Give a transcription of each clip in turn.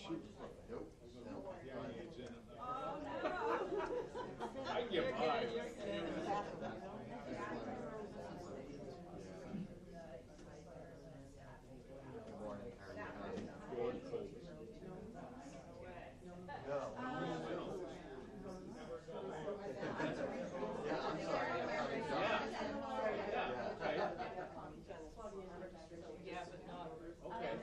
Nope. I get by. Good morning. How are you? Good. No. Yeah, I'm sorry. Yeah, but not. Okay.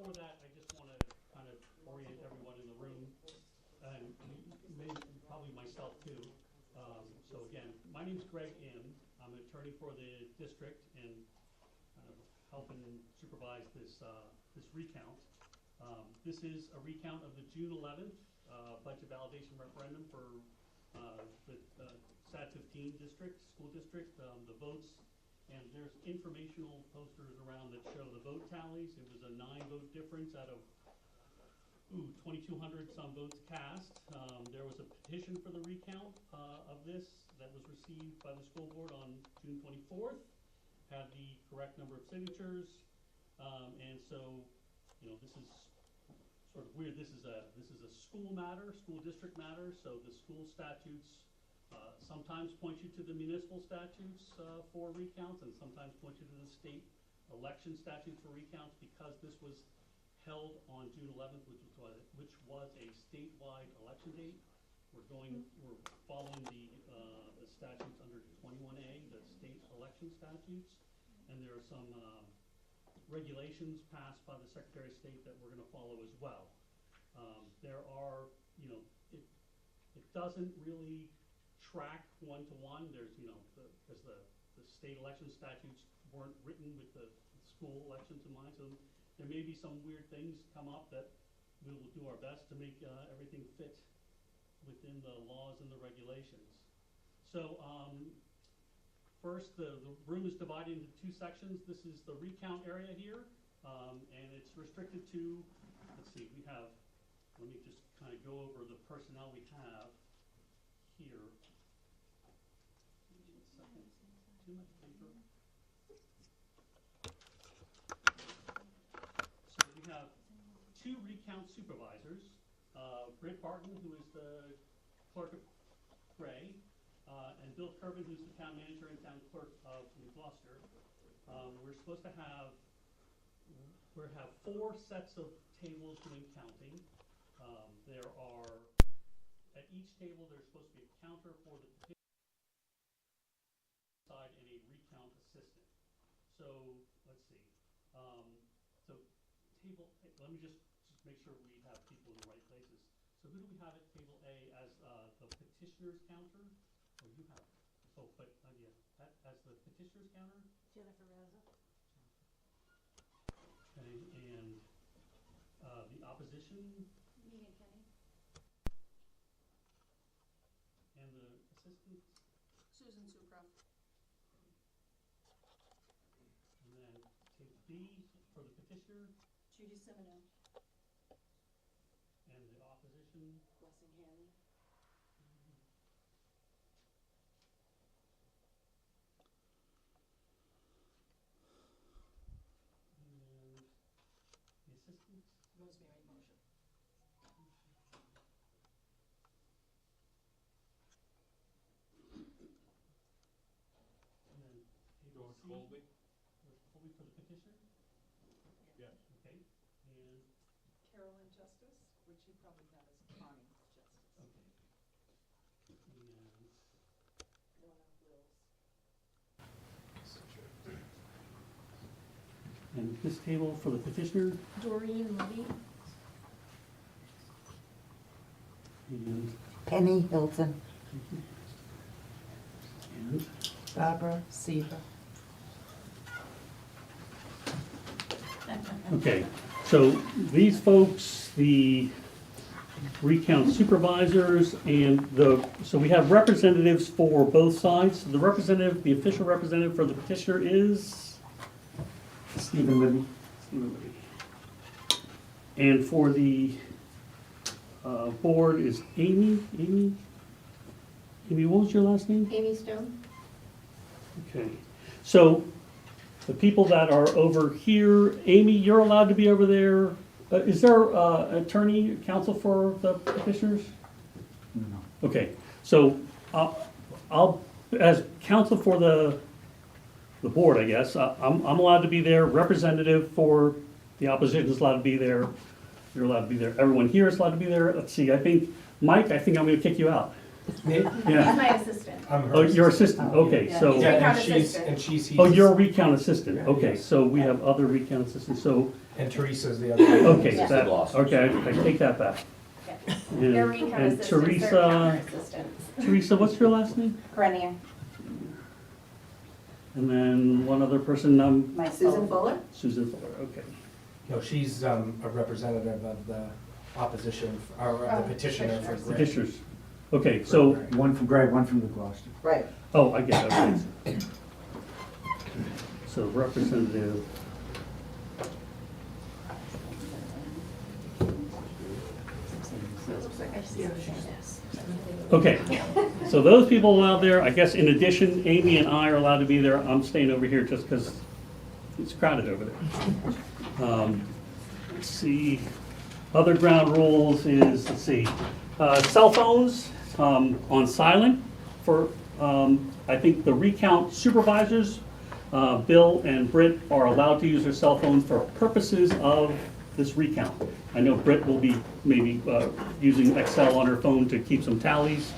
before that, I just want to kind of orient everyone in the room, and maybe, probably myself too. So again, my name's Greg Im. I'm an attorney for the district and kind of help and supervise this, this recount. This is a recount of the June 11th budget validation referendum for the SAD 15 district, school district, the votes. And there's informational posters around that show the vote tallies. It was a 9-vote difference out of 2,200 some votes cast. There was a petition for the recount of this that was received by the school board on June 24th. Had the correct number of signatures, and so, you know, this is sort of weird. This is a school matter, school district matter. So the school statutes sometimes point you to the municipal statutes for recounts, and sometimes point you to the state election statutes for recounts. Because this was held on June 11th, which was a statewide election date, we're following the statutes under 21A, the state election statutes, and there are some regulations passed by the Secretary of State that we're going to follow as well. There are, you know, it doesn't really track one-to-one. There's, you know, because the state election statutes weren't written with the school elections in mind, so there may be some weird things come up that we will do our best to make everything fit within the laws and the regulations. So first, the room is divided into 2 sections. This is the recount area here, and it's restricted to, let's see, we have, let me just kind of go over the personnel we have here. Too much paper. So we have 2 recount supervisors, Britt Barton, who is the clerk of Gray, and Bill Kervin, who's the town manager and town clerk of New Gloucester. We're supposed to have 4 sets of tables doing counting. There are, at each table, there's supposed to be a counter for the petition side and a recount assistant. So let's see. So table, let me just make sure we have people in the right places. So who do we have at table A as the petitioner's counter? Or you have? Oh, but yeah, that as the petitioner's counter. Jennifer Raza. Okay, and the opposition. Megan Kenny. And the assistant. Susan Sucroft. And then table B for the petitioner. Judy Semino. And the opposition. Blessing Hanley. And the assistant. Rosemary Mosher. And then table C. Colby? Colby for the petitioner. Yes. Okay. And Carolyn Justice, which you probably have as Connie Justice. okay. And Lorna Wills. and this table for the petitioner. Doreen Liddy. And Penny Hilton, and Barbara Seaver. okay. So these folks, the recount supervisors, and so we have representatives for both sides. The representative, the official representative for the petitioner is Stephen Libby. And for the board is Amy, what was your last name? Amy Stone. Okay, so the people that are over here, Amy, you're allowed to be over there. Is there attorney, counsel for the petitioners? No. Okay, so I'll as counsel for the board, I guess, I'm allowed to be there. Representative for the opposition is allowed to be there. You're allowed to be there. Everyone here is allowed to be there. Let's see, I think, Mike, I'm gonna kick you out. Me? Yeah. He's my assistant. I'm her Oh, your assistant. assistant, okay, Yeah. so, He's Yeah, Recount and assistant. she's. oh, you're a recount assistant, Yeah, okay, yes. so we have other recount assistants, so, And Teresa's the other. okay, Yeah. that, okay, I take that back. Yeah. And- Your recount and assistants, they're Teresa, counter assistants. Teresa, what's your last name? Grenier. And then one other person, Susan Fuller? Susan Fuller, okay. No, she's a representative of the opposition, or Oh, the petitioner for Gray. Petitioners, okay, so, One from Greg, one from the Gloucester. Right. oh, I get it, okay. So representative. Okay, so those people out there, I guess in addition, Amy and I are allowed to be there. I'm staying over here just because it's crowded over there. Let's see, other ground rules is, let's see, cell phones on silent for, I think the recount supervisors, Bill and Britt are allowed to use their cell phones for purposes of this recount. I know Britt will be maybe using Excel on her phone to keep some tallies,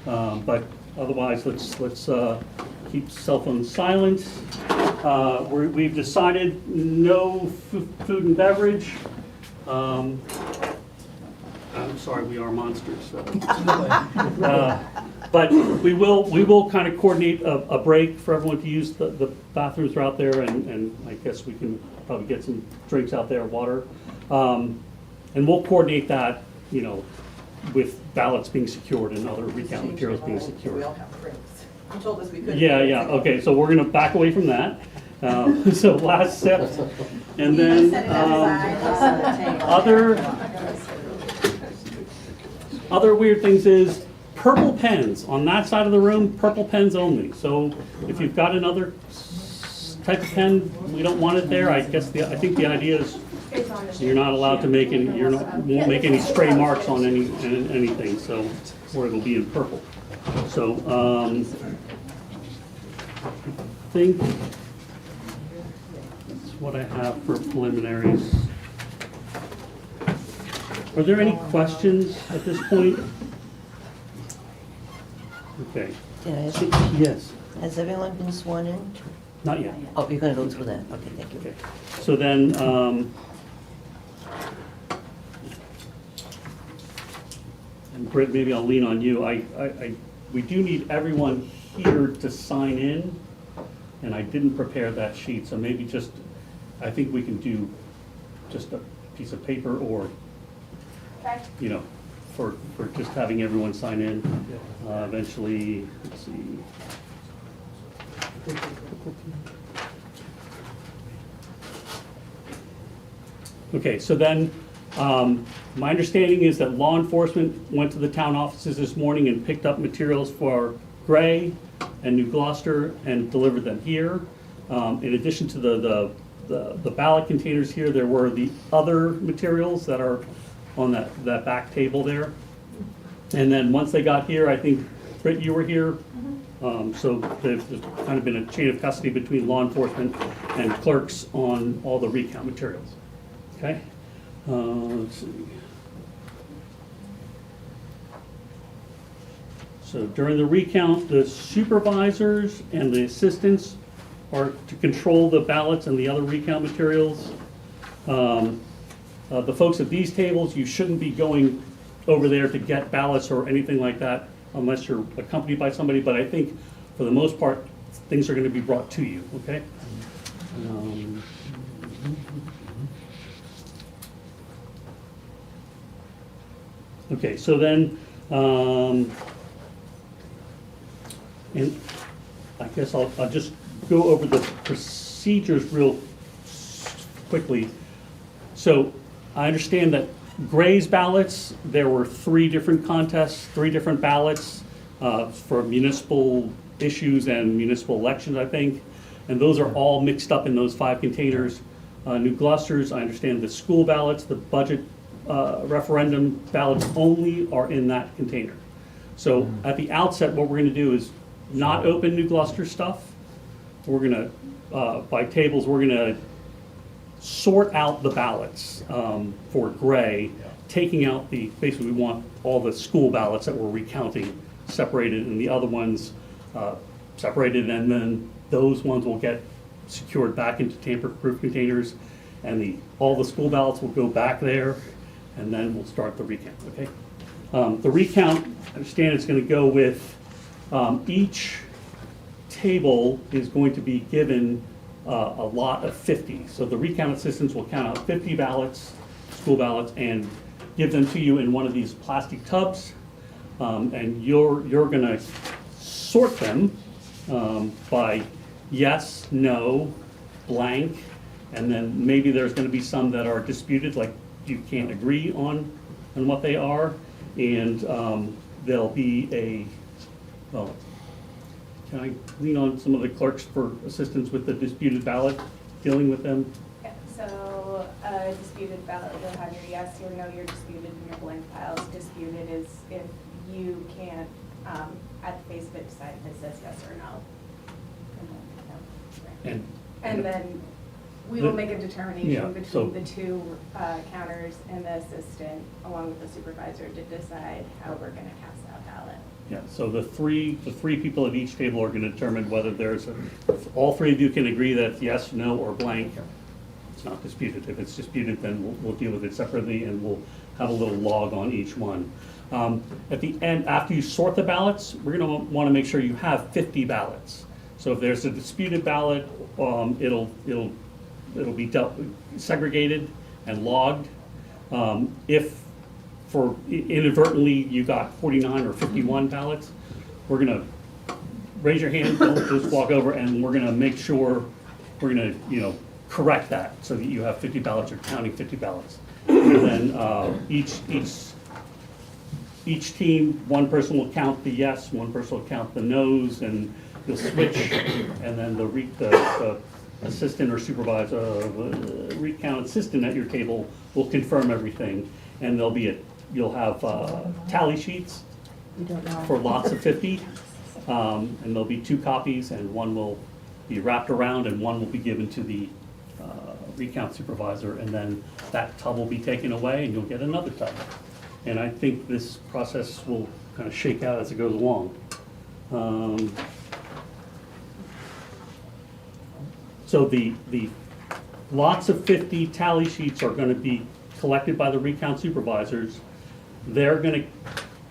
but otherwise, let's keep cell phones silent. We've decided no food and beverage. I'm sorry, we are monsters, so. But we will kind of coordinate a break for everyone to use the bathrooms are out there, and I guess we can probably get some drinks out there, water. And we'll coordinate that, you know, with ballots being secured and other recount materials being secured. We all have drinks. You told us we couldn't. Yeah, okay, so we're gonna back away from that. So last step, and then, other weird things is purple pens. On that side of the room, purple pens only. So if you've got another type of pen, we don't want it there. I think the idea is you're not allowed to make any, won't make any stray marks on anything, so, or it'll be in purple. So, I think that's what I have for preliminaries. Are there any questions at this point? Okay, Can I ask you, yes, has everyone been sworn in? not yet. Oh, you're gonna go through that, okay, thank you. Okay, so then, and Britt, maybe I'll lean on you. We do need everyone here to sign in, and I didn't prepare that sheet, so maybe just, I think we can do just a piece of paper or, Okay. you know, for just having everyone sign in. Eventually, let's see. Okay, so then, my understanding is that law enforcement went to the town offices this morning and picked up materials for Gray and New Gloucester and delivered them here. In addition to the ballot containers here, there were the other materials that are on that back table there. And then once they got here, I think, Britt, you were here. So there's kind of been a chain of custody between law enforcement and clerks on all the recount materials. Okay? Let's see. So during the recount, the supervisors and the assistants are to control the ballots and the other recount materials. The folks at these tables, you shouldn't be going over there to get ballots or anything like that unless you're accompanied by somebody, but I think for the most part, things are gonna be brought to you, okay? Okay, so then, and I guess I'll just go over the procedures real quickly. So I understand that Gray's ballots, there were 3 different contests, 3 different ballots for municipal issues and municipal elections, I think. And those are all mixed up in those 5 containers. New Gloucester's, I understand the school ballots, the budget referendum ballots only are in that container. So at the outset, what we're gonna do is not open New Gloucester stuff. We're gonna, by tables, we're gonna sort out the ballots for Gray, taking out basically we want all the school ballots that we're recounting separated, and the other ones separated, and then those ones will get secured back into tamper-proof containers, and all the school ballots will go back there, and then we'll start the recount, okay? The recount, I understand it's gonna go with, each table is going to be given a lot of 50. So the recount assistants will count out 50 ballots, school ballots, and give them to you in one of these plastic tubs. And you're gonna sort them by yes, no, blank, and then maybe there's gonna be some that are disputed, like you can't agree on what they are. And there'll be well, can I lean on some of the clerks for assistance with the disputed ballot, dealing with them? Yeah, so a disputed ballot, you'll have your yes, your no, your disputed, and your blank piles. Disputed is if you can't, at the face of it, decide if it says yes or no. And then we will make a determination between the two counters and the assistant, along with the supervisor, to decide how we're gonna cast that ballot. Yeah, so the three people at each table are gonna determine whether if all three of you can agree that yes, no, or blank, it's not disputed. If it's disputed, then we'll deal with it separately, and we'll have a little log on each one. At the end, after you sort the ballots, we're gonna wanna make sure you have 50 ballots. So if there's a disputed ballot, it'll be segregated and logged. If for inadvertently you got 49 or 51 ballots, we're gonna raise your hand, don't just walk over, and we're gonna make sure, we're gonna, correct that so that you have 50 ballots, or counting 50 ballots. And then each team, one person will count the yes, one person will count the no's, and you'll switch, and then the assistant or supervisor, recount assistant at your table will confirm everything, and you'll have tally sheets for lots of 50, and there'll be 2 copies, and one will be wrapped around, and one will be given to the recount supervisor, and then that tub will be taken away, and you'll get another tub. And I think this process will kind of shake out as it goes along. So the lots of 50 tally sheets are gonna be collected by the recount supervisors. They're gonna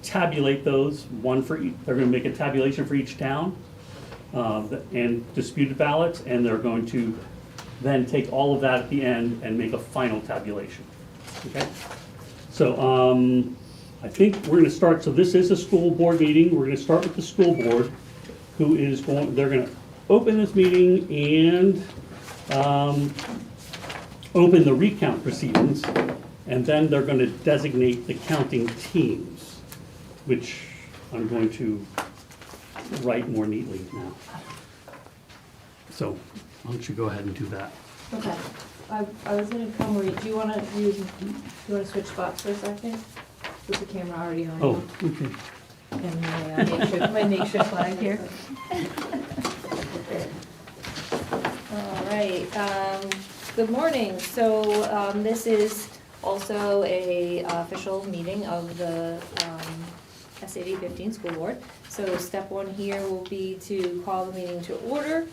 tabulate those, one for each, they're gonna make a tabulation for each town, and disputed ballots, and they're going to then take all of that at the end and make a final tabulation, okay? So, I think we're gonna start, so this is a school board meeting, we're gonna start with the school board, they're gonna open this meeting and, open the recount proceedings, and then they're gonna designate the counting teams, which I'm going to write more neatly now. So, why don't you go ahead and do that? Okay, I was gonna come where, do you wanna switch spots for a second? With the camera already on Oh, you? okay. And my makeshift flag here. All right, good morning. So, this is also a official meeting of the, SAD 15 School Board. So step 1 here will be to call the meeting to order,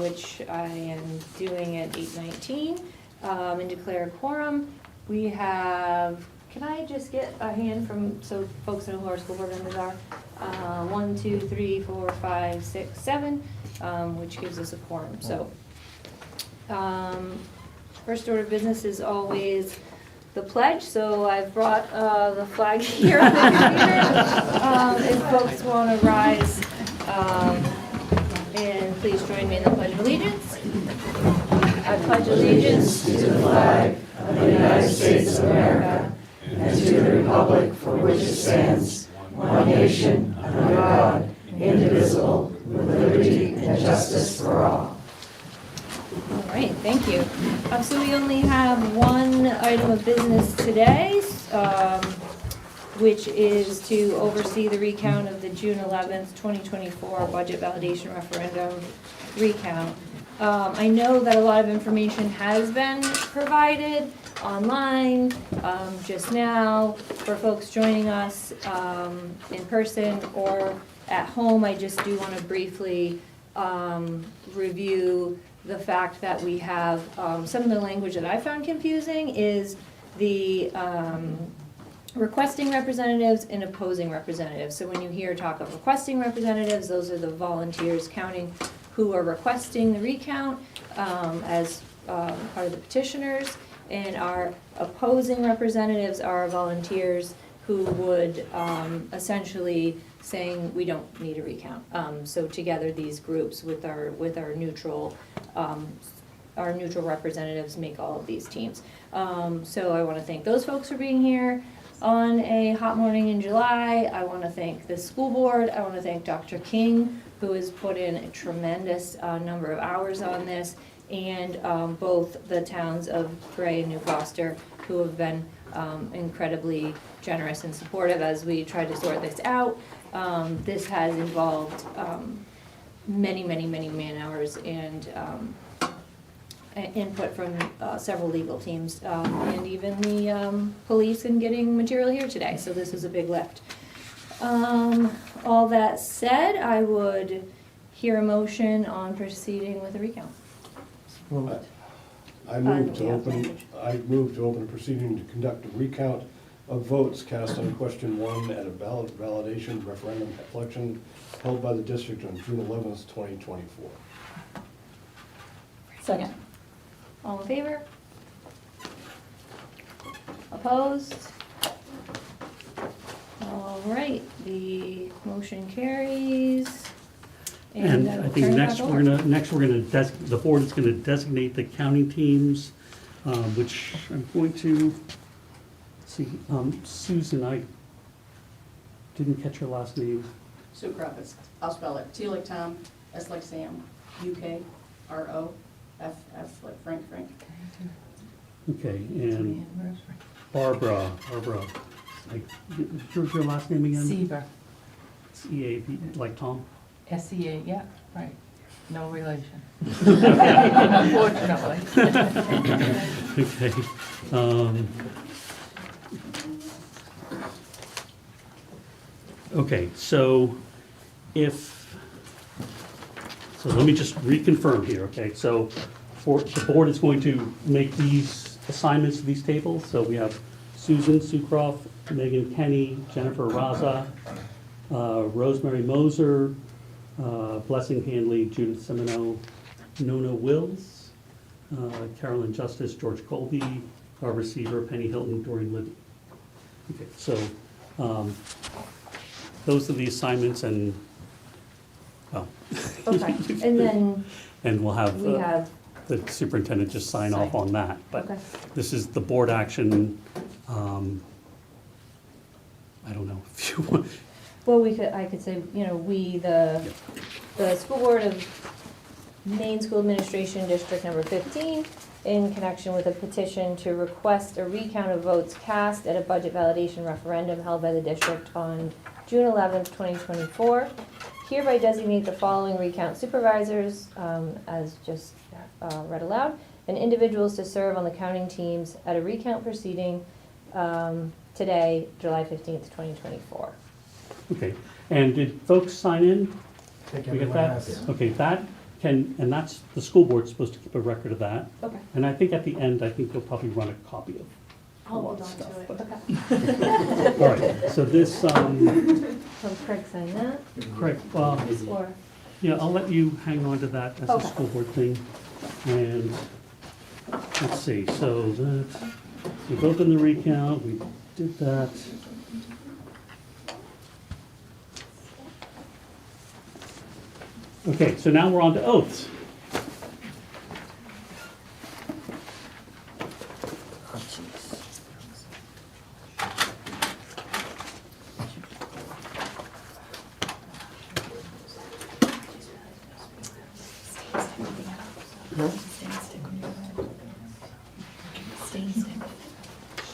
which I am doing at 8:19, and declare a quorum. We have, can I just get a hand from, so folks know who our school board members are? 1, 2, 3, 4, 5, 6, 7, which gives us a quorum. So, first order of business is always the pledge, so I've brought the flag here on the computer. If folks want to rise, and please join me in the Pledge of Allegiance. I pledge allegiance to the flag of the United States of America and to the republic for which it stands, one nation, under God, indivisible, with liberty and justice for all. All right, thank you. So we only have one item of business today, which is to oversee the recount of the June 11th, 2024 budget validation referendum recount. I know that a lot of information has been provided, online just now, for folks joining us in person or at home, I just do want to briefly review the fact that we have, some of the language that I found confusing is the requesting representatives and opposing representatives. So when you hear talk of requesting representatives, those are the volunteers counting who are requesting the recount as part of the petitioners, and our opposing representatives are volunteers who would essentially saying we don't need a recount. So together these groups with our neutral representatives make all of these teams. So I want to thank those folks for being here on a hot morning in July. I want to thank the school board. I want to thank Dr. King, who has put in a tremendous number of hours on this, and both the towns of Gray and New Gloucester, who have been incredibly generous and supportive as we try to sort this out. This has involved many man hours and input from several legal teams, and even the police in getting material here today, so this is a big lift. All that said, I would hear a motion on proceeding with the recount. I move to open a proceeding to conduct a recount of votes cast on question 1 at a ballot validation referendum election held by the district on June 11th, 2024. Second. All in favor? Opposed? All right, the motion carries. And I will I think turn it next back we're over. gonna, the board is gonna designate the counting teams, which I'm going to, see, Susan, I didn't catch her last name. Sue Kravitz. I'll spell it. T like Tom, S like Sam, UK, RO, F like Frank. Okay, and Barbara, your last name again? Seaver, C-A-V, like Tom? S-E-A, yeah, right, no relation. Unfortunately. Okay. Okay, so let me just reconfirm here, okay? So the board is going to make these assignments to these tables. So we have Susan Sucroft, Megan Kenny, Jennifer Raza, Rosemary Moser, Blessing Handley, Judith Semino, Nona Wills, Carolyn Justice, George Colby, Barbara Seaver, Penny Hilton, Doreen Libby. Okay, so those are the assignments, and Okay, and then and we'll have we have, the superintendent just sign off on that. But okay, this is the board action. I don't know if you want. well, I could say, we, the school board of Maine School Administration District Number 15, in connection with a petition to request a recount of votes cast at a budget validation referendum held by the district on June 11th, 2024, hereby designate the following recount supervisors, as just read aloud, and individuals to serve on the counting teams at a recount proceeding today, July 15th, 2024. Okay, and did folks sign in? I think We get everyone that? has. Okay, that and that's, the school board's supposed to keep a record of that. Okay. And I think at the end, I think you'll probably run a copy of I'll all hold that on stuff. to it. but- All right, so this, So Craig sign that, Craig, or, yeah, I'll let you hang on to that as a Okay. school board thing. And, let's see, so that, we've opened the recount, we did that. Okay, so now we're on to oaths. Oh, jeez. No?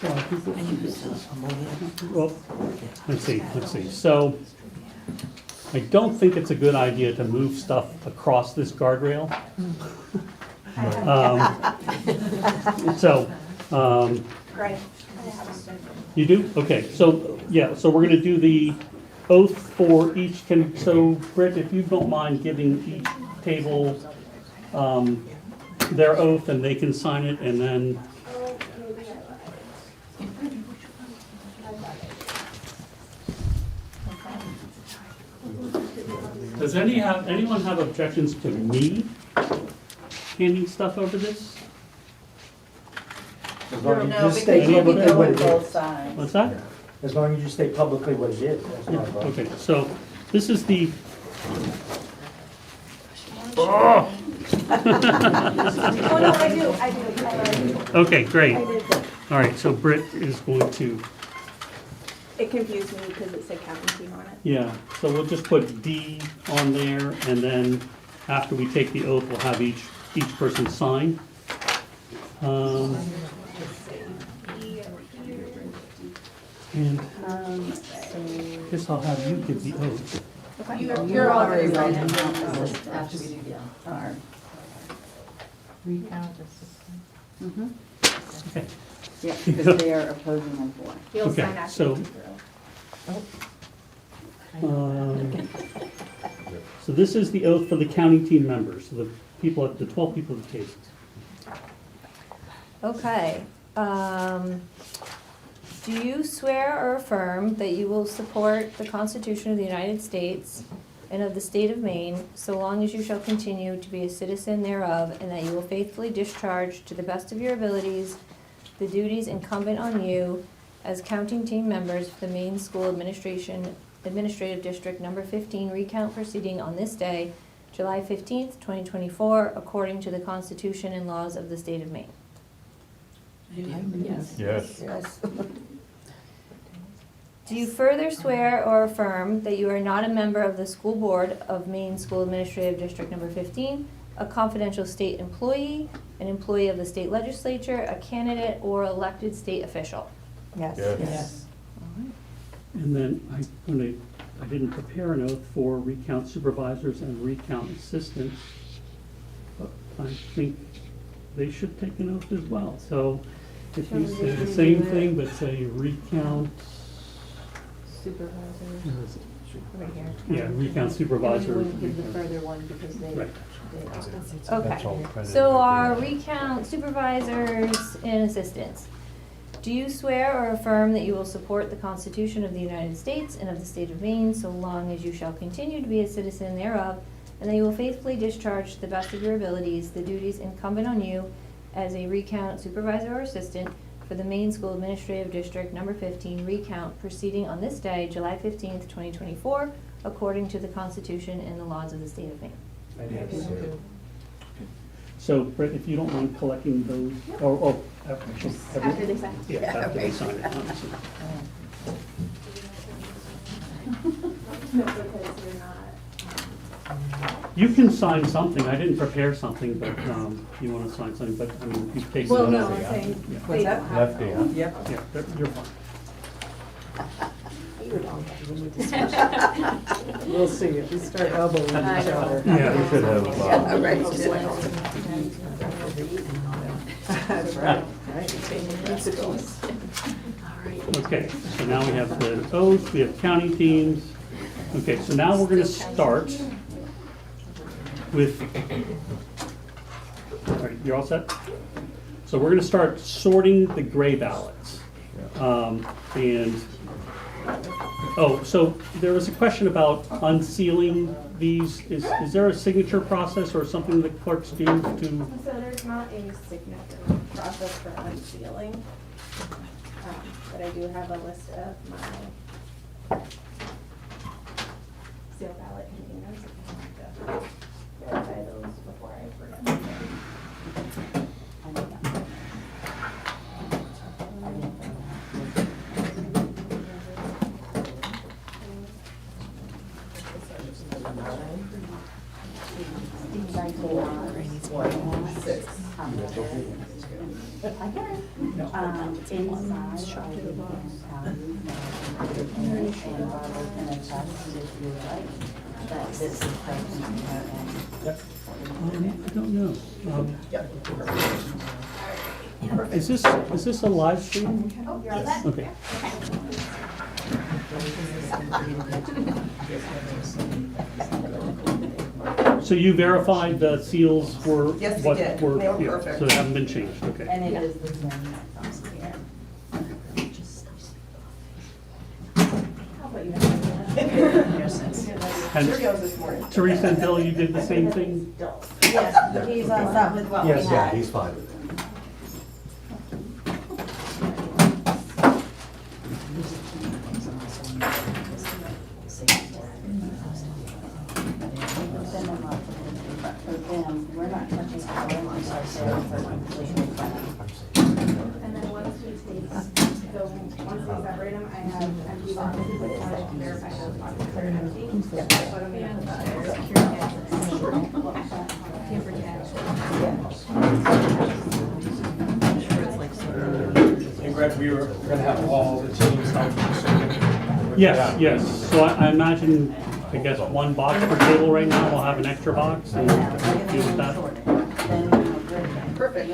So I think what we This is ammonia. well, let's see. So I don't think it's a good idea to move stuff across this guardrail. So Right. You do? Okay, so, yeah, so we're gonna do the oath for each, so Britt, if you don't mind giving each table, their oath, and they can sign it, and then, does anyone have objections to me handing stuff over this? As long as you No, just state because you can publicly go what on it both is. sides. What's that? As long as you state publicly what it is, that's Yeah, not a problem. okay, so this is the. Oh, no, I do. Okay, great. I did. All right, so Britt is going to, It confused me because it said counting team on it. yeah, so we'll just put D on there, and then after we take the oath, we'll have each person sign. And I guess I'll have you give the oath. You're already ready after we do the R. Recount assistant. Mm-hmm. Okay. Yeah, because they are opposing on four. You'll Okay, sign after so- you take your oath. So this is the oath for the county team members, so the 12 people at the table. Okay. Do you swear or affirm that you will support the Constitution of the United States and of the state of Maine, so long as you shall continue to be a citizen thereof, and that you will faithfully discharge to the best of your abilities the duties incumbent on you as counting team members for the Maine School Administrative District Number 15 recount proceeding on this day, July 15th, 2024, according to the Constitution and laws of the state of Maine? Yes. Yes. Yes. Do you further swear or affirm that you are not a member of the school board of Maine School Administrative District Number 15, a confidential state employee, an employee of the state legislature, a candidate, or elected state official? Yes. Yes. And then I didn't prepare an oath for recount supervisors and recount assistants, but I think they should take an oath as well. So if you say the same thing, but say recount, Supervisor, where is it? right here. Yeah, recount supervisor. And we wouldn't give the further one because they. Right. Okay, so our recount supervisors and assistants. Do you swear or affirm that you will support the Constitution of the United States and of the state of Maine, so long as you shall continue to be a citizen thereof, and that you will faithfully discharge to the best of your abilities the duties incumbent on you as a recount supervisor or assistant for the Maine School Administrative District Number 15 recount proceeding on this day, July 15th, 2024, according to the Constitution and the laws of the state of Maine? I did. So Britt, if you don't mind collecting those, or actually, After they sign. yeah, after they sign it, honestly. No, because you're not. You can sign something, I didn't prepare something, but, you wanna sign something, but, I mean, if you've taken. Well, it no, over, I'm yeah. saying Yeah. they don't have. Lefty, huh? Yep. Yeah, you're fine. We'll see if we start elbowing each other. Yeah, We should have, Yeah, right. That's right, right. Keeps it close. Okay, so now we have the oath, we have county teams. Okay, so now we're gonna start with, all right, you're all set? So we're gonna start sorting the gray ballots. So there was a question about unsealing these. Is there a signature process or something that clerks do to? So there's not a signature process for unsealing, but I do have a list of my seal ballot containers. If you want to verify those before I forget. I don't know. Is this a live stream? Oh, you're all set? Okay. So you verified the seals were Yes, we what did. were, They were yeah, perfect. so they haven't been changed, okay. And it is the same that comes here. How about you? And Sure goes this morning. Teresa and Bill, you did the same thing? Yes, he's on top with what we Yes, yeah, had. He's fine with it. Send them up, but for them, we're not touching the ballots, our sales are completely fine. And then once we take, so once we separate them, I have empty boxes, I verify those boxes are empty. Put them in the secure And Greg, we were gonna have all the teams help. Yes, yes. So I imagine, I guess, one box per table right now, we'll have an extra box and deal with that. Perfect.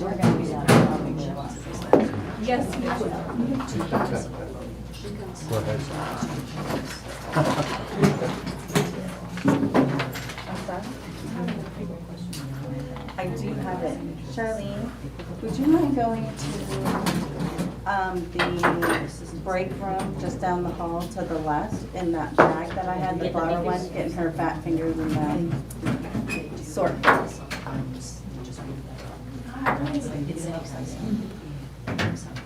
We're gonna be done probably a lot. Yes. Go ahead. I do have it. Charlene, would you mind going to, the break room just down the hall to the left in that bag that I had, the flower one, getting her fat fingers in that sort.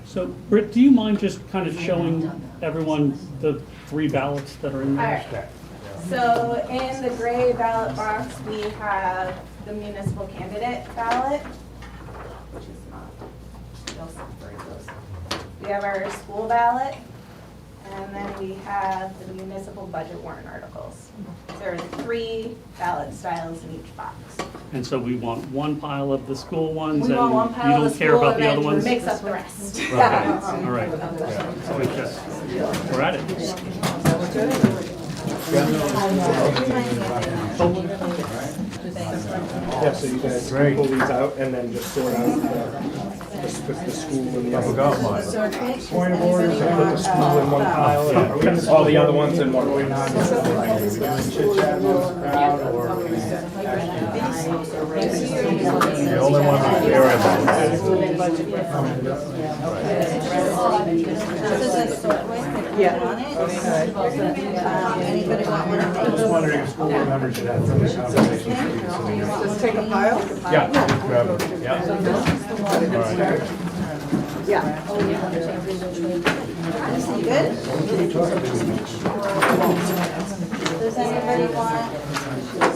So Britt, do you mind just kind of showing everyone the 3 ballots that are in there? Alright. So in the gray ballot box, we have the municipal candidate ballot, which is not, you'll separate those. We have our school ballot, and then we have the municipal budget warrant articles. There are 3 ballot styles in each box. And so we want one pile of the school ones We and want one you pile of don't the care school about and the other then ones? mix up the rest. Okay, all right. We're at it. Yeah, so you guys can pull these out and then just sort out the school and the other. Point of order, so put the school in one pile, all the other ones in one. The only one that's there Anybody want one of I was just wondering if school board members should have further conversations. Just take a pile? Yeah, grab them, yeah. All right. Yeah. Good? Does anybody want?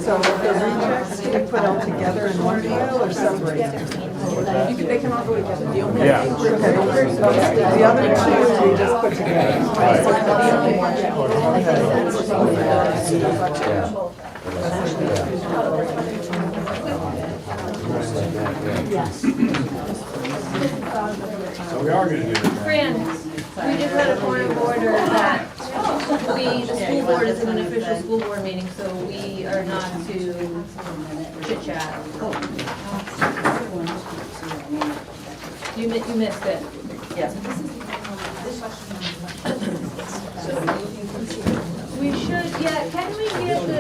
So the rejects, do we put all together in one pile or separate? They can all go together. The only Yeah. The other two, we just put together. So we are gonna do this. Fran, we just had a point of order that the school board is an official school board meeting, so we are not to chit chat. You missed it. Yes. We should, yeah, can we get the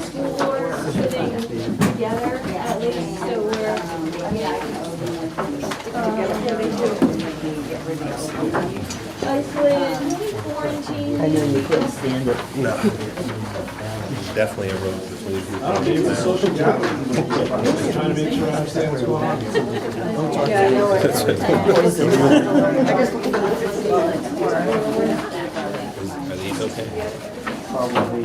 school board sitting together at least, so we're, isolated, quarantine. I know you couldn't stand it. No. Definitely a road between people. I don't need the social gathering. Trying to make sure I understand what's going on here. Yeah, I know it. Are these okay? Probably.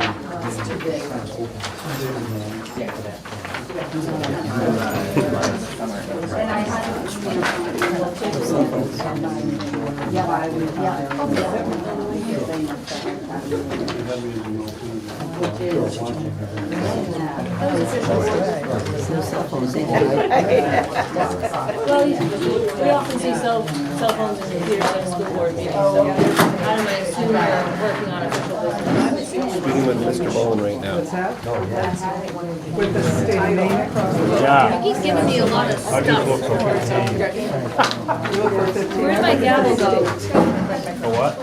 Well, we often see cell phones and computers in school board meetings, so I don't assume they're working on official business. speaking with Mr. Bowen right now. What's that? With the state name across the Yeah. He's giving me a lot of stuff. You look for 15. Where'd my gavel go? For what?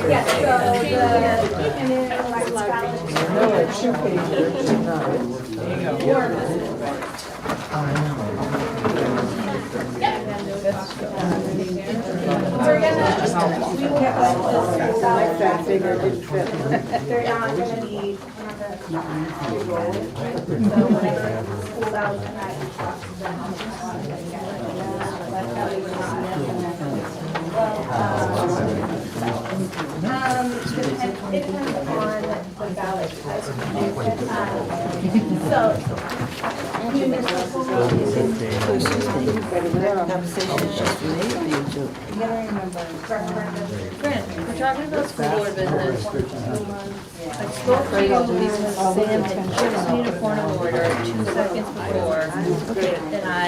Yeah, so the, and then like ballot. No, it's 2 pages, it's not. We're gonna, we will get this ballot That figure didn't fit. They're not gonna be, we're not gonna re-roll it. So whatever school ballot tonight, that we it depends on the ballot type. You gotta remember, Brent, we're talking about school board business. I spoke to Sam and just need a point of order 2 seconds before, and I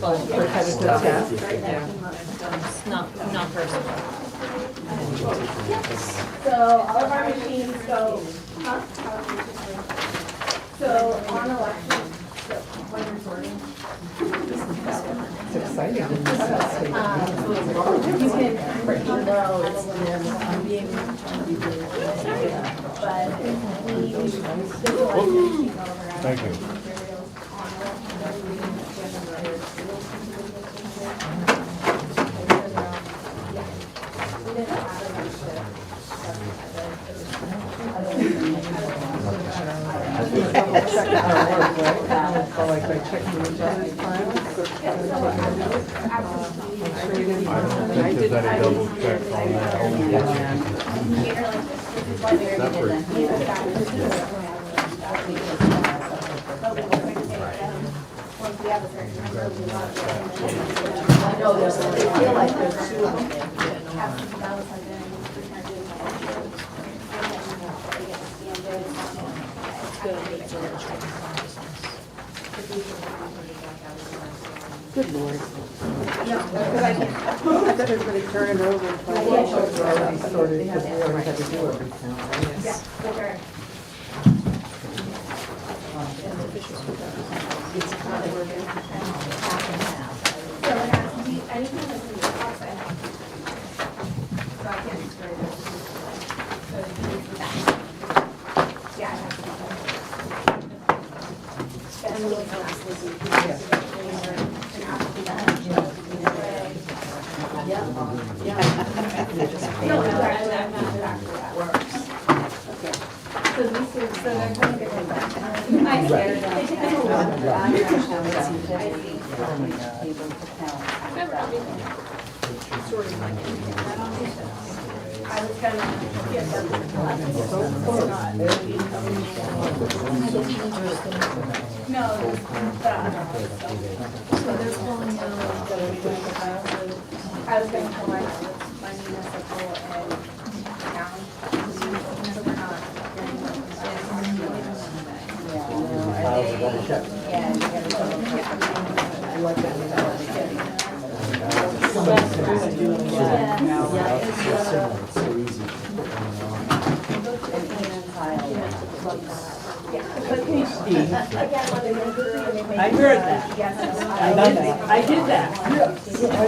phoned. It's not personal. So all of our machines go, so on election, so when you're sorting. It's exciting. You can, no, it's I'm being, but we, this election, Thank you. materials on we didn't have Check our work, right? Or like by checking each other's files. I did a double check on I know there's, they feel like there's 2 of them. Good Lord. I thought everybody turn it over and find out what's already sorted because we already had to do a recount, right? Yes, I was gonna collect my municipal and county. So we're not. I heard that. I did that. I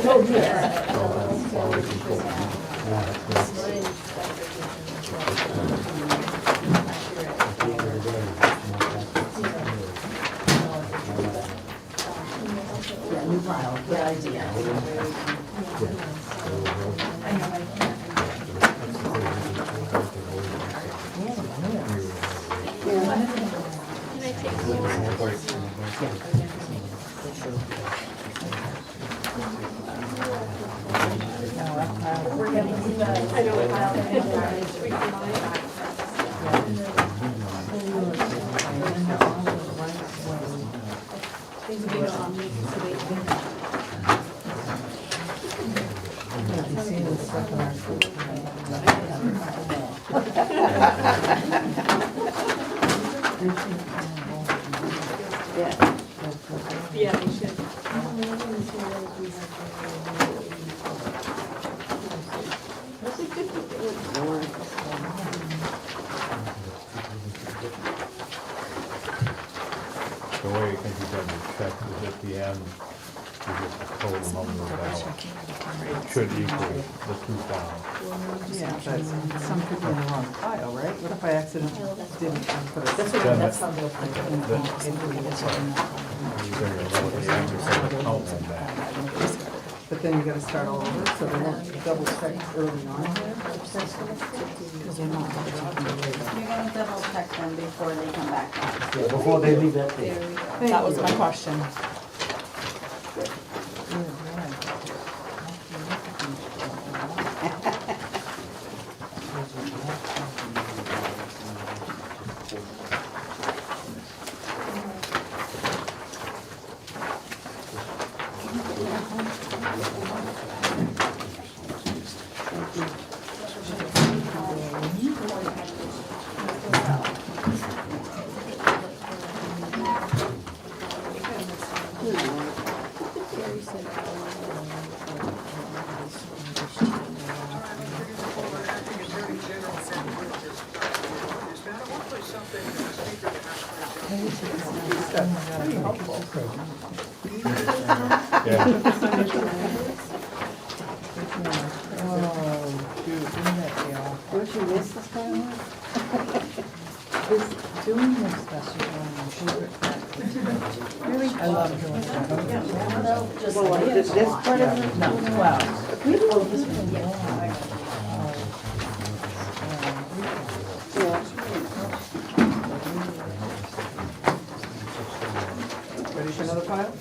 know Good idea. Yeah, they should. the end, you get the total number of ballots. It should equal the two down. Yeah, but some could be in the wrong pile, right? What if I accidentally didn't put it? That's how they'll play it. But then you gotta start all over, so they won't double check early on. Because they're not. You're gonna double check them before they come back out. Before they leave that thing. That was my question. Don't you miss this kind of work? Is doing this stuff your favorite? Really? I love doing that. Well, this part of it? No. Wow. We will this one, ready for another pile?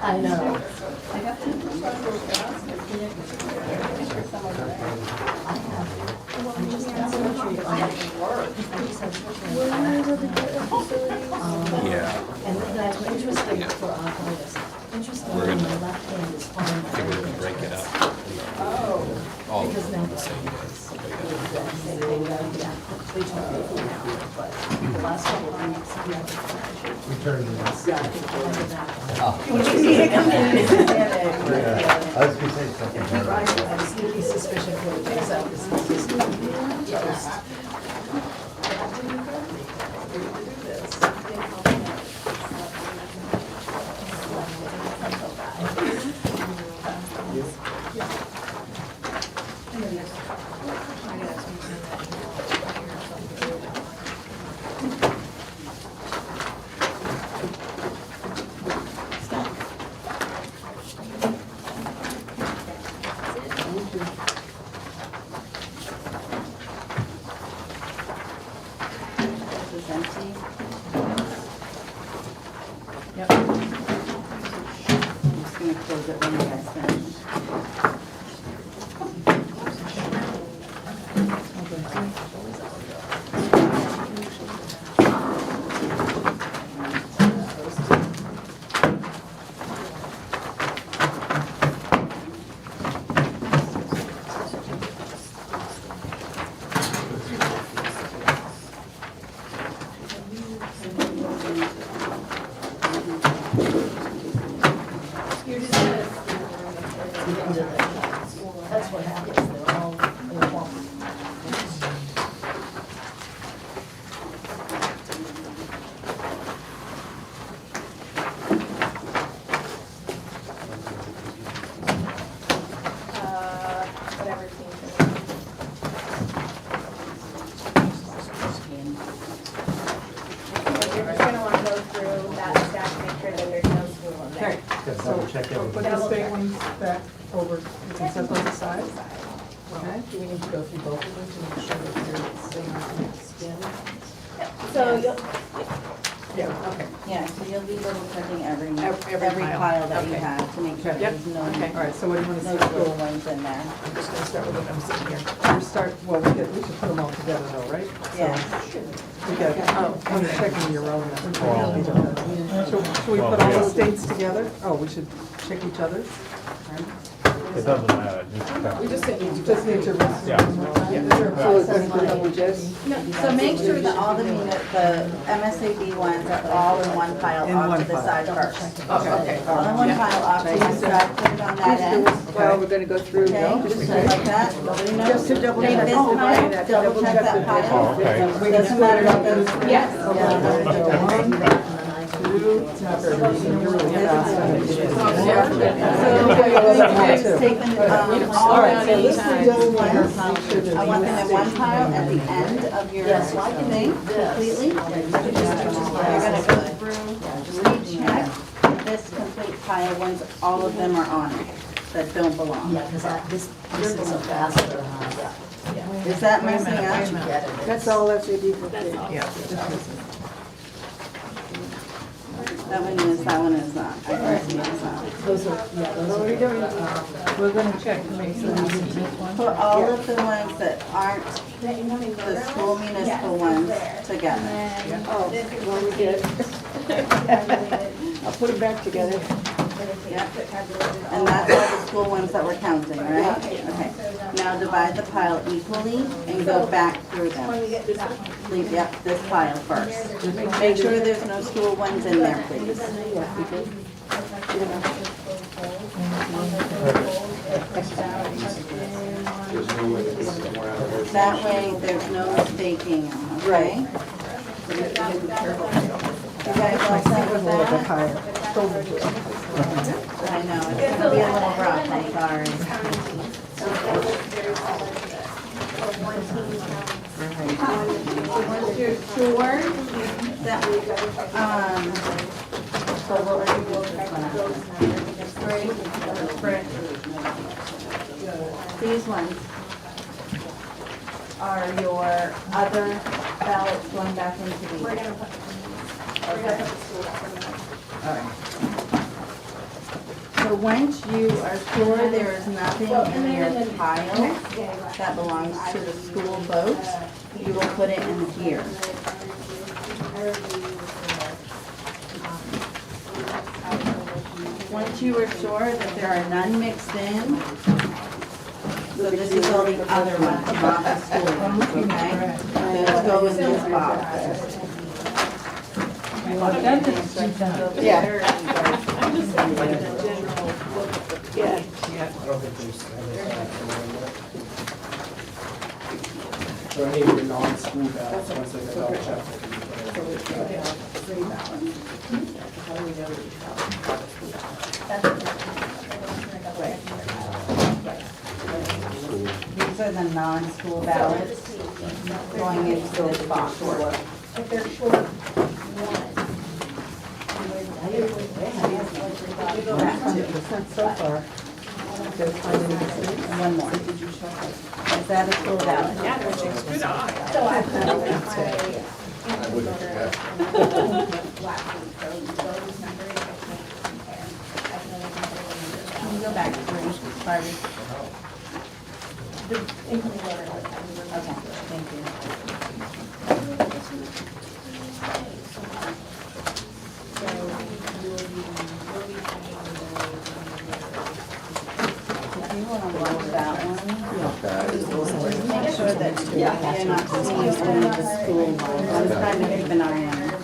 I know. Yeah. And that's interesting for arthritis. Interesting, We're on gonna the left hand is fine. Figure to break it up. Oh. All Because of now them the the same day. They told me, but the last couple of weeks, we Return to this. Yeah, I think we'll do that. Oh. You need to come in and stand there. I was gonna say something. If he rises, I have a sneaky suspicion he'll take out this. Yes. This is empty. Yep. I'm just gonna close it when you guys finish. That's what happens, they're all in one. Whatever team. You're just gonna wanna go through that stack, make sure that there's no school in there. Just double check Put everything. the state ones back over, you can set those aside. Okay, do we need to go through both of them to make sure that they're same skin? So you'll, Yeah, okay. Yeah, so you'll be double checking every Every pile. pile that you Okay. have to make sure Yep. there's no, Okay, all right, so what do you want to no see? school ones in there. I'm just gonna start with what I'm sitting here. We start, well, we should put them all together though, right? So, Yeah. We got, oh, I'm checking your own. Should we put all the states together? Oh, we should check each other's? It doesn't matter, just check. Just need to. Yeah. So it's going to double check? So make sure that all the MSAD ones are all in one pile In off one to the pile. side first. Okay. All in one pile off to the side, put it on that end. Well, we're gonna go through. Okay, just like that, nobody knows. Just to double Take check. this Oh, pile, okay, that double check that Oh, pile. okay. Doesn't matter if those. yes. All right, so this is ones. I want them in one pile at the end of your thing completely. You're gonna go through, recheck this complete pile once all of them are on it that don't belong. Yeah, because this is a faster, yeah. Is that messing up? That's all SAD for. Yeah. That one is not. I can see it's not. Those are, yeah, those are. What are we doing? We're gonna check to make sure we didn't miss one. Put all of the ones that aren't the school municipal ones together. Oh, well, we did. I'll put it back together. Yep. And that's all the school ones that we're counting, right? Okay. Now divide the pile equally and go back through them. Leave, yep, this pile first. Make sure there's no school ones in there, please. That way, there's no mistaking them, okay? You guys all set with that? I know, it's gonna be a little rough, I'm sorry. Once you're sure That, so what are you doing These ones are your other ballots going back into these. we're gonna put the school up for a minute. Alright. So once you are sure there is nothing in your pile that belongs to the school vote, you will put it in here. Once you are sure that there are none mixed in, so this is all the other ones, not the school ones, okay? Those go in this box. Yeah. So any of your non-school ballots, once they get all checked. These are the non-school ballots going into this box. If they're short one. So far. Did I find any mistakes? One more. Is that a school ballot? So I put my last week, so those numbers I can't compare. I can only compare the numbers. Can you go back to Barbie? The incoming voter was, I mean, Okay, thank you. If you want to watch that one, make sure that you're not seeing any of the school ones. I'm trying to keep an eye on it.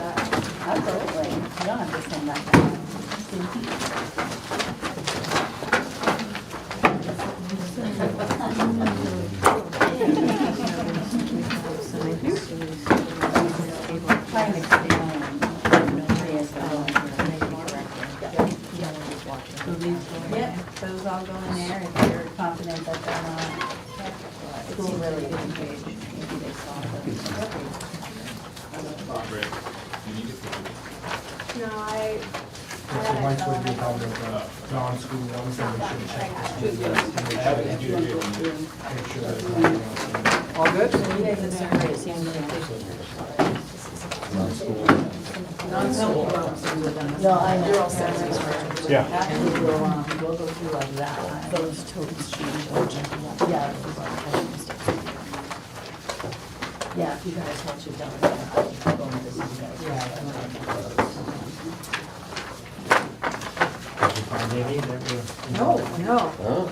Absolutely. You don't have to send that down. Trying to explain. Yep, those all go in there if you're confident that they're not school related. Maybe they saw them. No, I. The ones would be held with the non-school ones, then we should check. Make sure that. All good? No, I know. You're all set. Yeah. Actually, we'll go through like that. Those two. Yeah. Yeah, if you guys want you done. I'll go with this, you guys. No, no. Oh.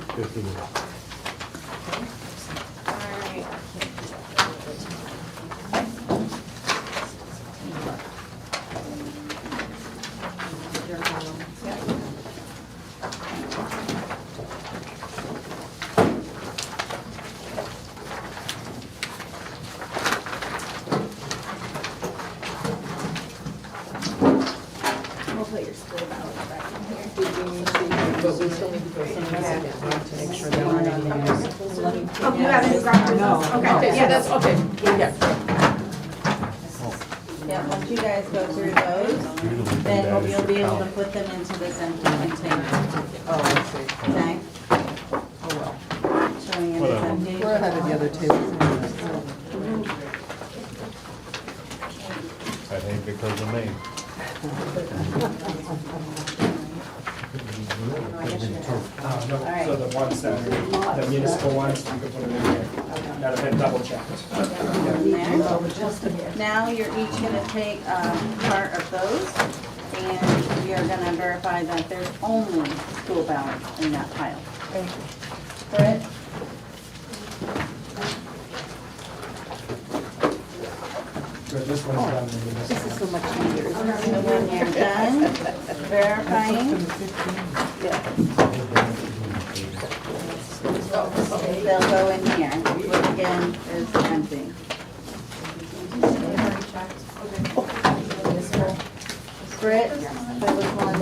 Alright. We'll put your school ballot back in here. But we still need to go to make sure there aren't any. Oh, you haven't got yours? No. Okay, yeah, that's, okay. Yeah, once you guys go through those, then you'll be able to put them into this empty container. Oh, I see. Okay? Oh, well. Showing you this empty. We're ahead of the other two. I think because of me. No, so the ones that are, the municipal ones, you can put them in there, that have been double checked. In there. Now you're each gonna take part of those, and we are gonna verify that there's only school ballots in that pile. Brett? So this one's done in the This municipal. is so much easier. So when you're done verifying, they'll go in here, which again is empty. Britt, there was one.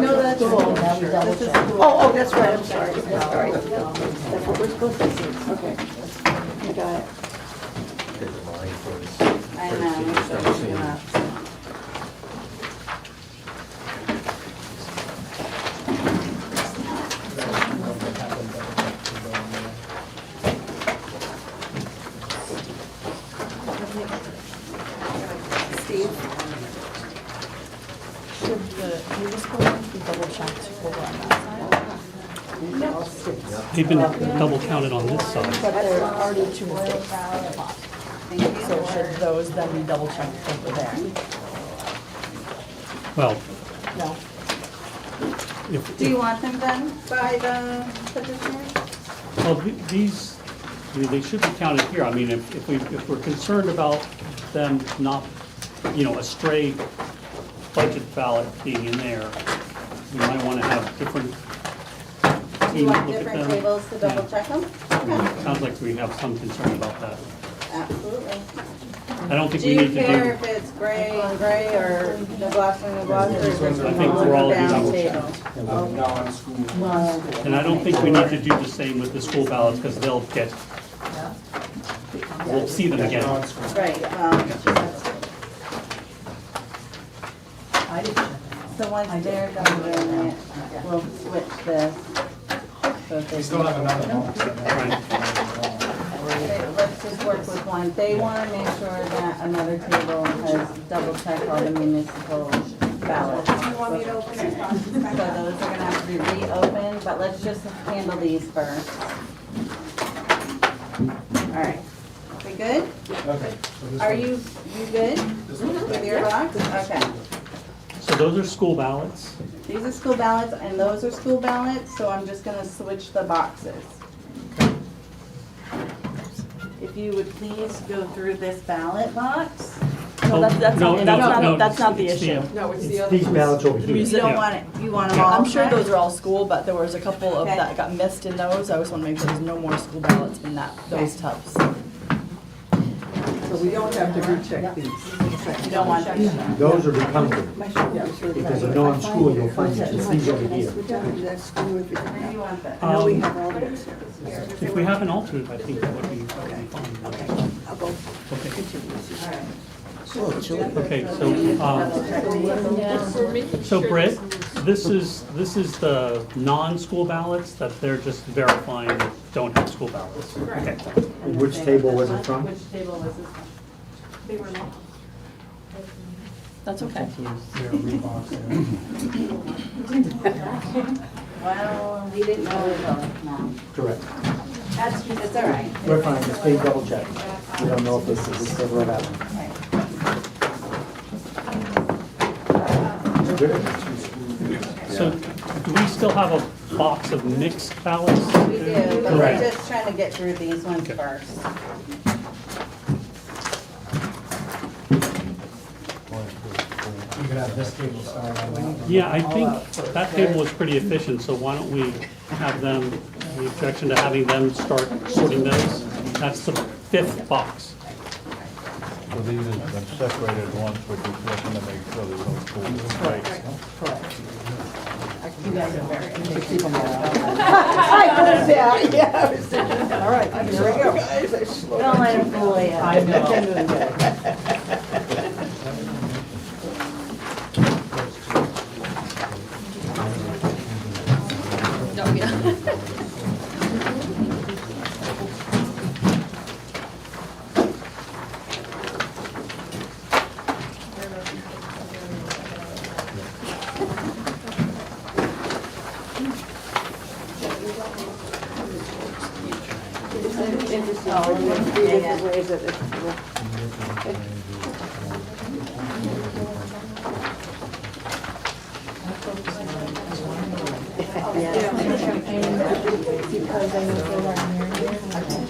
No, that's school. This is school. Oh, that's right, I'm sorry. Sorry. That's what we're supposed to see. Okay. You got it. I know, it's so easy enough. Steve? Should the municipal ones be double checked over on that side? They've been double counted on this side. But there are already two mistakes. Thank you. So should those then be double checked over there? Well, No? if, Do you want them done by the petitioner? well, these, I mean, they should be counted here. I mean, if we're concerned about them not, you know, a stray budget ballot being in there, we might want to have different Do you teams want look at different them. tables to double Yeah. check them? Okay, Sounds like we have some concern about that. absolutely. I don't think Do we you need to care do, if it's gray and gray or no gloss and no gloss, or just I think for all of you, down double table? Of non-school. and I don't think we need to do the same with the school ballots because they'll get, we'll see them again. Non-school. Right, so once they're done doing it, we'll switch this. So if We they still have another one. Right. Let's just work with one. They want to make sure that another table has double checked all the municipal ballots. Do you want me to open it? So those are gonna have to be reopened, but let's just handle these first. All right, we good? Okay. so this Are one- you good with your box? Okay. So those are school ballots. These are school ballots and those are school ballots, so I'm just gonna switch the boxes. If you would please go through this ballot box. No, that's No, not the it's issue. No, it's the It's other. these ballots over The here. You museum. don't want it, you want them all? I'm sure okay? those are all school, but there was a couple of Okay. that got missed in those. I always want to make sure there's no more school ballots in those tubs. So we don't have to recheck these. You don't want these. Those are recounted. If there's a non-school, you'll find it, it's these over here. That's school with it. Maybe you want this. I know we have all those. If we have an alternate, I think that would be fine. I'll go Okay. continue. Okay, so Britt, this is the non-school ballots that they're just verifying don't have school ballots. Okay. Which table was it from? Which table was this from? They were not. That's okay. Well, we didn't know it all. No. Correct. It's all right. We're fine, just stay double check. We don't know if this is, we still run out. So do we still have a box of mixed ballots? We do, but we're Correct. just trying to get through these ones first. You could have this table start on. Yeah, I think that table was pretty efficient, so why don't we have them, the objection to having them start sorting those? That's the fifth box. So these are the separated ones, which is looking to make sure there's no school. You guys are very. Keep them all out. Yeah, I was thinking, all right, here we go. Don't let him fool you. I know.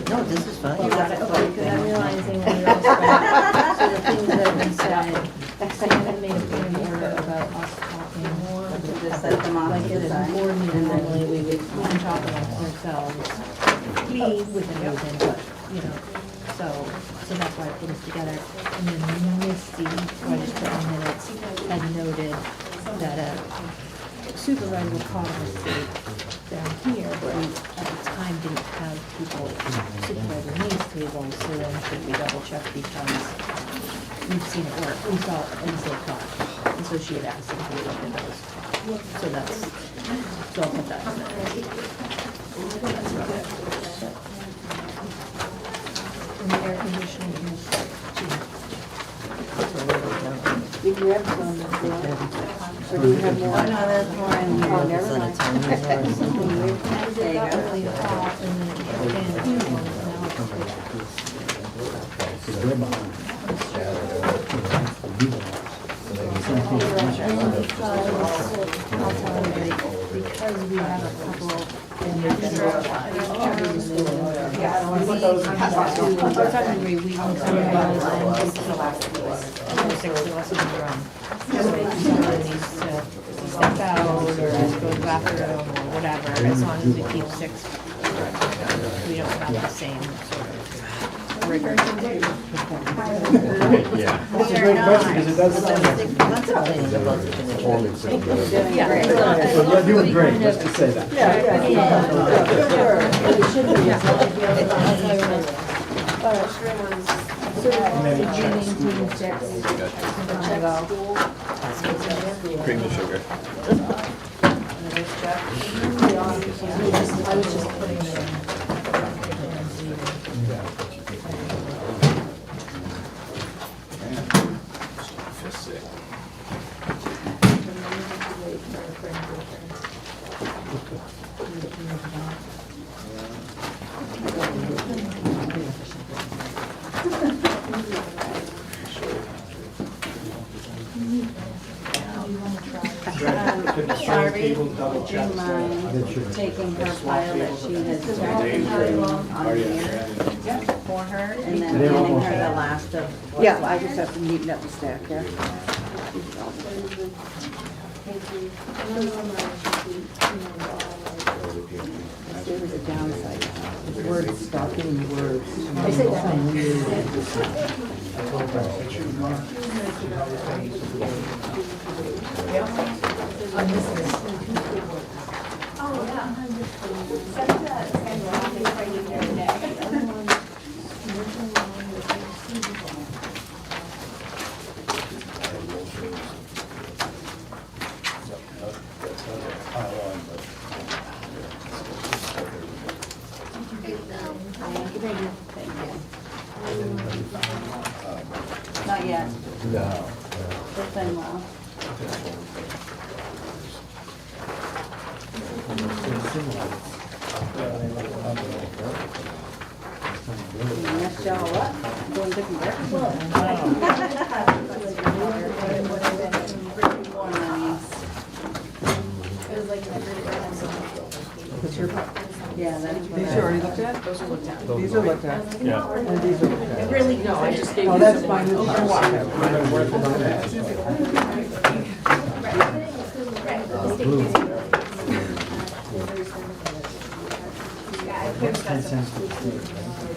No, this is fine. Because I'm realizing when you're all spread, so the things that have been said, Shannon made a point of order about us talking more. Just set them off Like to in the a side. board meeting, normally we would talk amongst ourselves, with an open, but, you know, so that's why I put this together. And then Misty, who I just put in minutes, had noted that a supervisor would call a mistake down here, but we, at the time, didn't have people supervisor these tables, so then should we double check because we've seen it work, we saw it in the clock. And so she had asked if we looked at those. So that's, so I'll put that in there. That's about it. And the air conditioning is, You grab some as well. Or do you have more? Oh, no, there's more in here. Oh, never mind. There you got go. really hot and then it came in, now it's because we have a couple in the second grade, we can come and six of us in the room. So if someone needs to step out or go to the bathroom or whatever, as long as we keep six, we don't have the same sort of rigor. Yeah. It's a great question, because it does sound like. Yeah. So you're doing great, let's just say that. It should be, yeah. Cream the sugar. I was just putting it in. Sherry, table, double would you check. mind taking her file that she has checked on here for her, and then handing her the last of what's Yeah, I left? just have to neaten up the stack, yeah. There was a downside, the word stalking words. I say Oh, yeah. Send that schedule out before you go today. Not yet, No. it's been a while. You messed y'all up, doing different breakfast. More monies. It was like never What's your, Yeah, that's what these I. are already looked at? Those are looked at. These are looked at. Yeah. And these are looked at. Really, no, I just gave you. Oh, that's some- fine. Yeah, I couldn't specify.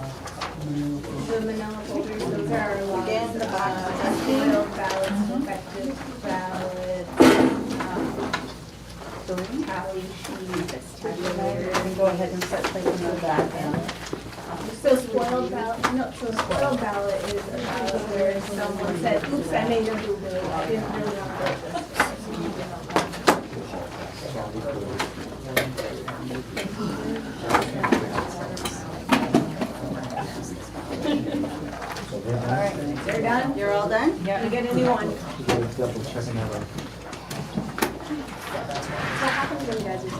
The manila folders, those are Again, the box is empty. sealed ballots, effective ballots, tally sheets, tabulator. Go ahead and start taking those back in. So spoiled ballot, no, so spoiled ballot is a ballot where someone said, oops, I made a boo-boo, I didn't really want to vote this All right, They're done? you're all done? You get a new one. Double checking that out. What happens when you guys are so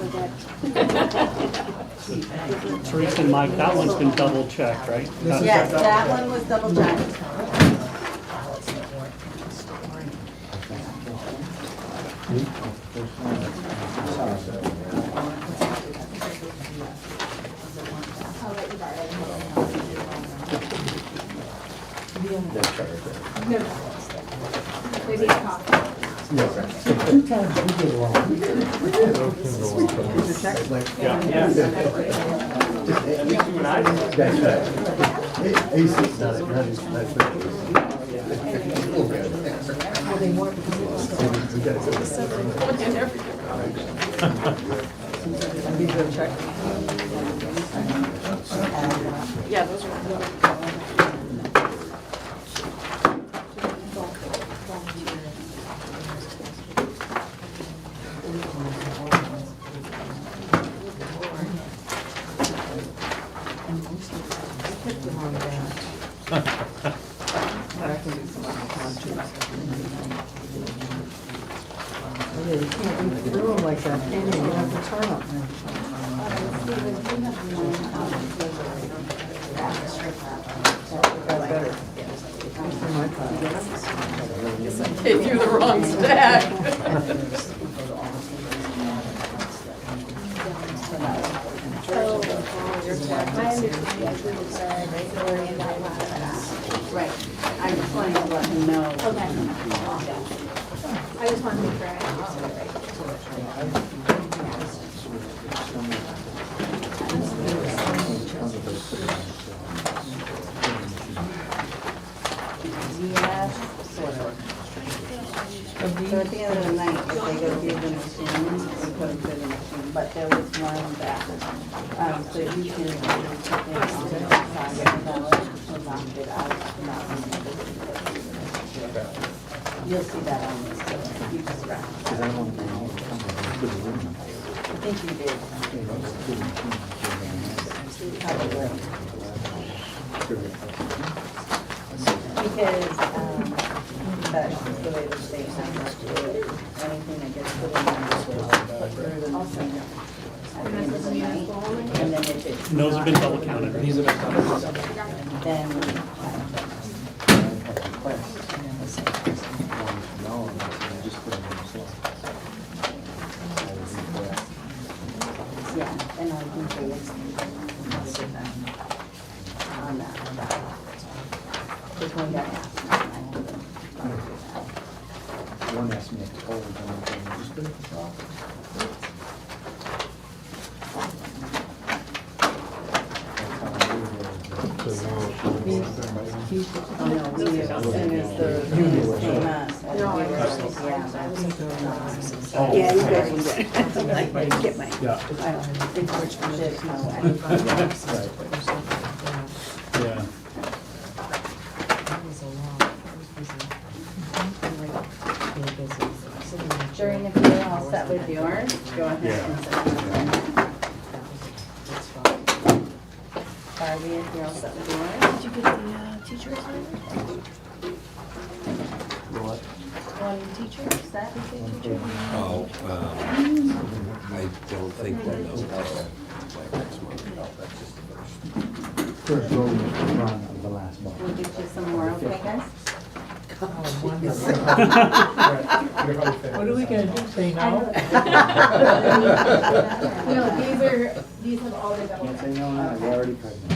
good? Teresa and Mike, that one's been double checked, right? Yes, that one was double checked. I'll let you borrow it. No. Maybe a copy. Two times we get along. At least you and I did. That's right. Ace is not These are checked. Yeah, those are. You can't read through them like that, can you? You have to turn them. That's better. For my part. Gave you the wrong stack. So, my understanding is we would start regular and that one. Right, I just wanted to let him know. Okay. I just want to make sure I understood it right. Yes, sort of. So at the end of the night, if they go through the machine, we put them through the machine, but there was one that, so you can put them on the side of the ballot, was opted out, not on the. You'll see that on this, so you just wrap. I think you did. Probably. Because, that's the way the state has to do it. Anything that gets put in there. I'll send it. And then if it's. And those have been double counted, right? These are the comments. Then. Yeah, and I can say it's. On that. Just one guy asked. One asked me to hold and just put it in the shop. Oh, no, we knew as soon as the news came up. Yeah, you guys can get my. Yeah. Yeah. During the year, I'll set with yours, go ahead and set. Barbie, if you're all set with yours. Did you get the teacher assignment? What? One teacher, is that the teacher? Oh, I don't think we'll know by next month. First roll is the run of the last ball. We'll get you some more, okay, guys? What are we gonna do, say no? No, these have all the double. Can't say no, no, you're already pregnant.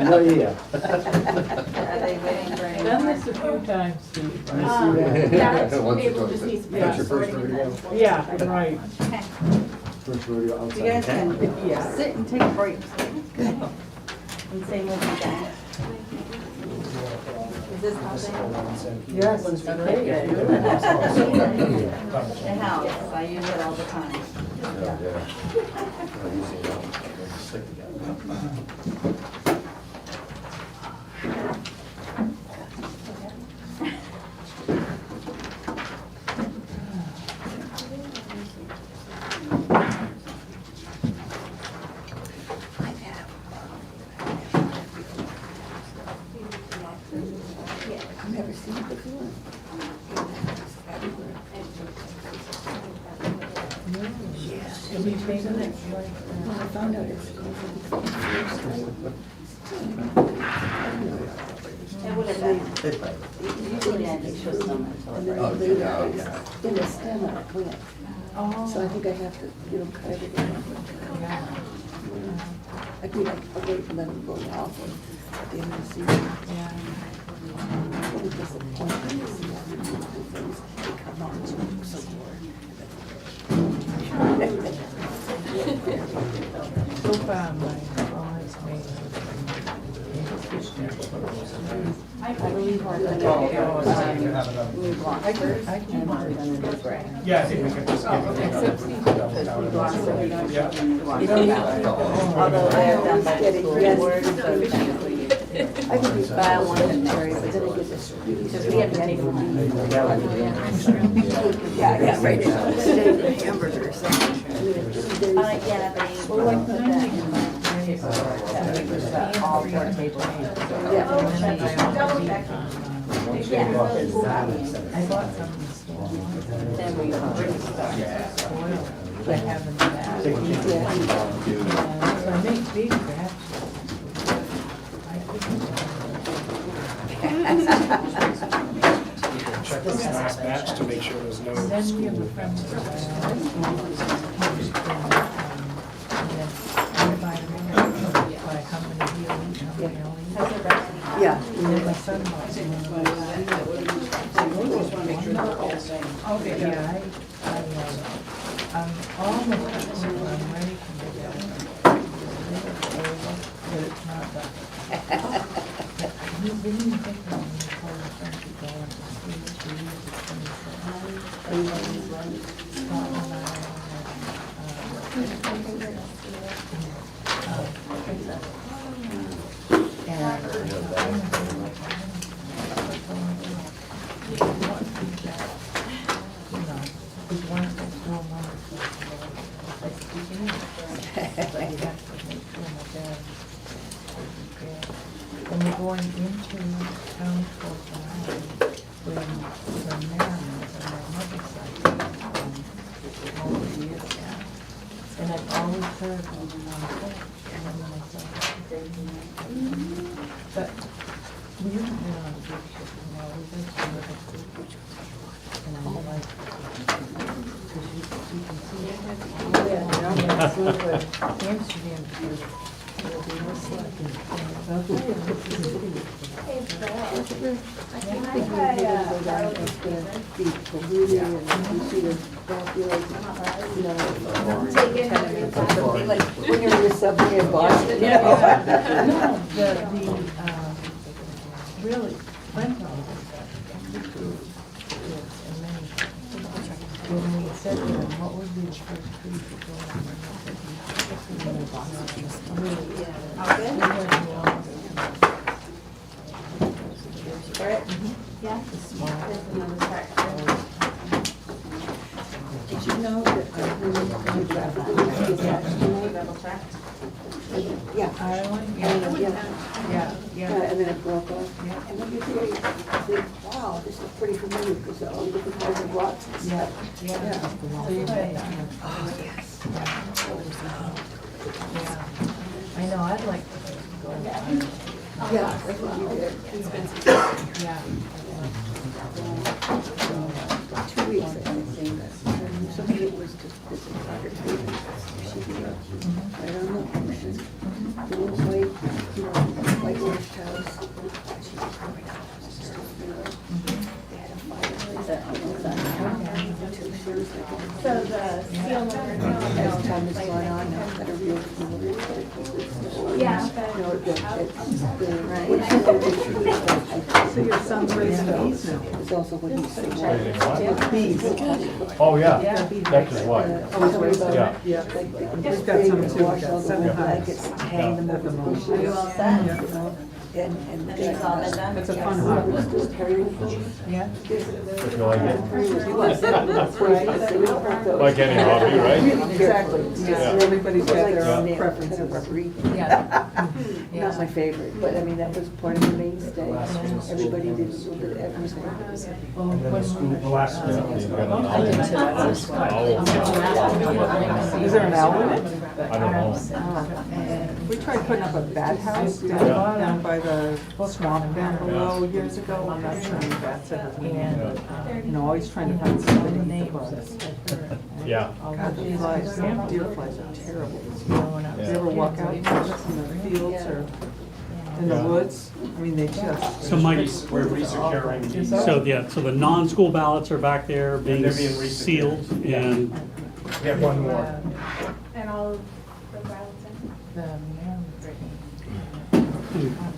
No, yeah. Are they waiting for any Done more? this a few times, Steve. That's, Once or it will twice. just needs to be That's your first sorted and rodeo? then- Yeah, right. Okay. First rodeo outside. You guys can Yeah. sit and take breaks. And same with you guys. Is this helping? Yes. Okay, good. It helps, I use it all the time. I've never seen it before. Yeah. Have you taken it? Well, I found out it's. It would have been. Usually I just show some until And it then breaks. later, in the stem of the plant. So I think I have to, cut everything off. I do like, I'll wait for them to go off at the end of the season. Really disappointing to see all the beautiful things that come on so So far, my always made. I believe we're gonna do, new blockers, and we're gonna do gray. Yeah, I think we could just give it. Because we block so we don't Yeah. show them the blockers. Although they're done by the school board, so technically you I can do but I wanted to carry but it. then it gets this really. Because we have to take them home. Yeah, right. Steak and hamburgers. Yeah, they put that in the paper, that we put that all four tables. Double check. Yeah. I bought some in the store. Then we bring stuff. Spoiled. I haven't had. So I make these perhaps. Check this last batch to make sure there's no. Then we have a friend that's by a company here, company only. Yeah. And then my son bought one of those. Yeah, I'm almost, I'm ready to get that. But it's not that. We didn't think when we told the friend to go up to see, we used it 27. Scotland, When we're going into town for when the Maryland was on my mother's side, all the years now. And I've always heard of the non-vote, and then when I saw it, but we haven't been on a big ship, you know, we've been to a big ship. And I like, because you can see it. Yeah, it's so good. Amsterdam is beautiful. It'll be this like, when you're in the subway in Boston, you know. Really, when we said to them, what would be the first tree to go on? Yeah. Did you know that Double check. yeah, Ireland, yeah, and then it broke off. Yeah. And when you hear it, you think, wow, this is pretty familiar because all the different kinds of rocks and stuff. Yeah. So you bet that. Oh, yes. Yeah. I know, I'd like to go. Yeah, that's what you did. Yeah. 2 weeks, I think. And some of it was just this entire tree. Right on the ocean. The little white washed house. She was growing up. They had a fireplace. So the seal number. As time has gone on, now I've got a real familiar with it. Yeah. No, so your son's raising bees now? It's also when he's Raising what? bees. Oh, yeah, that's his wife. Oh, he's raising Yeah. Yeah. We've got some too, we've got 7 Blankets, hives. hang them over the bushes. Are you all set? You know, and. It's all been done? It's a fun hobby. Yeah. If you like it. Like Like any hobby, right? Exactly. Yeah, everybody's got their own Yeah. preferences. Yeah. Not my favorite, but I mean, that was part of the mainstay. Everybody did a little bit of everything. And then the school, the last Yeah, school. you've got an Is there an owl in it? I don't know. We tried putting up a bat house down by the swamp down below years ago. I'm not sure any bats ever came in, but, you know, always trying to find something to eat the bugs. Yeah. God, the flies, deer flies are terrible. Do you ever walk out in the fields or in the woods? I mean, they just. So Mike, We're resecuring. so yeah, so the non-school ballots are back there being They're being sealed resecured. and We have one more. And all the ballots in.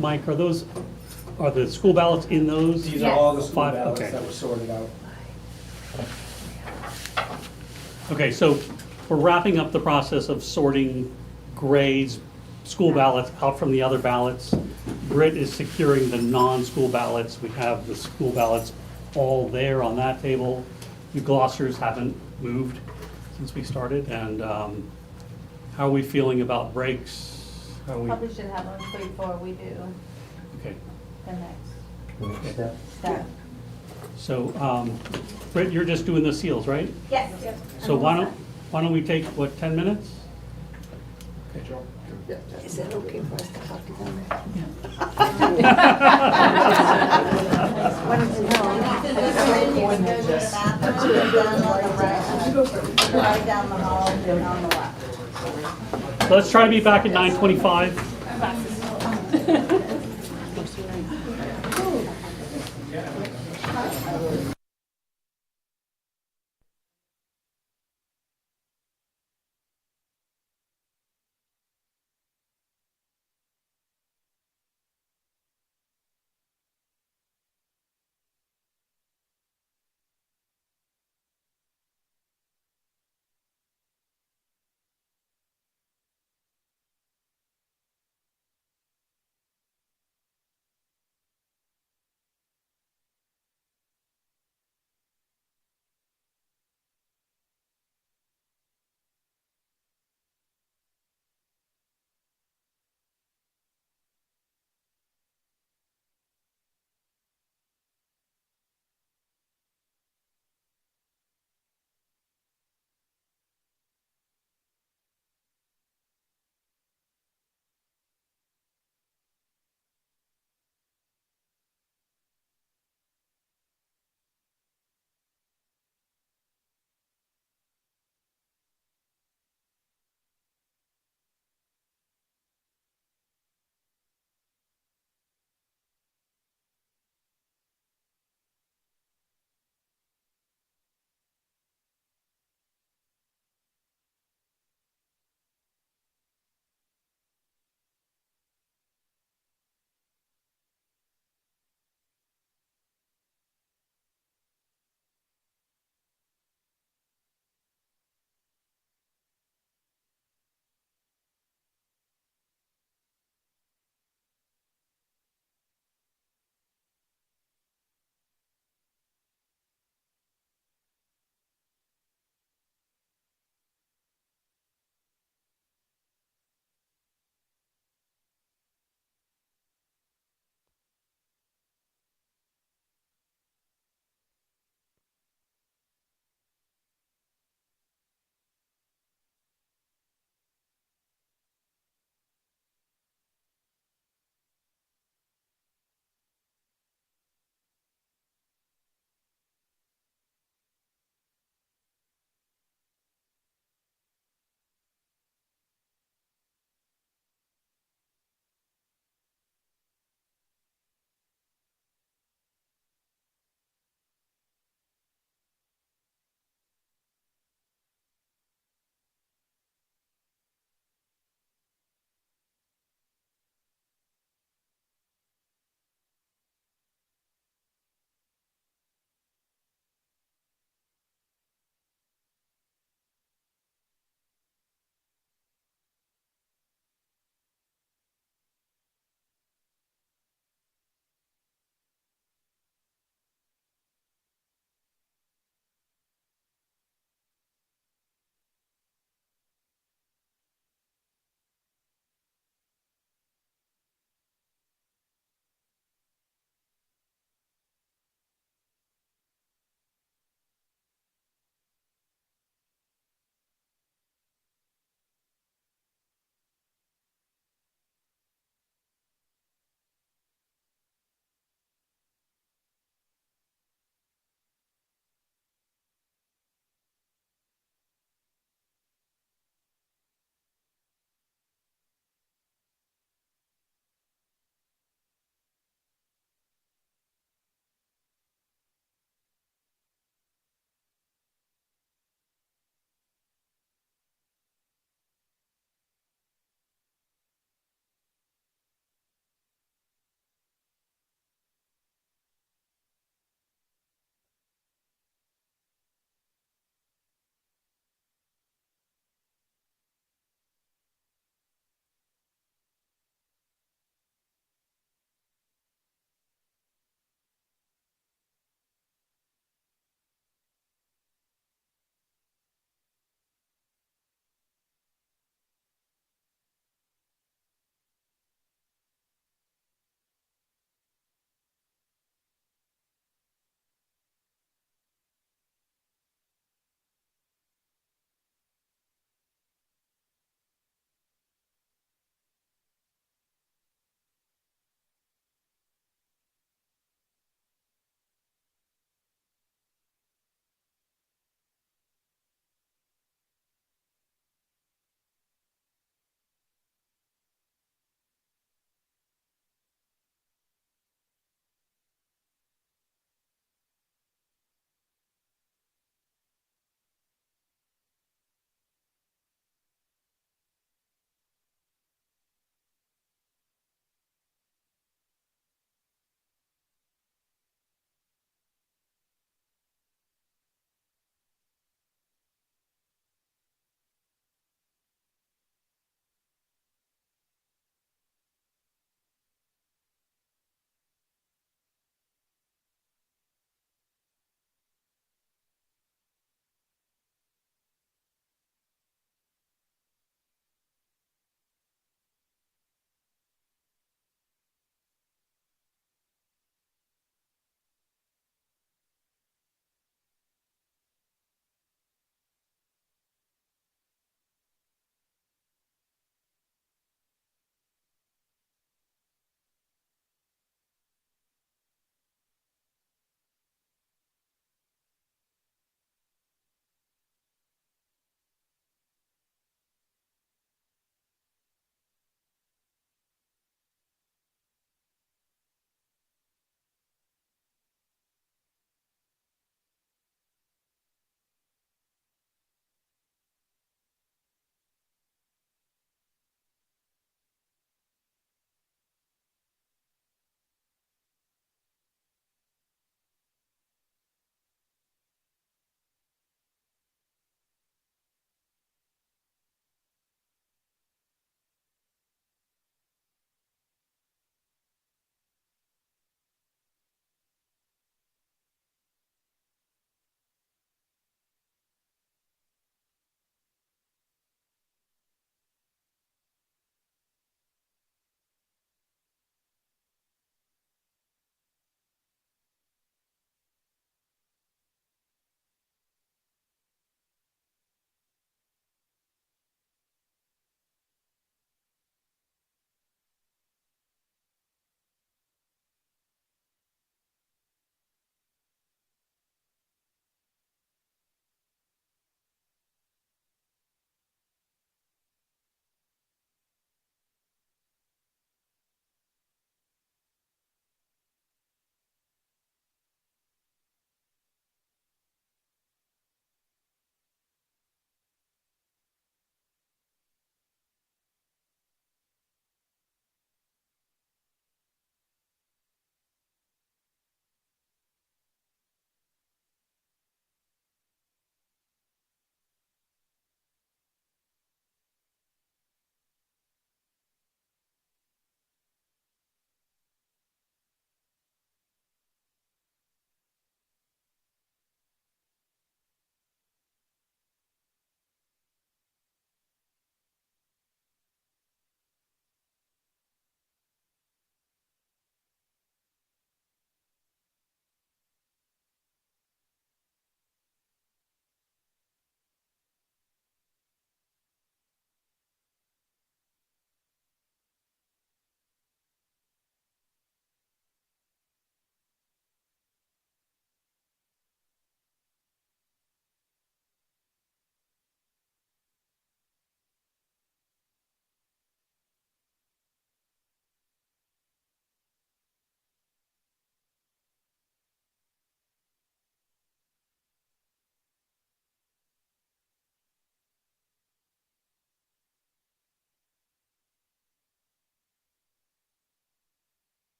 Mike, are the school ballots in those? These are all the school Five, ballots okay. that were sorted out. Okay, so we're wrapping up the process of sorting grades, school ballots out from the other ballots. Britt is securing the non-school ballots. We have the school ballots all there on that table. The glossers haven't moved since we started. And how are we feeling about breaks? How are we? Probably should have them before we do Okay. the next Okay. step. So, Britt, you're just doing the seals, right? Yes. So why don't we take, what, 10 minutes? Is it okay for us to talk to them? Why don't you know? You can go to the bathroom, down on the right down the hall, and on the left. Let's try to be back at 9:25.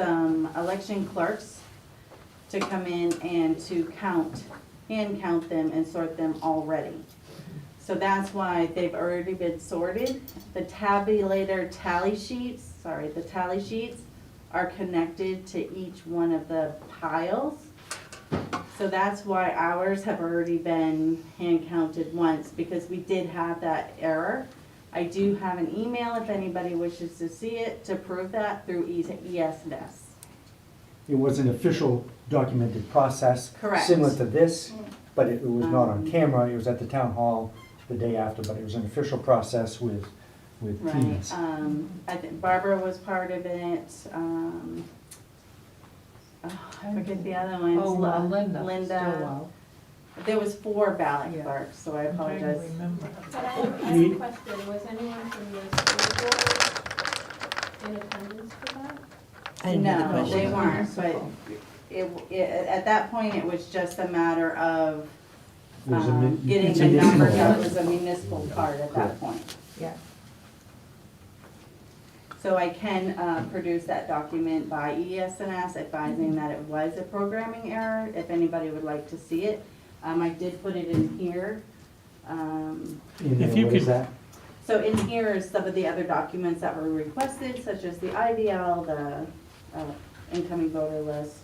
some election clerks to come in and to hand count them and sort them already. So that's why they've already been sorted. The tabulator tally sheets are connected to each one of the piles. So that's why ours have already been hand counted once, because we did have that error. I do have an email if anybody wishes to see it to prove that through ES&S. It was an official documented process. Correct. Similar to this, but it was not on camera. It was at the town hall the day after, but it was an official process with Right, teams. I think Barbara was part of it, I forget the other ones. Oh, Linda. Linda. Stillwell. There was 4 ballot Yeah. clerks, so I I'm trying to apologize. remember. But I have a question, was anyone from the school board in attendance for that? No, they weren't, but at that point, it was just a matter of It was a min- getting it's the a municipal numbers up card. as a municipal card at that Correct. point. Yeah. So I can produce that document by ES&S advising that it was a programming error, if anybody would like to see it. I did put it in here. If you What is could- that? So in here is some of the other documents that were requested, such as the IVL, the incoming voter list,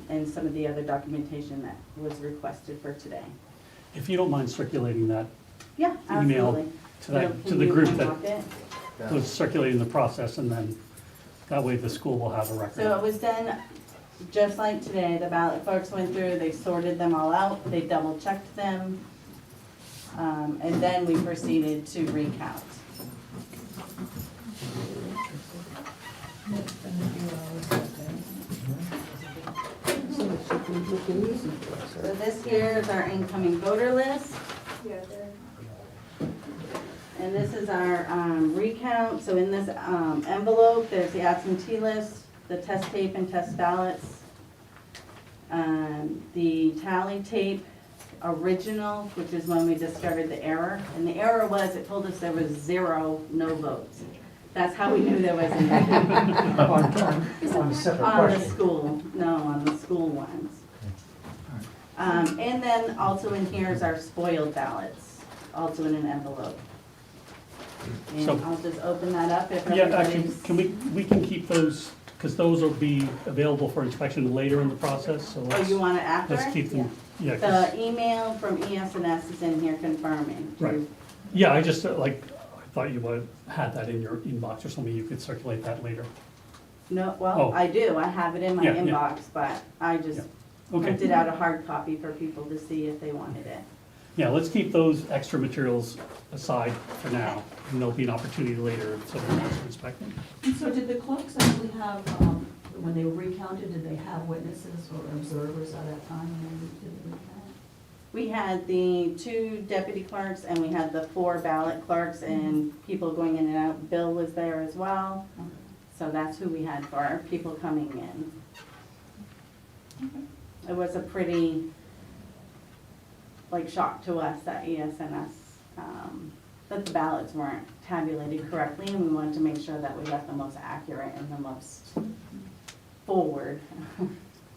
and some of the other documentation that was requested for today. If you don't mind circulating that Yeah, email absolutely. to the group that Can you unlock it? was circulating the process, and then that way the school will have a record. So it was done just like today. The ballot clerks went through, they sorted them all out, they double checked them, and then we proceeded to recount. So it should be looking easy for us, So this here is our incoming voter list, Yeah, they're. and this is our recount. So in this envelope, there's the absentee list, the test tape and test ballots, the tally tape original, which is when we discovered the error. And the error was, it told us there was 0 no votes. That's how we knew there was an error. On a separate On the question. school, no, on the school ones. And then also in here is our spoiled ballots, also in an envelope. And So- I'll just open that up if Yeah, actually, everybody's. we can keep those, because those will be available for inspection later in the process, so Oh, you want it after? let's keep them, yeah. 'cause- The email from ES&S is in here confirming. Right. Yeah, I just, I thought you would have had that in your inbox or something, you could circulate that later. No, well, Oh. I do, I have it in my Yeah, yeah. inbox, but I just Okay. printed out a hard copy for people to see if they wanted it. Yeah, let's keep those extra materials aside for now, and there'll be an opportunity later, so we can inspect them. So did the clerks actually have, when they recounted, did they have witnesses or observers at that time when they did the recount? We had the 2 deputy clerks and we had the 4 ballot clerks and people going in and out. Bill was there as well. So that's who we had for our people coming in. It was a pretty, shock to us that ES&S, that the ballots weren't tabulated correctly, and we wanted to make sure that we got the most accurate and the most forward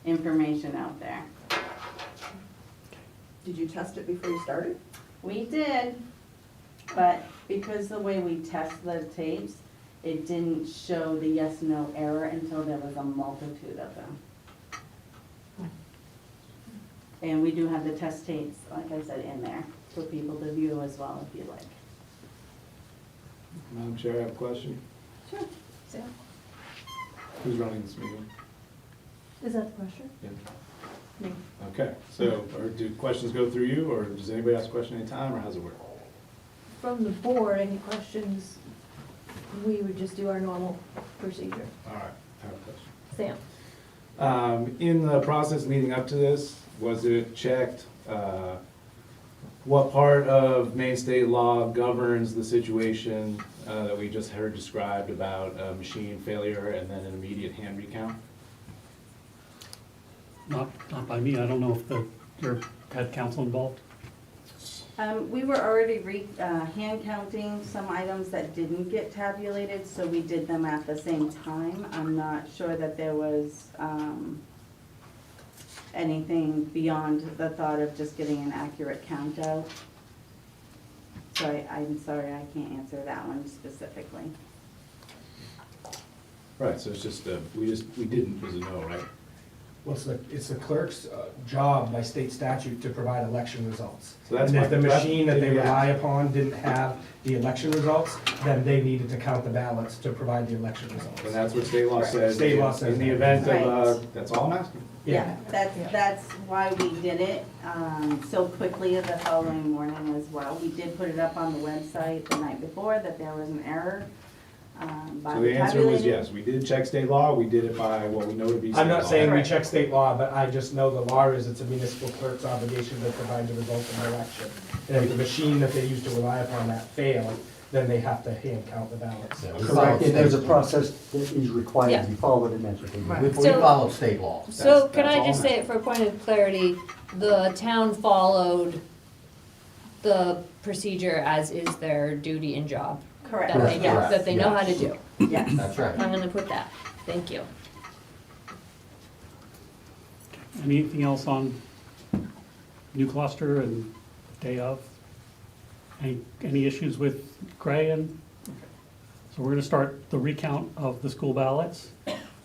information out there. Did you test it before you started? We did, but because the way we test the tapes, it didn't show the yes/no error until there was a multitude of them. And we do have the test tapes, like I said, in there for people to view as well if you like. Madam Chair, I have a question. Sure. Who's running this meeting? Is that the question? Yeah. Me. Okay, so, or do questions go through you, or does anybody ask a question anytime, or how's it work? From the board, any questions, we would just do our normal procedure. All right, I have a question. Sam? In the process leading up to this, was it checked, what part of Maine state law governs the situation that we just heard described about machine failure and then an immediate hand recount? Not by me, I don't know if your head counsel involved. We were already hand counting some items that didn't get tabulated, so we did them at the same time. I'm not sure that there was anything beyond the thought of just getting an accurate count out. So I'm sorry, I can't answer that one specifically. Right, so it's just, we didn't, was a no, right? Well, it's the clerk's job by state statute to provide election results. So that's And if the my- machine that they yeah. rely upon didn't have the election results, then they needed to count the ballots to provide the election results. And that's what state law says. State law says In the that. event of, Right. that's all I'm asking. Yeah, that's why we did it so quickly the following morning as well. We did put it up on the website the night before that there was an error. So the answer was yes, we did check state law, we did it by what we know to be state law. I'm not saying we Correct. check state law, but I just know the law is it's a municipal clerk's obligation to provide the results of an election. And if the machine that they use to rely upon that failed, then they have to hand count the ballots. Correct, and there's a process that is required Yeah. to be followed, and that's what they do. We So- follow state law. So can that's I all just I'm say, for a point of clarity, the town followed the procedure as is their duty and job? Correct. That they, Correct. that they know how to do. Yes. That's right. I'm gonna put that. Thank you. Anything else on New Gloucester and day of? Any issues with Gray and? So we're gonna start the recount of the school ballots.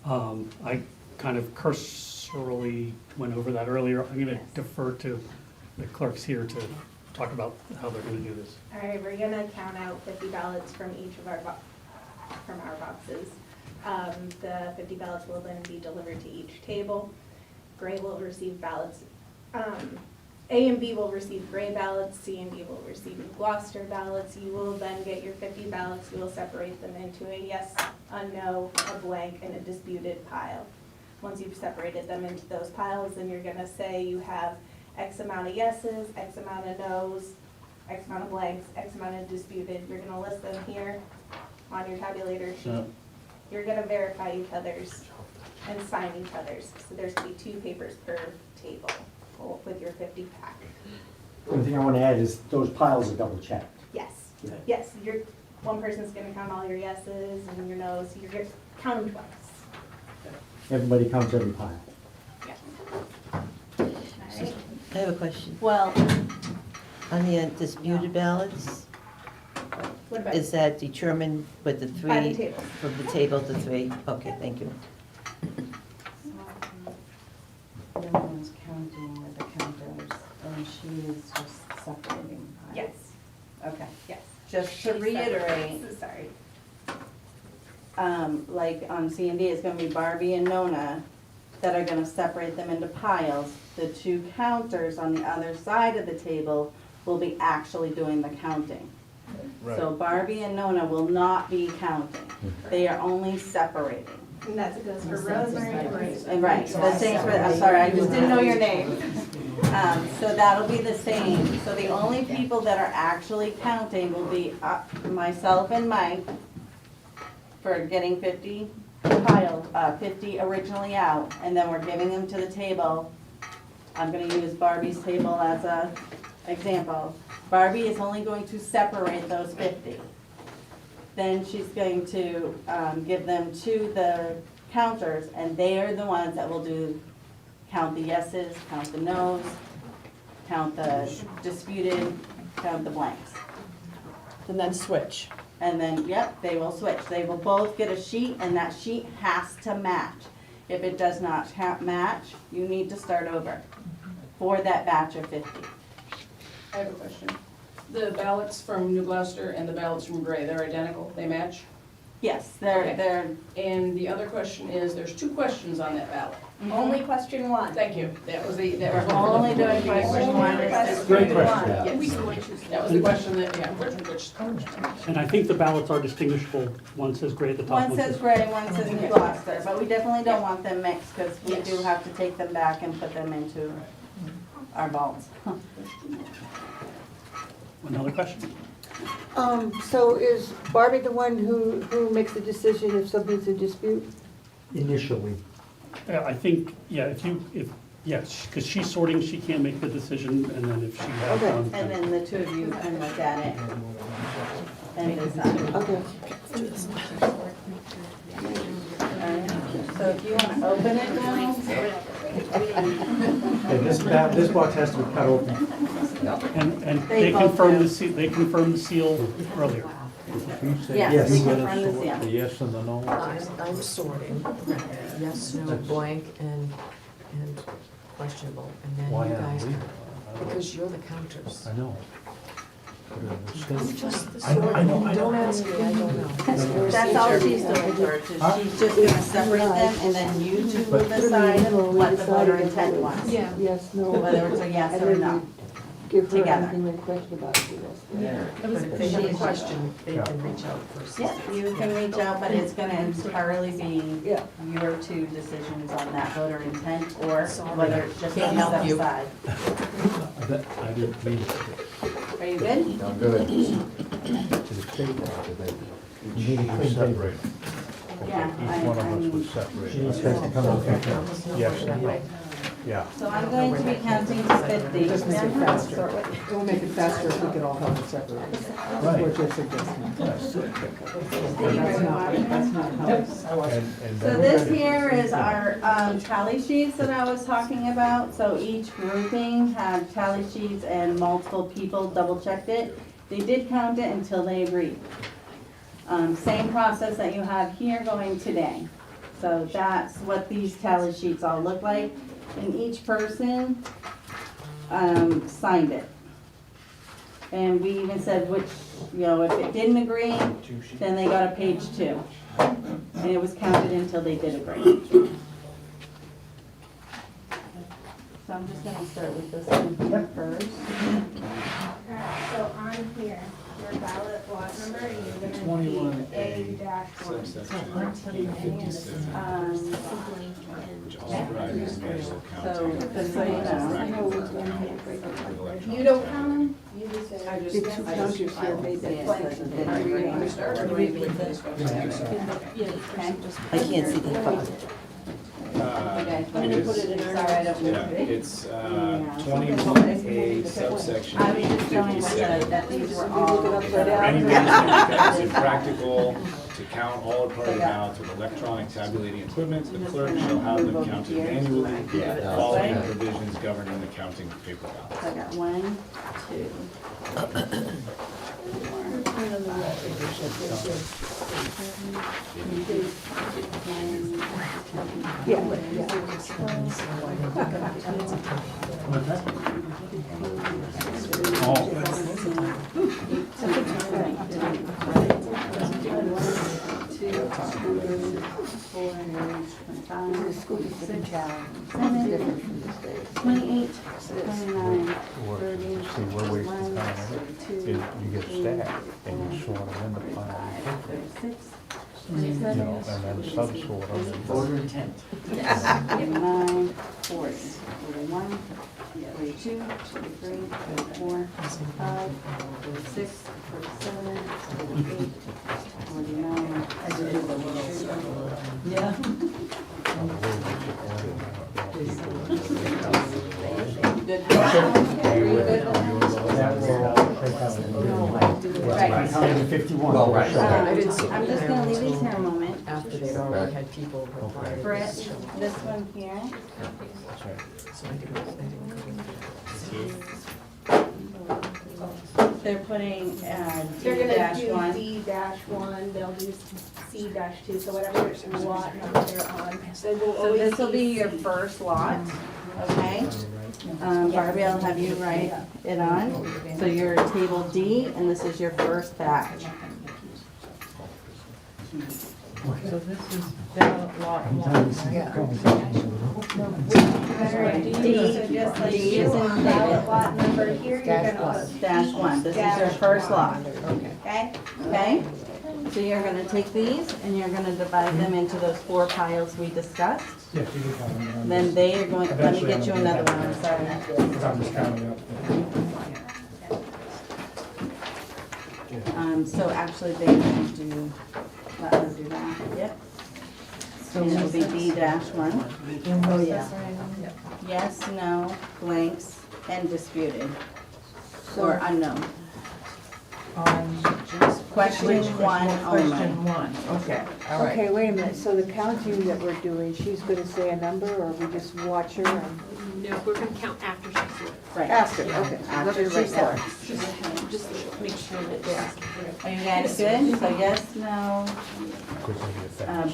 I kind of cursorily went over that earlier. I'm gonna defer to the clerks here to talk about how they're gonna do this. All right, we're gonna count out 50 ballots from each of our boxes. The 50 ballots will then be delivered to each table. Gray will receive ballots, A and B will receive gray ballots, C and D will receive New Gloucester ballots. You will then get your 50 ballots, you will separate them into a yes, a no, a blank, and a disputed pile. Once you've separated them into those piles, then you're gonna say you have X amount of yeses, X amount of no's, X amount of blanks, X amount of disputed. You're gonna list them here on your tabulator sheet. You're gonna verify each other's and sign each other's. So there's gonna be 2 papers per table with your 50 pack. One thing I want to add is those piles are double checked. Yes, Yeah. yes, one person's gonna count all your yeses and your no's, you're gonna count them twice. Everybody counts every pile. Yeah. All right. I have a question. Well, On the disputed ballots, What about? is that determined with the By the three, table. from the table to 3? Okay, thank you. no one's counting with the counters, and she is just separating piles. Yes, Okay. yes. Just to reiterate, Sorry. like on C and D, it's gonna be Barbie and Nona that are gonna separate them into piles. The 2 counters on the other side of the table will be actually doing the counting. So Barbie and Nona will not be counting. They are only separating. And that goes for Rosemary and Grace. And right, the same for, I'm sorry, I just didn't know your name. So that'll be the same. So the only people that are actually counting will be myself and Mike for getting 50 piled, 50 originally out, and then we're giving them to the table. I'm gonna use Barbie's table as a example. Barbie is only going to separate those 50. Then she's going to give them to the counters, and they are the ones that will count the yeses, count the no's, count the disputed, count the blanks. And then switch. And then, yep, they will switch. They will both get a sheet, and that sheet has to match. If it does not match, you need to start over for that batch of 50. I have a question. The ballots from New Gloucester and the ballots from Gray, they're identical, they match? Yes, Okay. they're, And the other question is, there's 2 questions on that ballot. Only question 1. Thank you. That was the, that was. we're only doing question 1. It's Great one. question. Yes. That was the question that, yeah, which. And I think the ballots are distinguishable. One says gray at the top. One says Gray, one says New Gloucester, but we definitely don't want them mixed, because we do have to take them back and put them into our vaults. Another question? So is Barbie the one who makes the decision if something's a dispute? Initially. I think, yeah, if Yes, because she's sorting, she can't make the decision, and then if she has Okay, one. and then the two of you can look at it and decide. Okay. Alright, so if you want to open it now. This box has to be cut open. And They they both confirmed do. the seal, they confirmed the seal earlier. Yes, we confirm the seal. The yes and the no? I'm sorting, yes, no, blank, and questionable, and then Why you am I guys, leaving? because you're the counters. I know. Put it in the state. Just the I know, sorting, I know. don't ask me, I don't know. That's all she's doing, George, is she's just gonna separate them, and then you two will decide what the voter intent was. Yeah. Yes, no. Whether it's a yes or no. Give her Together. anything they question about it, yes. But if they have a question, they can reach out first. Yeah, you can reach out, but it's gonna entirely be Yeah. your two decisions on that voter intent, or Sorry. whether it's just Can't on help the you. side. I didn't mean it. Are you good? I'm good. To the state, they, You need a clean paper. separate. Yeah, Each one of us was She needs separated. to come up with Yes and no. Yeah. So I'm going to be counting to 50. Just make it faster. It will make it faster if we could all have it separated. Right. What you're suggesting. Yes. That's not how. And So then- this here is our tally sheets that I was talking about. So each grouping had tally sheets and multiple people double checked it. They did count it until they agreed. Same process that you have here going today. So that's what these tally sheets all look like. And each person signed it. And we even said which, you know, if it didn't agree, then they got a page 2. And it was counted until they did agree. So I'm just gonna start with this one here first. So on here, your ballot lot number, you're gonna see A-1. So, just so you know. You don't count them, you just say. The two counters here made that I can't see the font. It Let me put is, it in, sorry, I don't. yeah, it's 21A subsection I was just telling you 57. that these were all. For any reason that is impractical to count all or part of the ballots with electronic tabulating equipment, the clerk shall have them counted manually, following the provisions governing the counting of paper ballots. So I got 1, 2. See, we're wasting time. You get stacked and you sort them in the final. You know, and then sub-sort them. Voter intent. 9, 40, 41, 42, 43, 44, 45, 46, 47, 48, 49. Yeah. I'm a little disappointed about Good. That will Right. I counted 51. Well, right. I'm didn't see just that. gonna leave these here a moment. After they'd already had people reply. Brett, this one here. So I didn't They're putting They're D gonna dash do 1. D-1, they'll do C-2, so whatever lot number they're on. So we'll So always this will be see your first lot, okay? Barbie, I'll have you write it on. So you're table D, and this is your first batch. So this is ballot lot Sometimes one. it's going. D, So just like D you is in on ballot David. lot number here, you're gonna put Dash 1, this is your first lot, okay? okay? So you're gonna take these, and you're gonna divide them into those 4 piles we discussed. Yeah, you can count them. Then they are going, let me get you another one, I'm sorry. Because I'm just counting up. So actually, they are going to let us do that, yep. And it'll be B-1. Oh, yeah. Yes, no, blanks, and disputed, or unknown. Question one only. Question one, okay, all right. Okay, wait a minute, so the counting that we're doing, she's gonna say a number, or we just watch her and? No, we're gonna count after she's here. Right. After, okay. After That's she what she said. starts. Just make sure that Are you guys good? So yes, no,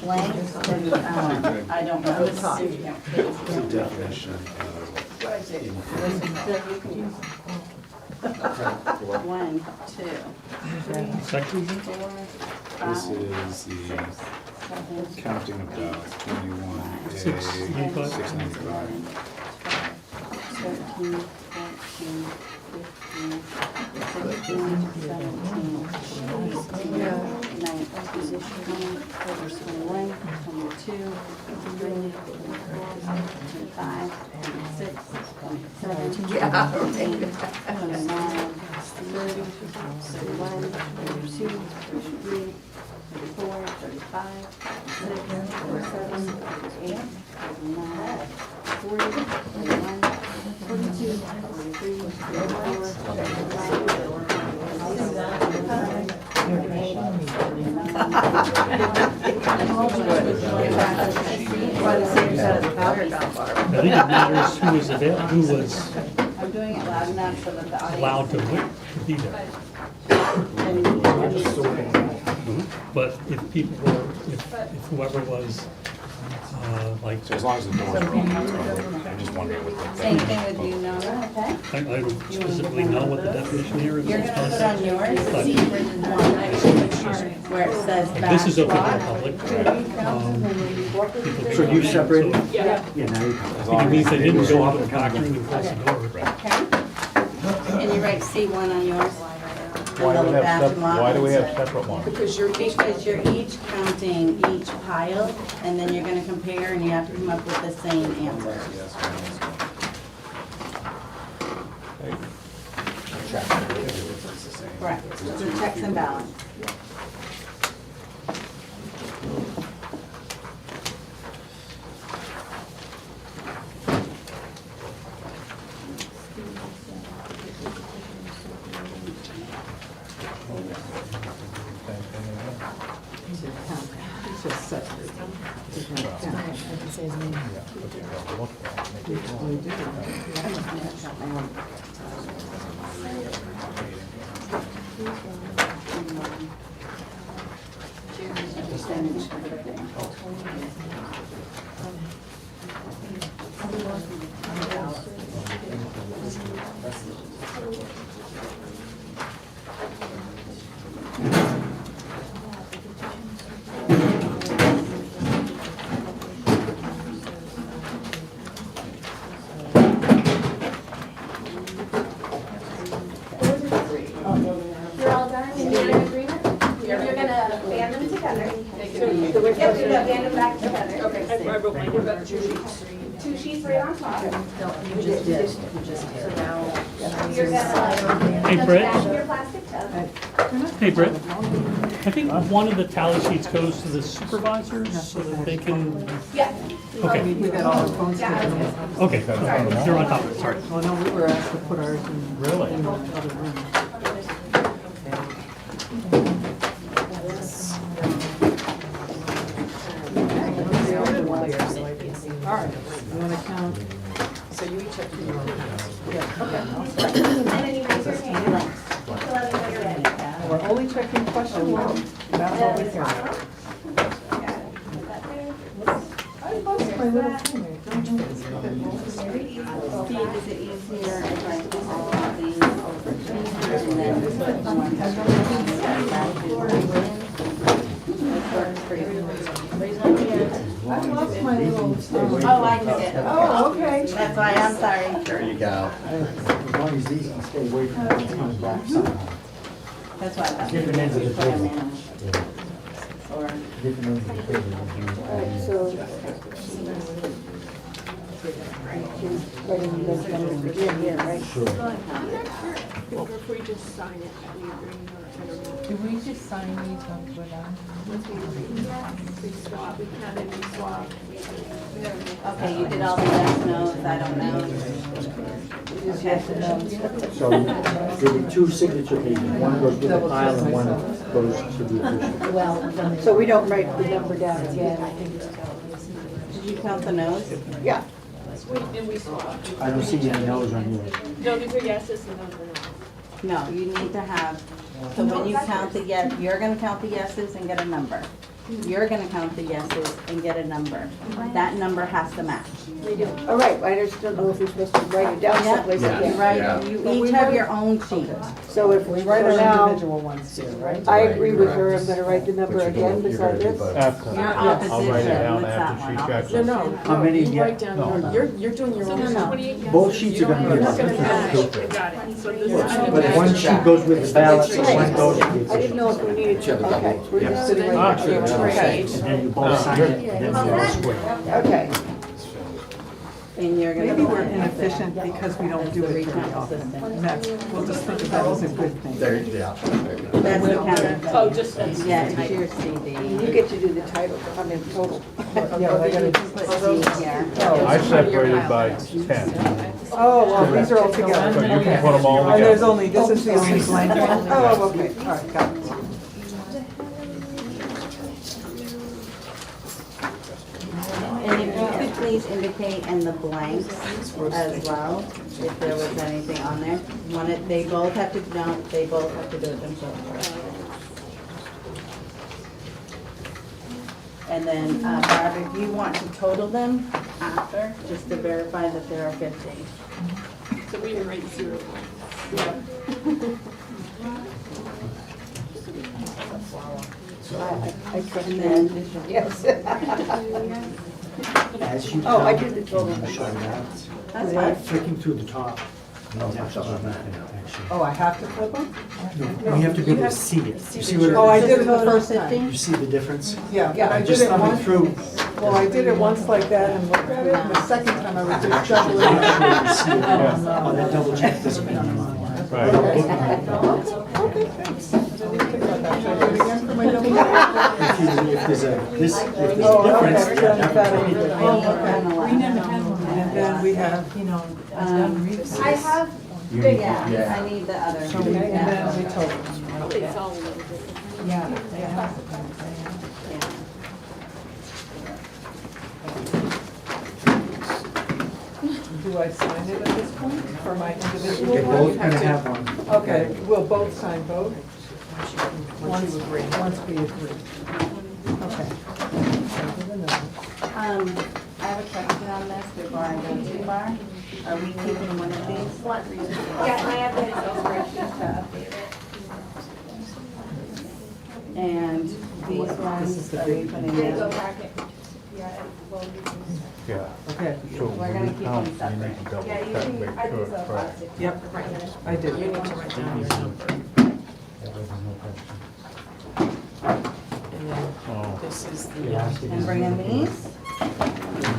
blanks, and, I don't know. The definition of One, two, three, Section? 4, This 5, is the 6, 7, counting of ballots, 21A, 695. 695. 13, 14, 15, 16, 17, 18, 19, 21, 22, 23, 25, 26, 27, 28, 29, 30, 31, 32, 33, 34, 35, 36, 37, 38, 39, 40, 41, 42, 43, 44, I think it matters who was available, who was I'm doing it loud enough so that the audience. allowed to be there. But if people were, if whoever was, like, So as long as the doors are open, that's all. I'm just wondering what the Same definition thing with you, Nona, okay? I don't specifically know what the definition here is. You're gonna put on yours, But secret one, where it says this is open to the backslot. public. So you separated? Yeah. Yeah, now you As come. long It means as they didn't Go go off into the and come back room back. and close the door. Okay? And you write C1 on yours? Why do we have Bathroom why do we have office. separate ones? Because you're Because you're each counting each pile, and then you're gonna compare, and you have to come up with the same answer. Correct, so checks and balance. It's just separate. Percentage of everything. You're all done, and you're in agreement? You're gonna band them together. Yep, you're gonna band them back together. Okay. I wrote mine. What about the 2 sheets? 2 sheets right on top. You just did. So now. You're gonna Hey, put Britt. back in your plastic tub. Hey, Britt, I think one of the tally sheets goes to the supervisors so that they can, Yeah. okay, We got all our phones Yeah, I was together. gonna- okay, they're on top of it, sorry. Oh, no, we were asked to put ours in. Really? In the other room. All right, you wanna count? So you each have to do one. Yeah, okay. And then you raise your hand. So let me know you're ready. We're only checking question one. That's all we count. I lost my little pen Steve, is it easier if I do all of these over here and then put one back in? It works for you. I lost my little. Oh, I did it. Oh, okay. That's why I'm sorry. There you go. As long as these can stay away from the town back somehow. That's why I thought. Different ends of the Put them table. in. Or, Different ends of the table. All right, so Writing those numbers again, yeah, right? Sure. If we just sign it, we agree, or I don't know. Do we just sign these ones without? We swap, we count and we swap. Okay, you did all the yes, no's, I don't know. Okay. So there'll be two signature pages, one goes with the pile and one goes to the official. Well, so we don't write the number down again. Did you count the no's? Yeah. And we swap. I don't see any no's on yours. No, these are yeses and those are no. No, you need to have, so when you count the yes, you're gonna count the yeses and get a number. You're gonna count the yeses and get a number. That number has to match. All right, I just don't know if we're supposed to write it down someplace Yeah, again. right, you each have your own sheet. So if we Write for our now, individual ones too, right? I agree with her, I'm gonna write the number again beside this. After, Your I'll write it opposition, down what's that after one? she checks No, it. no. How many You get- write down No. you're doing your own. No. 28 yeses. Both sheets are gonna You're be not gonna different. match. Stupid. Got it. So this is gonna But match. one sheet goes with the ballot, and one goes to the I didn't official. know if we needed to, okay. We're just sitting Ah, right sure. here. Okay. And then you both sign it, and then you all square. Okay. And you're gonna. Maybe we're inefficient because we don't do it very often. And that's, we'll just think of that as a good thing. That's the counter. Oh, just. Yeah, it's your CD. You get to do the title, I mean, total. Yeah, but I gotta, Put C here. I separated by 10, oh, well, these are all so together. you can put them all And there's together. only, this is the only blank one? Oh, okay, all right, got it. And if you could please indicate in the blanks as well, if there was anything on there. They both have to, no, they both have to do it themselves. And then, Barb, if you want to total them after, just to verify that there are 50. So we can write 0. I trust And you. then, Yes. As you Oh, I count, did the total. you show that. that's By fine. flicking through the top. No, that's not nothing, actually. Oh, I have to flip them? No, you have to be able to see it. You see what, Oh, I it- did it the first you time. see the difference? Yeah, but I did Just it thumbing once. through. Well, I did it once like that and looked at it, and the second time I was just doubling Make it. sure you see it. Oh, that double check doesn't mean anything. Right. Okay, thanks. I didn't even think about that. Should I do it again for my double check? If there's a, if there's a Oh, difference, okay, yeah, then definitely. And then we have, I have, Yeah, I need the other. okay, and then we total. It's all a little different. Yeah, they have. Do I sign it at this point for my individual? They're one? both gonna have one. Okay, we'll both sign both? Once we agree. Once we agree. Okay. I have a question on this before I go too far. Are we keeping one of these? yeah, and I have the Excel spreadsheet to update it. And these ones, are we putting They go them? back at, yeah, well, Yeah, Okay, so We're when gonna you keep count, them you separate. need to double yeah, you check, can, make I sure think so, it's right. plastic. yep, I did. You need to write down your number. And then Oh. this is the. And bring in these.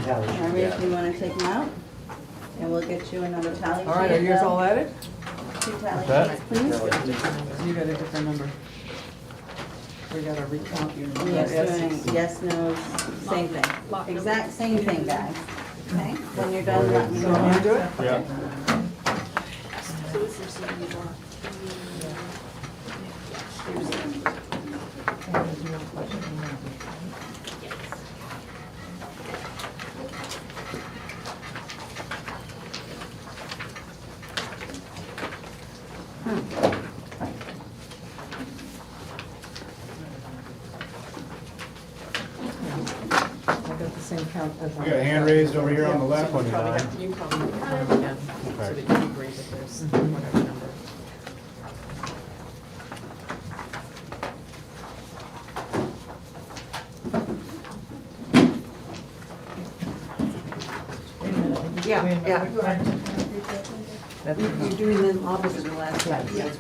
Tally. Harry, if you wanna take them out, and we'll get you another tally sheet. All right, are yours all added? 2 tally That- sheets, please. You got a different number. We got a recount. Yes, doing yes, no, same thing. Exact same thing, guys. Okay, when you're done, let me So I'm gonna do know. it? Yeah. So this is the one. I got the same count as. We got a hand raised over here on the left. You probably have to count them again, so that you can agree that there's whatever number. Yeah, yeah. That's You're doing them opposite the last time. Yes.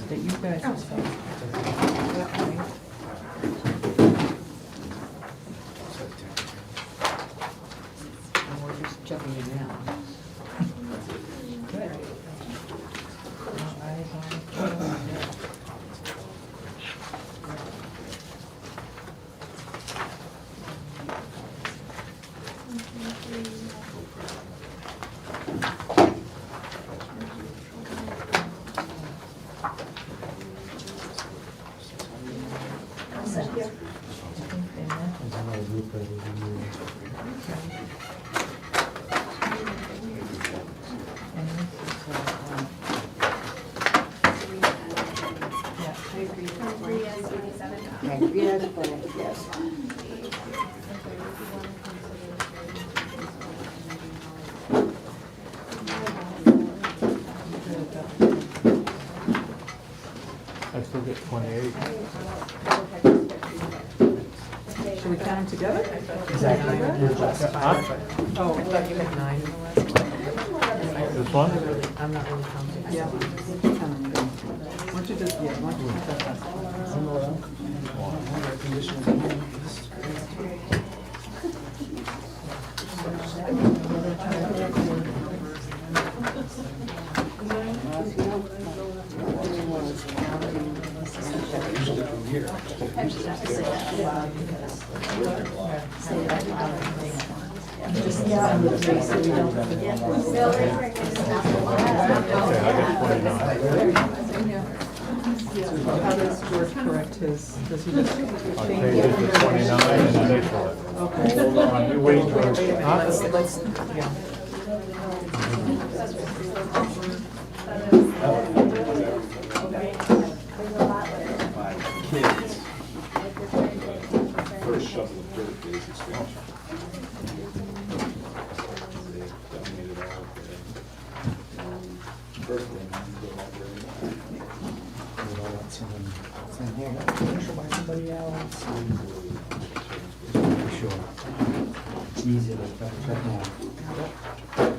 that you guys. Yes, fine, yes. I still get 28. Should we count them together? Exactly. Huh? Oh, I thought you had 9 in the last one. This one? I'm not really counting. yeah. Why don't you just, yeah, why don't you put that How does George correct his, does he just I'll change change it to 29 and initial it. Okay. Hold on, you wait for it. Huh? Let's, yeah. Kids. First shovel of dirt is expansion. They donated all of the Berkeley money to the library. Same here, initial by somebody else. Sure. Easy to check now. Okay.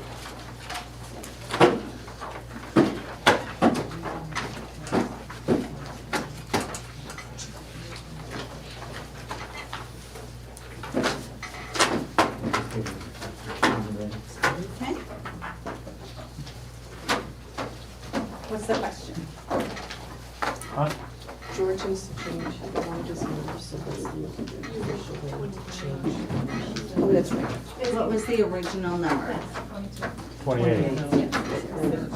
What's the question? Huh? George needs to change one of his numbers so that the official would change. Oh, that's right. What was the original number? 28. And on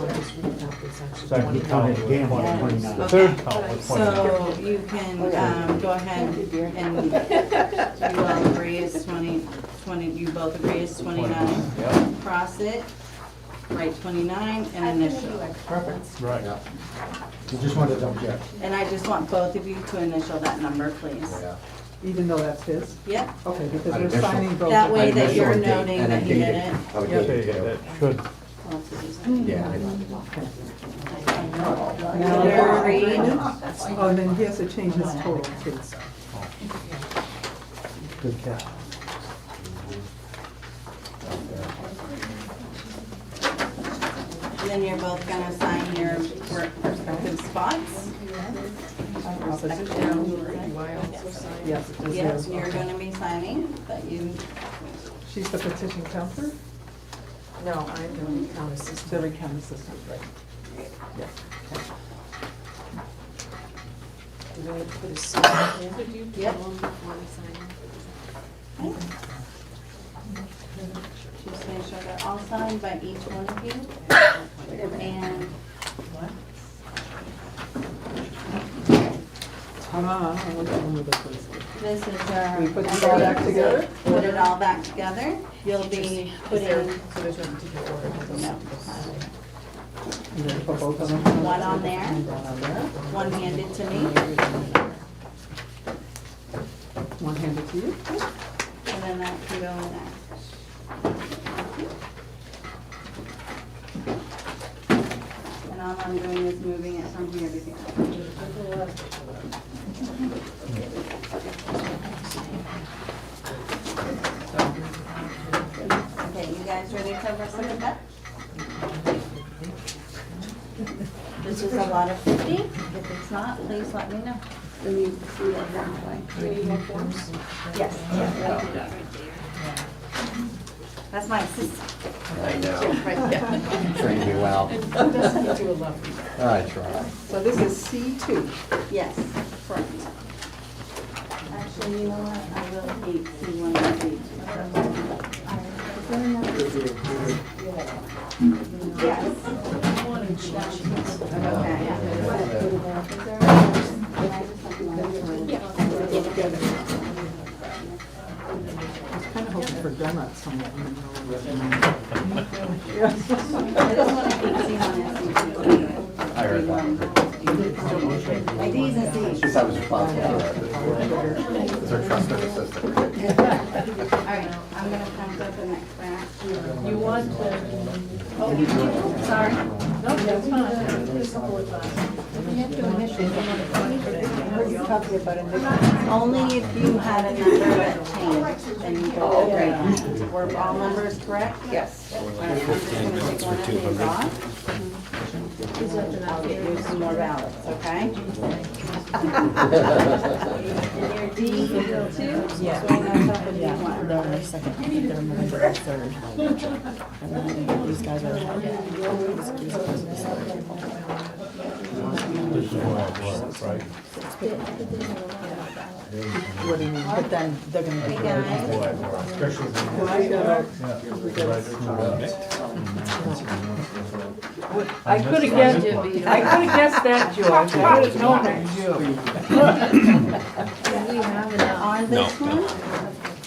his recount, it's actually Second 29. count was Again, 29. 29. The third count was 29. So you can, go ahead and you all agree it's 20, you both agree it's 29. Yep. Cross it, write 29 and initial. Perfect. Right. You just wanted to double check. And I just want both of you to initial that number, please. Even though that's his? Yep, Okay, because An we're initial. signing both. that way that Initial you're and date, noting and that a he date. did it. I would Okay, date it, that should, yeah. Now, You're agreed? oh, and then he has to change his total too. good catch. Then you're both gonna sign your respective spots. Opposite town, do I also sign? Yes, it does Yes, yours. you're gonna be signing, but you, She's the petition counselor, No, I'm the recount assistant. the recount assistant, right? Yeah. Do I put a sign in? Could you Yep. tell them before we sign it? just make sure they're all signed by each one of you. And Which one was the first? this is our. We put this all back together? Put it all back together. You'll be putting, So there's no particular order. no, And then put both of them? one on there, One on there. one handed to me, One handed to you. and then that can go in there. And all I'm doing is moving it from here to here. Okay, you guys ready to represent that? This is a lot of 50. If it's not, please let me know. Do we need more forms? Yes. That's my assistant. I know. Right there. Trained me well. Doesn't do a lot. I try. So this is C2. Yes, correct. Actually, you know what, I will hate C1 and C2. Yes. I was kind of hoping for donuts somewhere. I just want to keep C1 and C2. I heard that. Like D's and C's. I was responsible for that. It's our trusted assistant. All right, I'm gonna count up the next batch. You want to, Sorry. no, that's fine. You have to initial. Talking about it. Only if you had a number that changed, then you go over it. Were all numbers correct? Yes. All right, I'm just gonna take one of these off. I'll get you some more ballots, okay? And your D two? Yeah. So that's up in Yeah, D1. they're on their second, they're on their third. And then these guys are. This is where it works, right? What do you mean? But then they're gonna be. Hey, guys. I could have guessed that, George. I would have known that, On this one,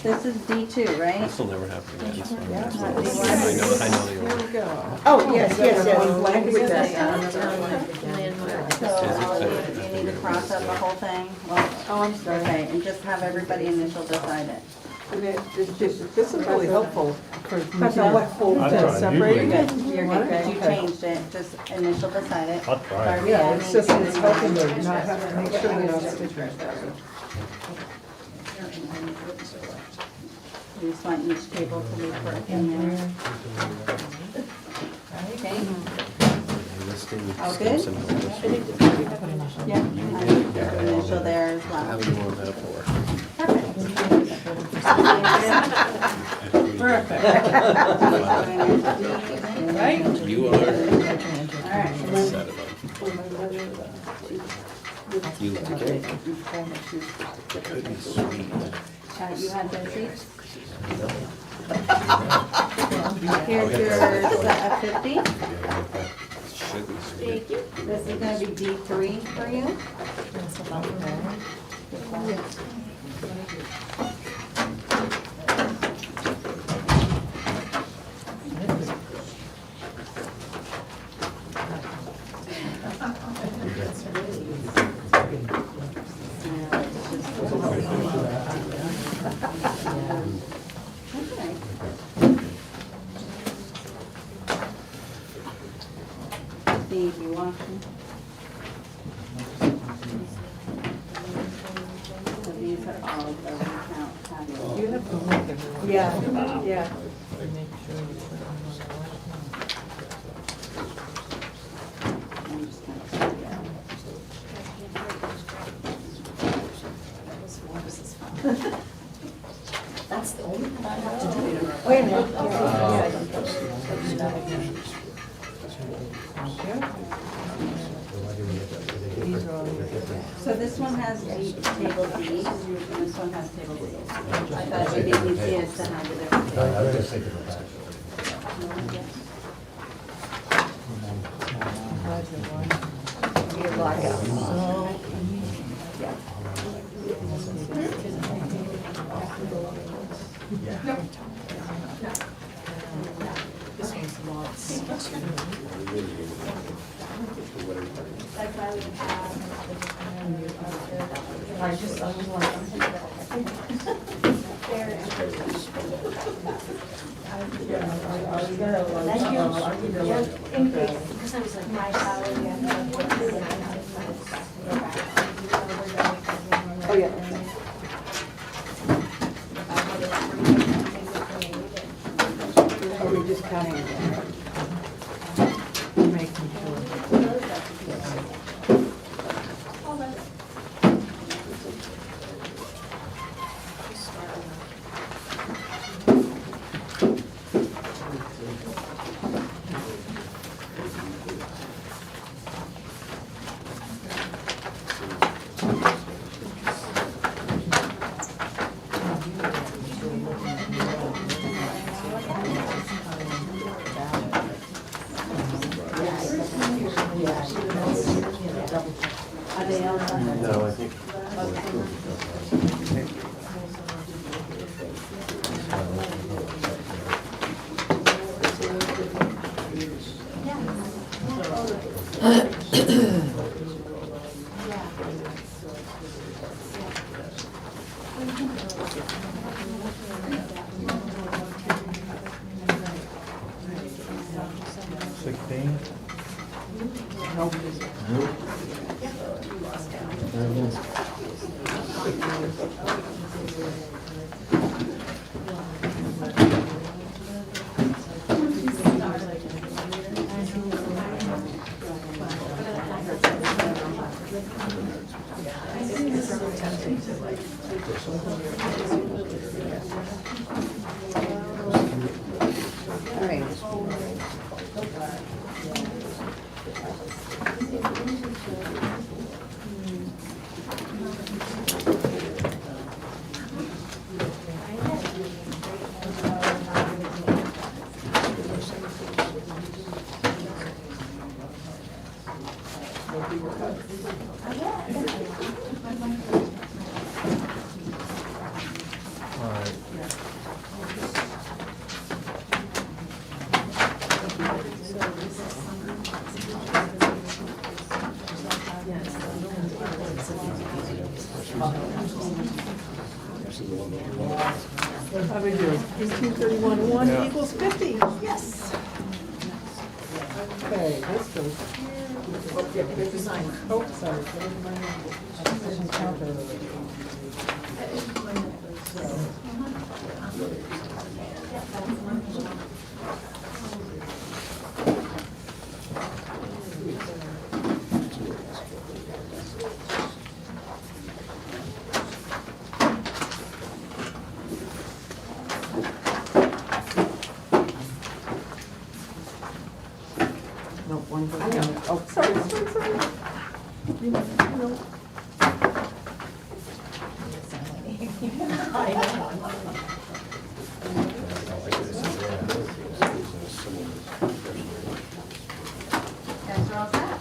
this is D2, right? This will never happen again. Not I D1. know the order. Oh, yes, yes, So you need to cross out the whole thing? Well, Oh, I'm sorry. okay, and just have everybody initial decide it. This is really helpful for me That's to all. what hold I'll to try. separate Usually- it. You're good, because you changed it, just initial decide it. I'll try. Barbie, Yeah, I it's need just, you it's to- helping to not have to make sure that We just want each table to be correct in there. Okay? All good? Yeah, I need your initial there as well. Perfect. Right? You are All right. sad about you. Could be sweet. You had those seats? Here's your set of 50. Should be sweet. This is gonna be D3 for you. Steve, you want to? So these are all of the recount tabulations. you have to look at it. Yeah, yeah. I'm just gonna show you. That's the only thing I have to do. Wait a minute. So this one has table D, and this one has table C. I thought you didn't see us to have the different. I was just thinking of that. Your blackout. This one's lots. That's why we have. I just, I was like, Thank you. Just in case, because I was like, my salary and Oh, yeah. Are we just counting again? Making sure. Are they all done? No, I think. 16? Nope. All right. All right. How we do? 1831-1 Yeah. equals 50, yes. Okay, this goes here. Oh, yeah, you have to sign. Oh, sorry. Petition counter. No, one goes down. Oh, sorry. You know. Guys are all set?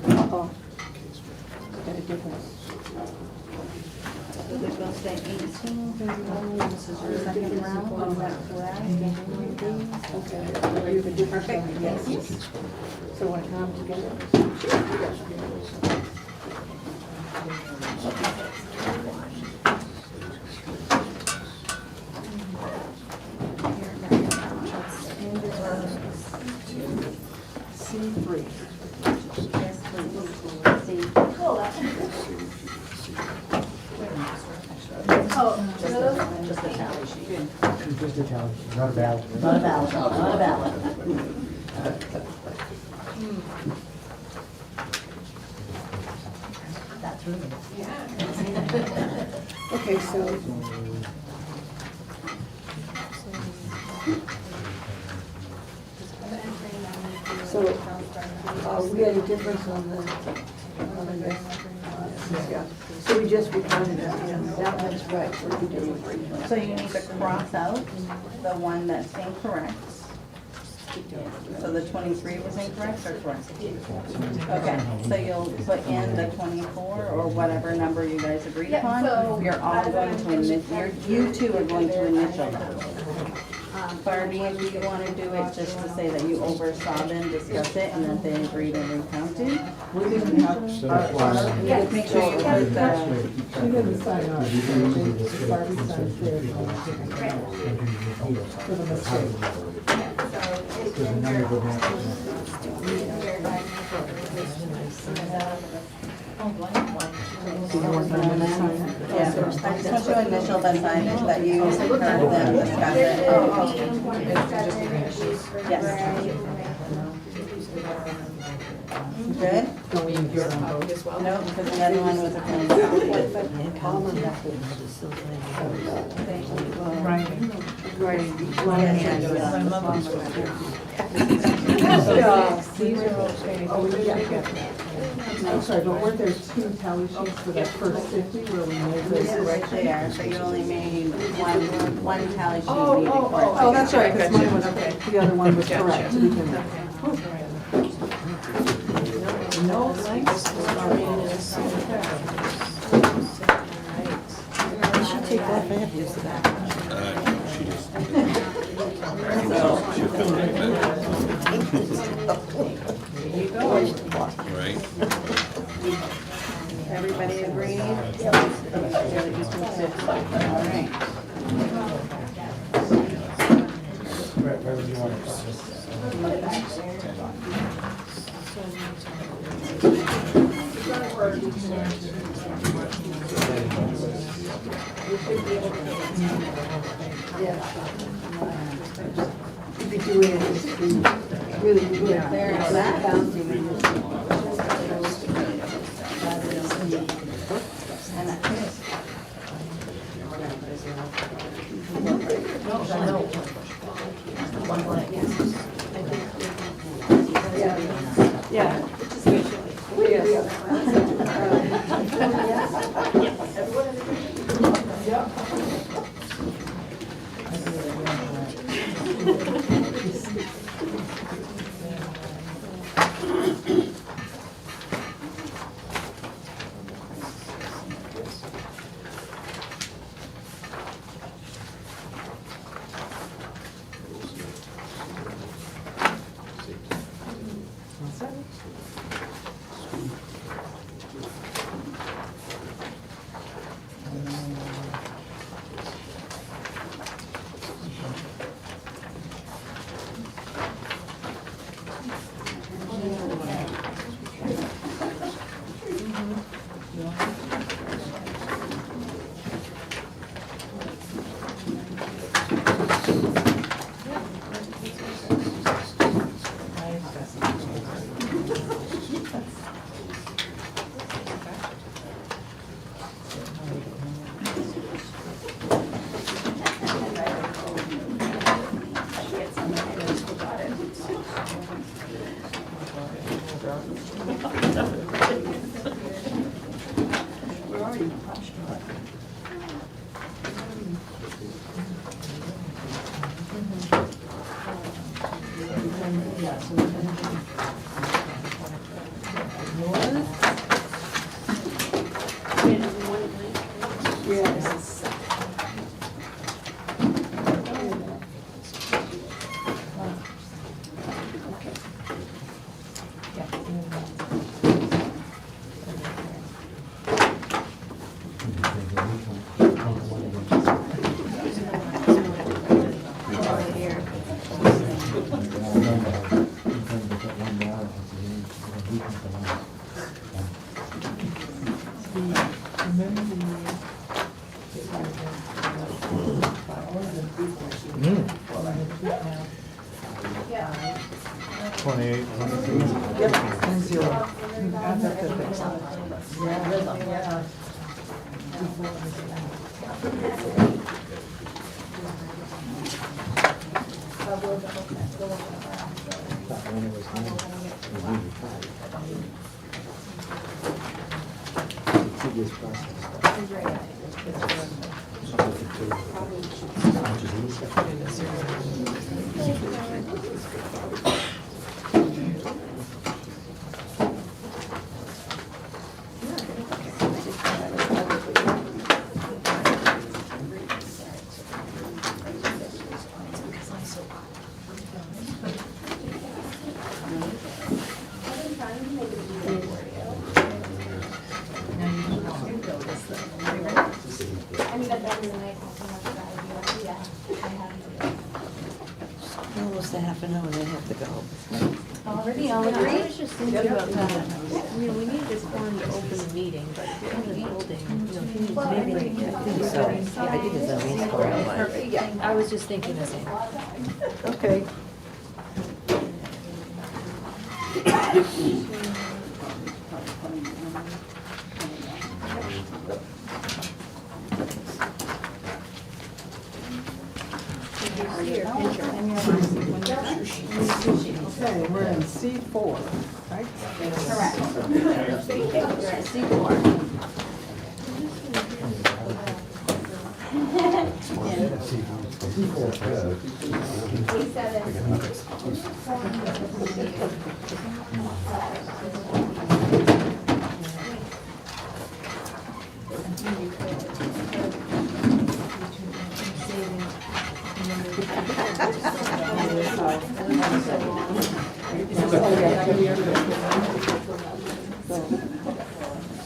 Uh-oh. Got a difference. So this will say 1831, this is your second round, is that correct? Okay. You have a different. Perfect, yes. So when it comes together. C3. Yes, please. See. Just a tally sheet. Just a tally, not a ballot. Not a ballot, not a ballot. That's really. Okay, so. So, we had a difference on the, this. Yeah. So we just recounted it, that one's right, what do we do? So you need to cross out the one that's incorrect. So the 23 was incorrect or correct? Okay, so you'll put in the 24 or whatever number you guys agreed upon. You're all going to initial, you two are going to initial that. Barbie, if you want to do it just to say that you oversaw them, discuss it, and that they agreed and recounted. We're gonna have, Just make sure you put the, she didn't sign off. Barbie signs there. For the mistake. Do you want them to sign it? yeah, I just want you to initial the sign it, that you heard them discuss it. Yes. Good? Don't we give them both as well? No, because the other one was a phone call. I'm sorry, but weren't there two tally sheets for that first 50 where we made those Right corrections? there, so you only made one tally sheet Oh, needed oh, for it. oh, that's right, because mine was, the other one was correct to begin with. No, thanks. You should take that back, use that. She just. There you go. Right. Everybody agreed? All right. Where would you want to put this? Put it back there. If you do it, it's really good. There's that. And that's it. Yeah. Almost a half an hour, they have to go. Already, all agree? I was just thinking about that. You know, we need this form to open the meeting, but if you're in the building, you know, he needs maybe, I think so. Yeah, I think it's a lease for it. Perfect, yeah. I was just thinking the same. Okay. Okay, we're in C4, right? Correct. You're at C4.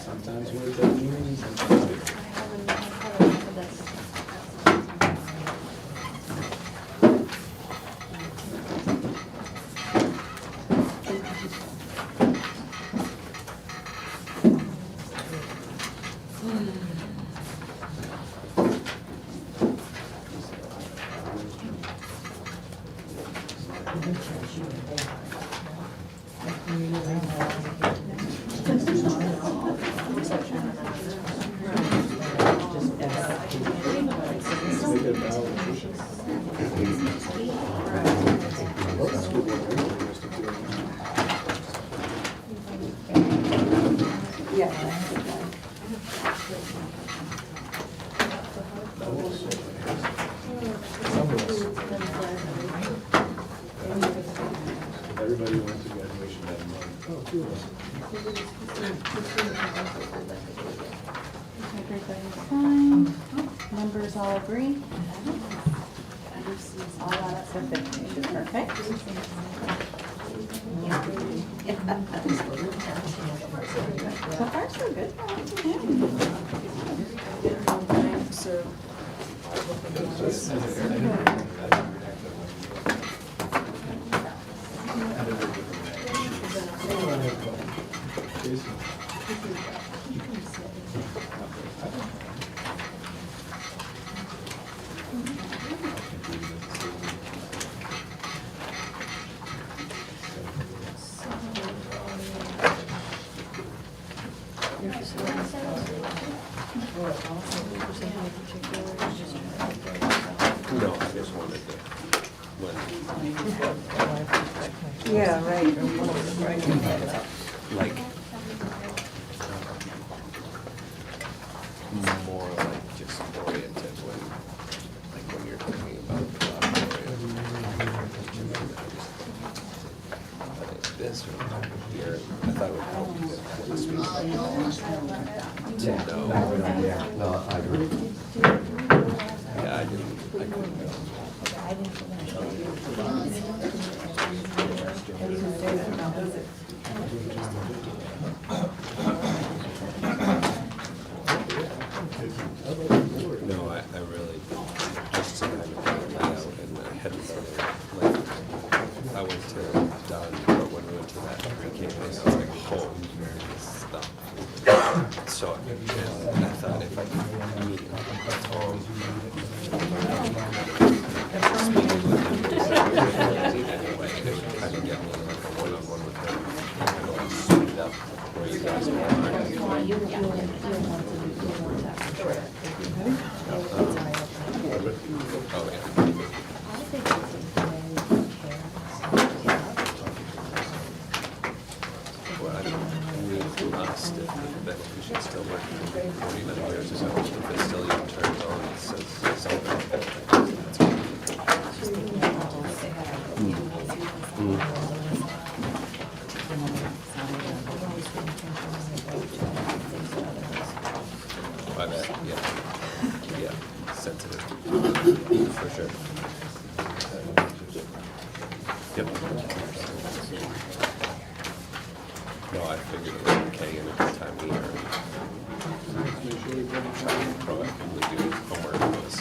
Sometimes we're the meetings. Everybody went to graduation that month. Everybody's fine. Members all agree? All that up for 50, perfect. So far, so good. No, I just wanted to, when, Yeah, right. like, more like just oriented when, like when you're talking about the this or here, I thought it would help when speaking to know. No, I agree. Yeah, I couldn't know. No, I really just to kind of figure that out, and I hadn't really, like, I went to Dunn, but when we went to that pre-K place, I was like, home stuff. So, and I thought if I could meet at home, speaking with him, anyway, it would kind of get me like a one-on-one with him, kind of like suit it up where you guys are. Oh, yeah. Well, we must, if we should still work 49 years ago, if it's still your turn on, it says something. By that, yeah, sensitive, for sure. Yep. No, I figured it was okay, and at the time we are trying to proactively do homework with us.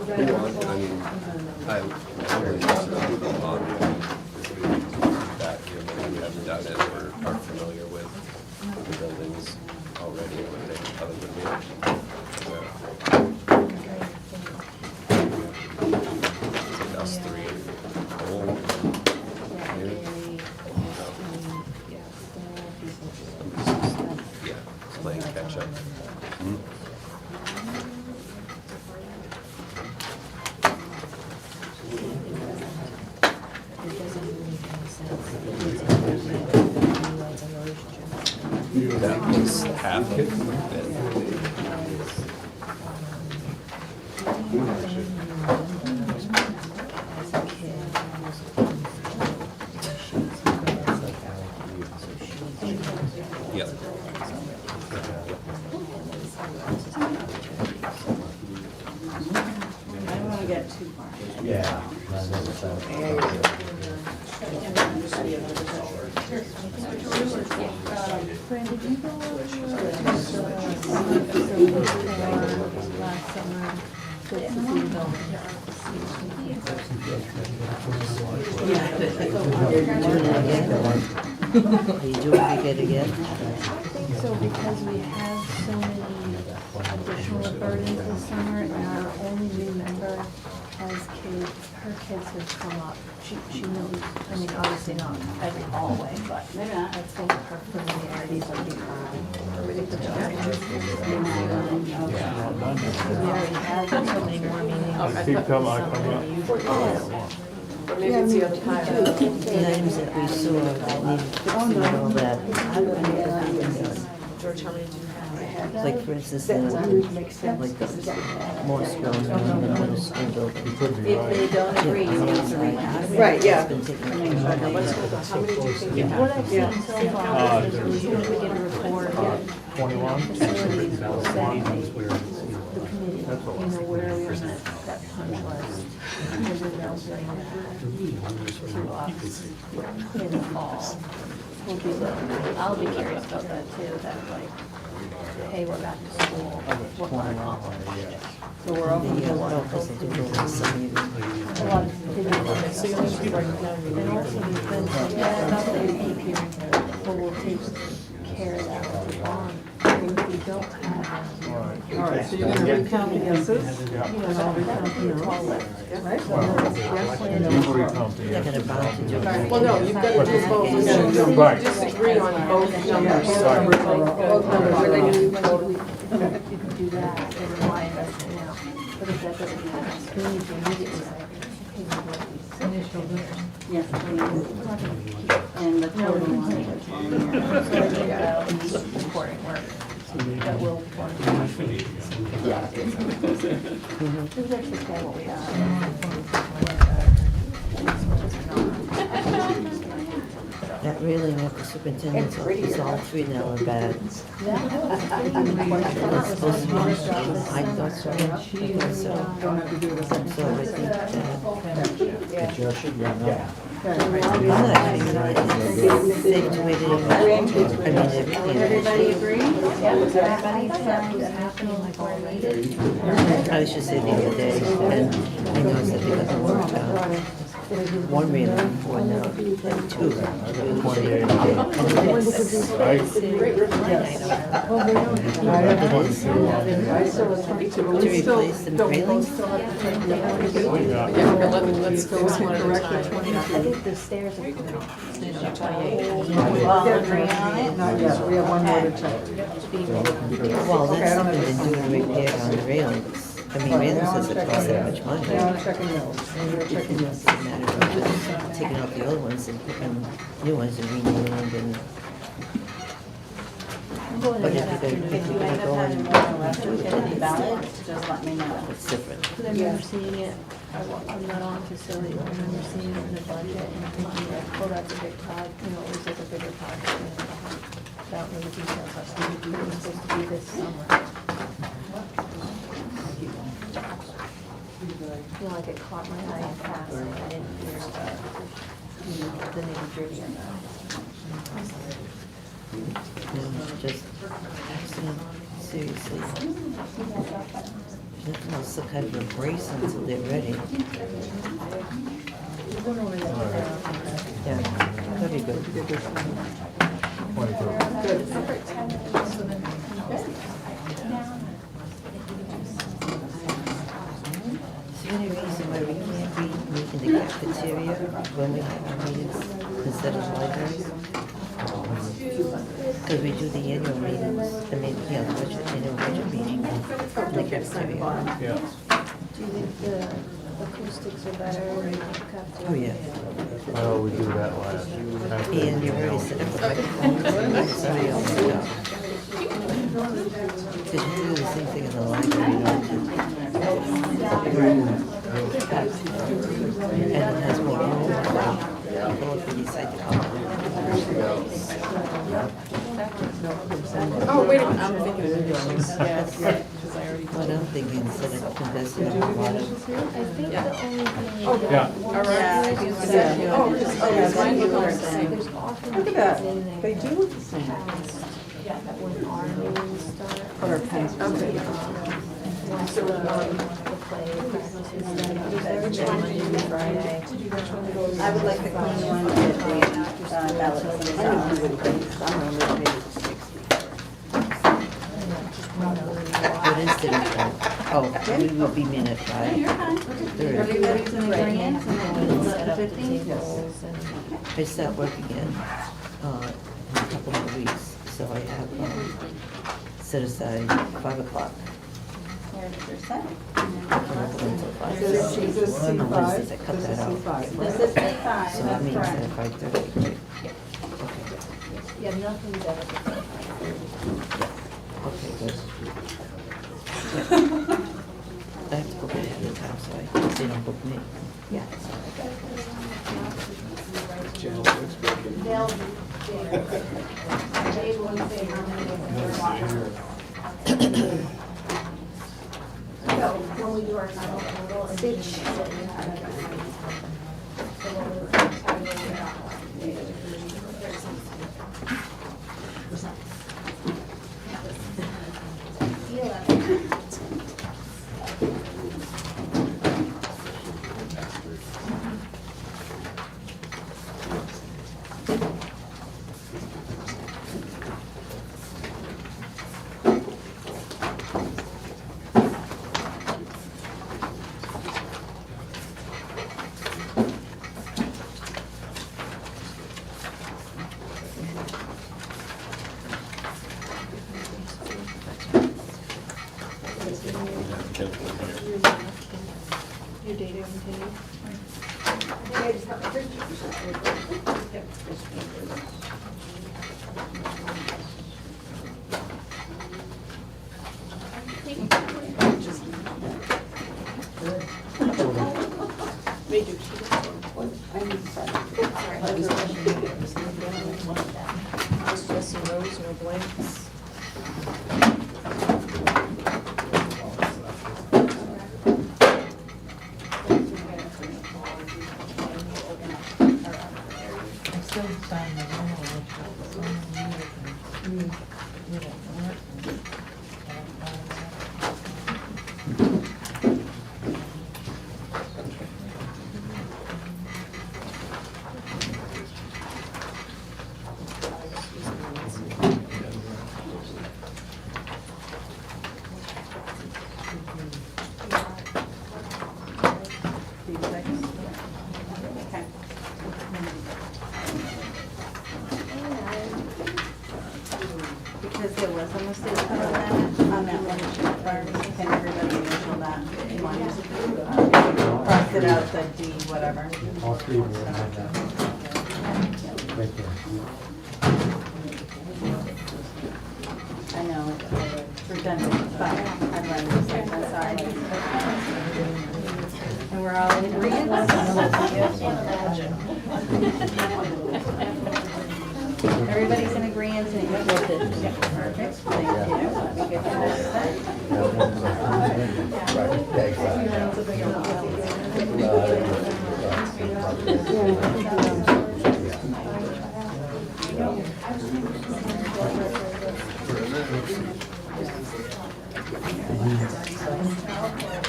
I mean, I really just on that, you know, we have done it or are familiar with the buildings already, but they other than me. It's like us three old. Yeah, playing catch up. That was half of it. Yep. I don't want to get too far. Yeah. Fran, did you go over last summer? Are you doing it again? So because we have so many additional burdens this summer, and our only new member has kids, her kids have come up. She knows, I mean, obviously not every hallway, but I think her familiarities will be high. We already had so many more meetings. I keep coming, I come up. But maybe it's the other time. Names that we saw that needed fixing and all that. George, how many do you have? Like for instance, like Morse Grove, the middle school building. You could be If right. they don't agree, you need to rehash. Right, yeah. It's been taken care of. How many do you think you What have? I've seen so far is we usually get a report. 21? Facilities will say, the committee, you know, where we were at, that punch list. And then they'll bring that to us in the fall. We'll be I'll be curious about that too, that like, hey, we're back to school, what kind of accomplished? So we're all going to work. A lot of So you'll need to be writing down your and also we've been, about the AP period, well, we'll take care of that later on. If we don't have. All right, so you're gonna recount the yeses? And I'll recount the noes. Right? You recount the They're gonna bounce into it. Well, no, you've got to do both. You Right. disagree on both numbers. You can do that, and why invest it now. But if that doesn't happen, we need to immediately say, okay, we want these initial winners. Yes, please. And the total one that's on there. So supporting work that will want to do. Yeah. This is actually kind of what we have. That railing at the superintendent's office, all three now are bad. It's supposed to be, I thought so. So I think that. Everybody agree? Everybody found that happening like already. I was just saying the other day, and I noticed that because of work out, one railing before now, two. To replace the railings? Let's go one at a time. I think the stairs are good. We all agree on it? Not yet, we have one more to check. Well, that's something to do with repair on the railings. I mean, railings doesn't cost that much money. Now I'm checking those, and you're checking It this. doesn't matter, just taking out the old ones and putting new ones and renewing and, but if you're If you gonna end go up and having more or less do it, within then the it's ballot, just let me know. it's different. I remember seeing it, I'm not on facilities, I remember seeing it in the budget and thinking like, oh, that's a big project, you know, it was like a bigger project. And I don't know the details, I was thinking it was supposed to be this summer. You know, like it caught my eye in passing, I didn't hear the nitty gritty of that. Just, seriously. Nothing else to kind of embrace until they're ready. Yeah, that'd be good. Is there any reason why we can't be in the cafeteria when we have our meetings instead of libraries? Because we do the annual meetings, I mean, yeah, the annual budget meeting in the cafeteria. Yeah. Do you think the acoustics are better in the cafeteria? Oh, yeah. Well, we do that last year. And you already set up the microphone. Sorry, oh my God. Because you do the same thing in the library, you know? And it has more room. People can decide to come. Oh, wait a minute, I'm thinking of this. What I'm thinking, instead of investing in a lot of. I think the only thing. Yeah. All right. Oh, mine look all the same. There's often Look at that. kids in there They do look the same. that when our meetings start. Color pens. Okay. Once the play practices, Friday. I would like the clean one with the ballots on the top. Oh, we will be minute Yeah, by. you're fine. Everybody's in agreement and then we'll set the 15th? I start work again in a couple more weeks, so I have set aside 5 o'clock. You're set. Is this On the C5? Wednesdays, I cut This that is out. C5. This is C5, So that that's means correct. at 5:30, right? Yeah, nothing's ever. Okay, good. I have to book it ahead of time, so they don't book me. Yeah. So when we do our final total, it's Stitch. Your data continue. Just some rows, no blanks. I still find the Because there was a mistake on that one sheet first, can everybody initial that one? Cross it out, the D, whatever. All three of you have that. Right there. I know, it's redundant, but I'd rather just say, I'm sorry. And we're all in agreement? Everybody's in agreement and you're with it. Perfect, thank you. Let me get you this set.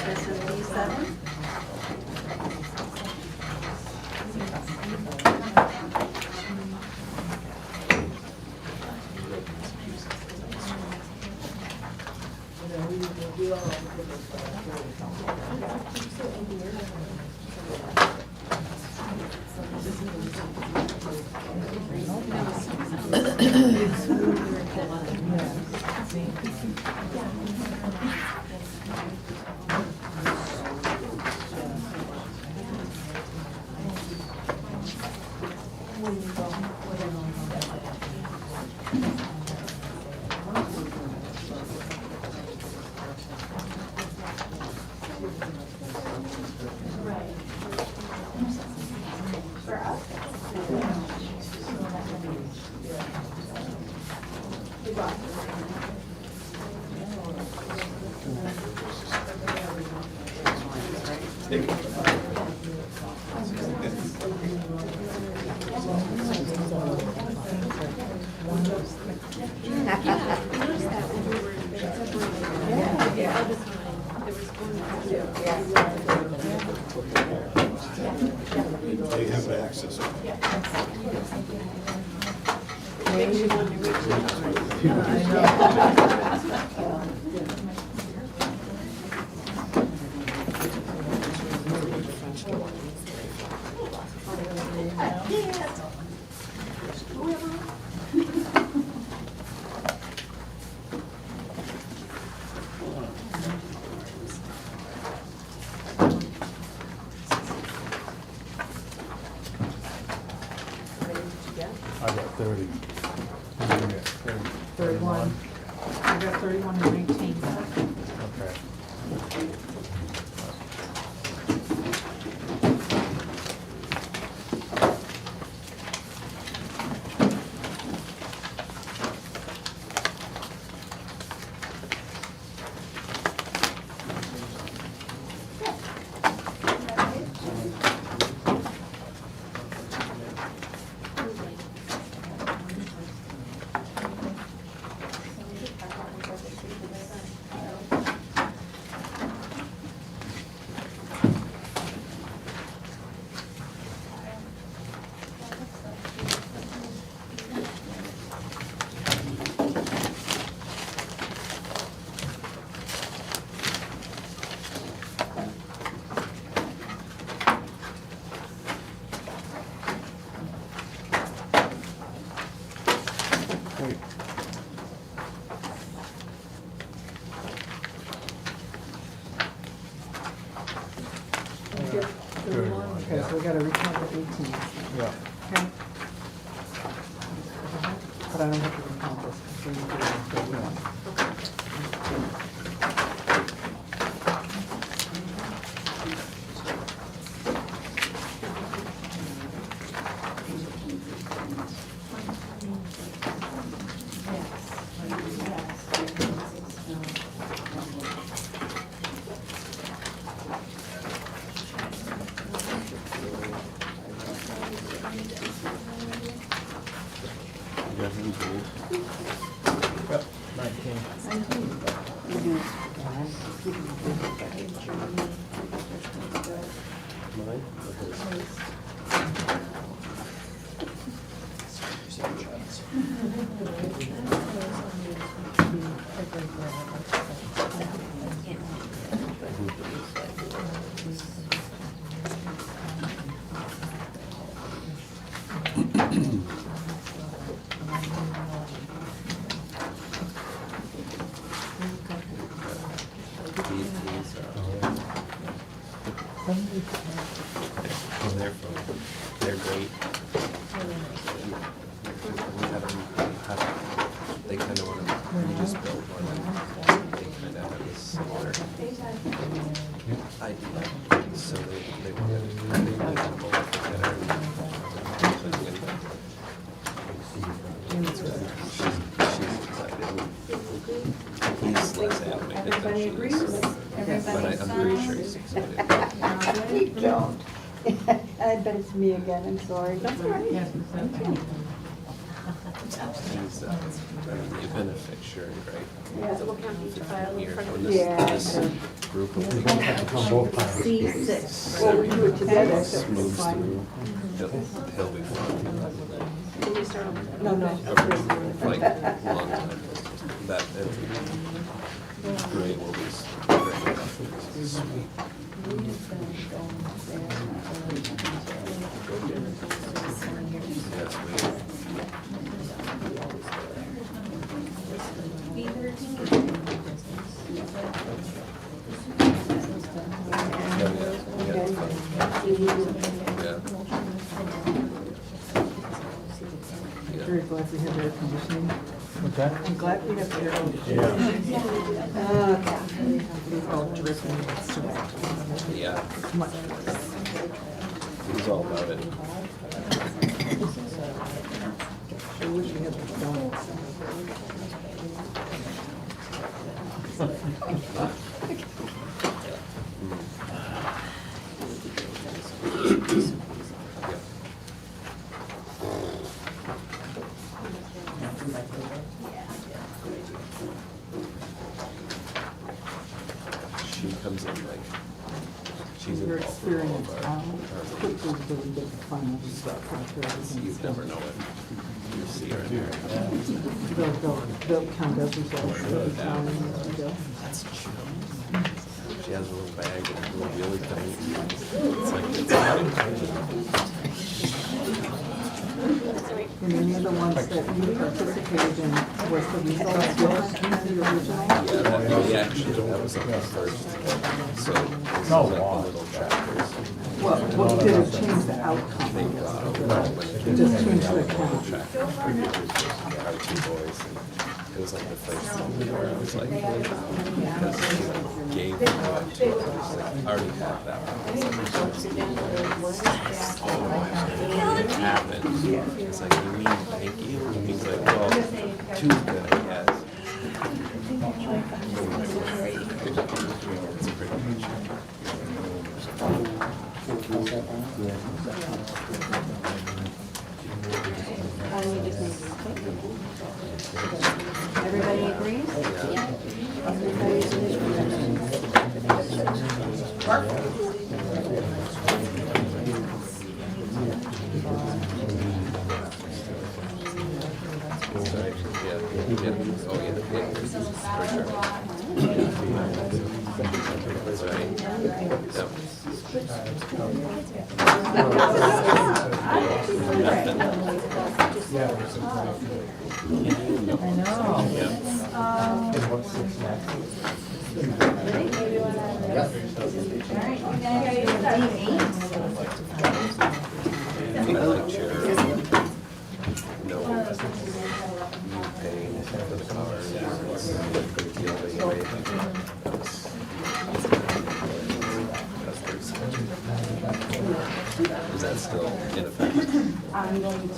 This is B7. They have access. 31? I got 31 and 19. Okay. Okay, so we got a recount of 18. Yeah. Okay. But I don't have to recount this. So you do it on 31. Yep, 19. They're great. They kind of want to just build one. They kind of have this similar idea. So they want to both together. She's excited. He's less animated than she is. But I'm pretty sure he's excited. We don't. I bet it's me again, I'm sorry. That's all right. Yes, He's, you've been a fixture, right? Yeah. So what kind of file in Here, front when of you? this group of people C6. Well, we do it together, so it's moves fine. through, he'll be fine. Can you start on? No, no. Like, long time. That, Gray will be great. Sweet. Yes, we. Very glad we have air conditioning. What's that? I'm glad we have air conditioning. It's all dripping with sweat. Yeah, It's much worse. he's all about it. I wish we had the donuts. She comes in like, she's Your involved in all experience, of our quickly really get the final stuff. you never know it. You see her in there. They'll count every day, every time as we go. That's true. She has a little bag and a little wheelie thing. It's like, it's And any of the ones that you participated in, was the results different than the original? yeah, actually, that was like the first. So, this No, is like wow. the little chapters. Well, what did it change the outcome? They, It just changed the account. chapters. Our two boys. it was like the first thing where I was like, because he gave me what to it. I was like, I already had that one. I was like, it happened. It's like, you mean thank you? And he's like, well, two's good, I guess. It's pretty much. Everybody agrees? Yeah. Sorry, yeah. Oh, yeah, for sure. That's right. Yep. I know. Yep. I like your no paying for the car. It's a good deal that you made. That's pretty sketchy. Is that still in effect? I'm going to.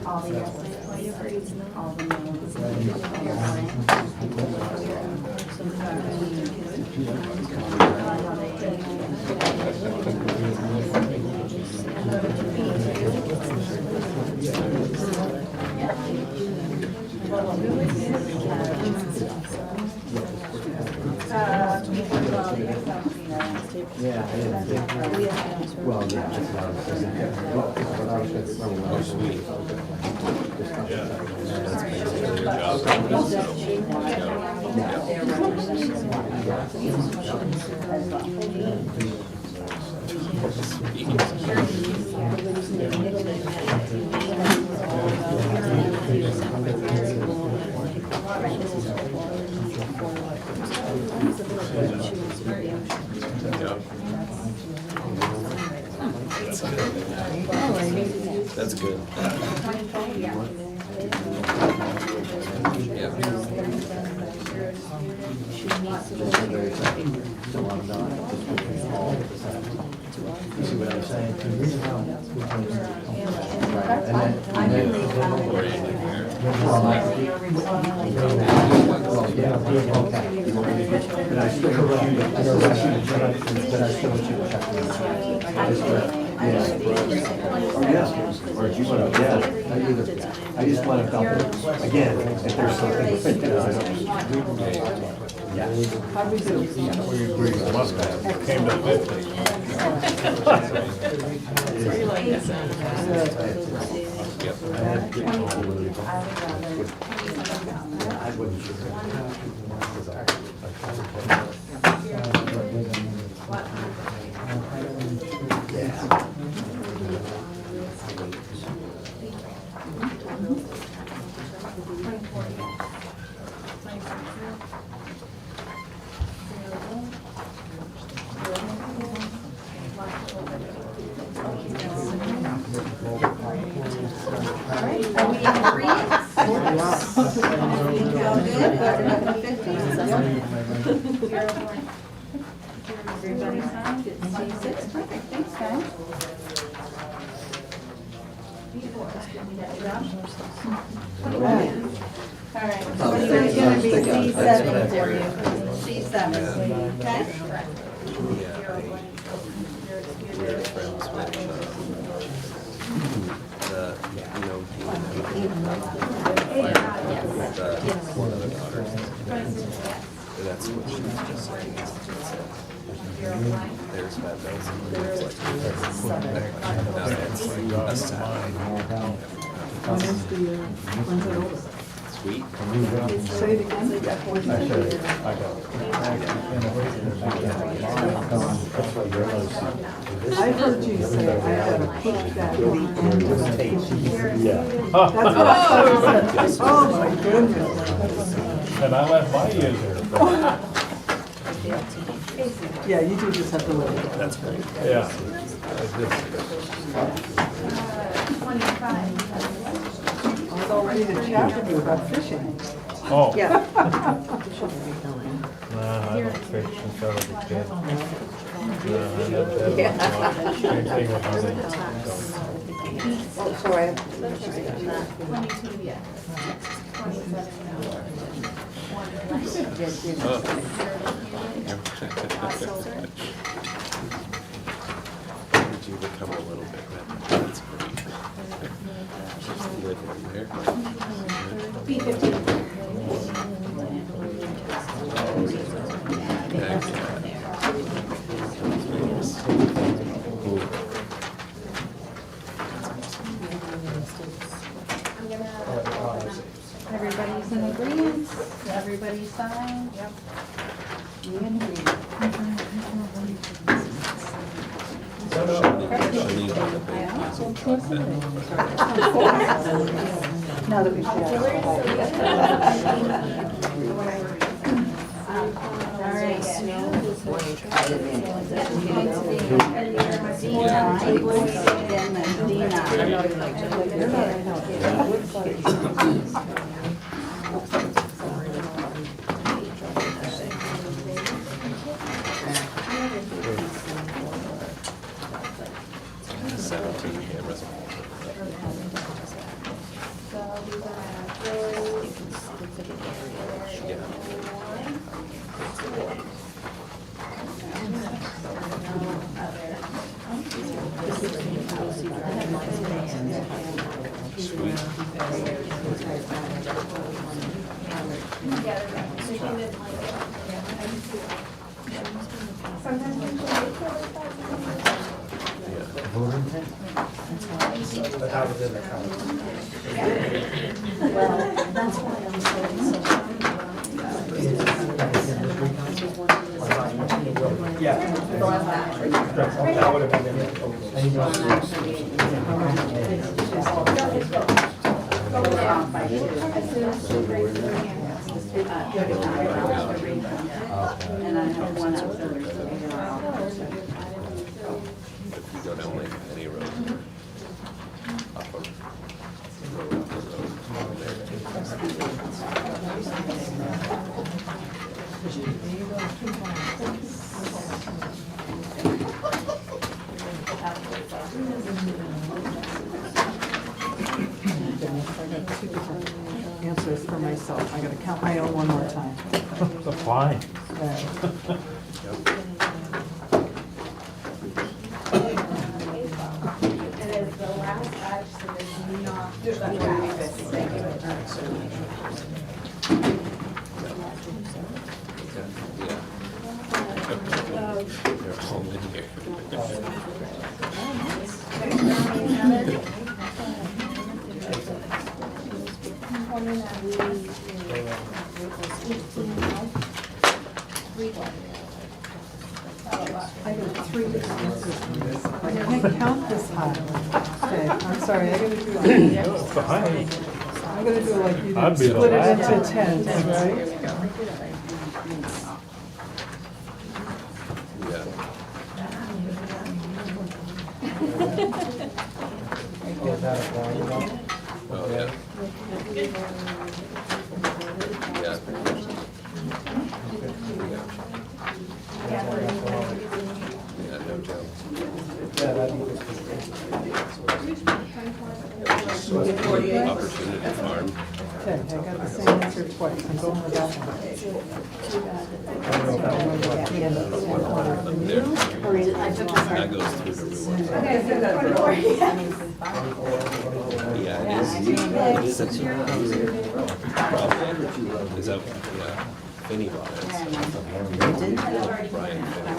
All the yeses, all the noes. Yeah, I didn't think. Well, yeah, that's what I was thinking. Oh, sweet. That's basically your job. That's good. Yeah. You see what I'm saying? I just want to help again, if there's something, How'd we do? We must have, came to 50. I wouldn't. Everybody signed, it's C6, perfect, thanks guys. All right, so it's gonna be C7 for you, C7, okay? We're friends with the, you know, one of the daughters. That's what she was just saying. There's bad bells and there's like a side. When is the, when's it over? Sweet. Say it again. I heard you say I gotta push that on. Yeah. That's what I said. Oh my goodness. And I left my ears there. Yeah, you do just have to let it go. That's great. Yeah. I was all ready to chat with you about fishing. Oh. Yeah. Nah, I don't fish since I was a kid. Nah, I never did much. Same thing with hunting. Oh, sorry. 22, yeah. 27. Did you become a little bit red? That's great. Just live in there. B15. Everybody's in agreement? Everybody signed? Yep. Now that we've That would have been And I have one auxiliary. If you go down like any road, off of road, Answers for myself. I gotta count my own one more time. Fine. And it's the last batch, so there's not. they're all in here. I got 3 answers from this. I can't count this high. Okay, I'm sorry, I gotta do it. Fine. I'm gonna do it like you I'd did, be the split it last. into tens, right? Yeah. Oh, yeah. Yeah. Yeah, no joke. Opportunity farm. Okay, I got the same answer twice. I'm going with that one. That goes through to reward. Yeah, it is. It is such a problem. Is that, yeah, Finney bought it. Brian Finney.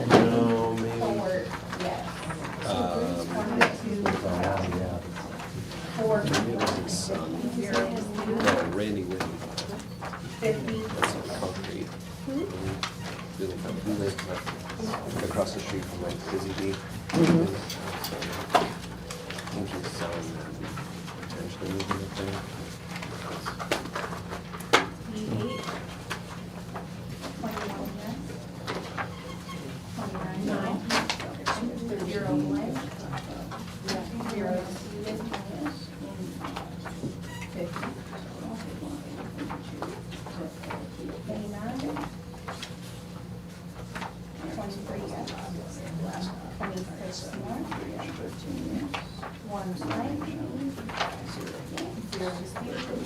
No, maybe. Maybe it was his son. No, Randy Whitney. That's concrete. Really fun. He lived across the street from like Busy Bee. I think his son potentially moving up there. yes. 26 more. 1 blank. 0 disputed.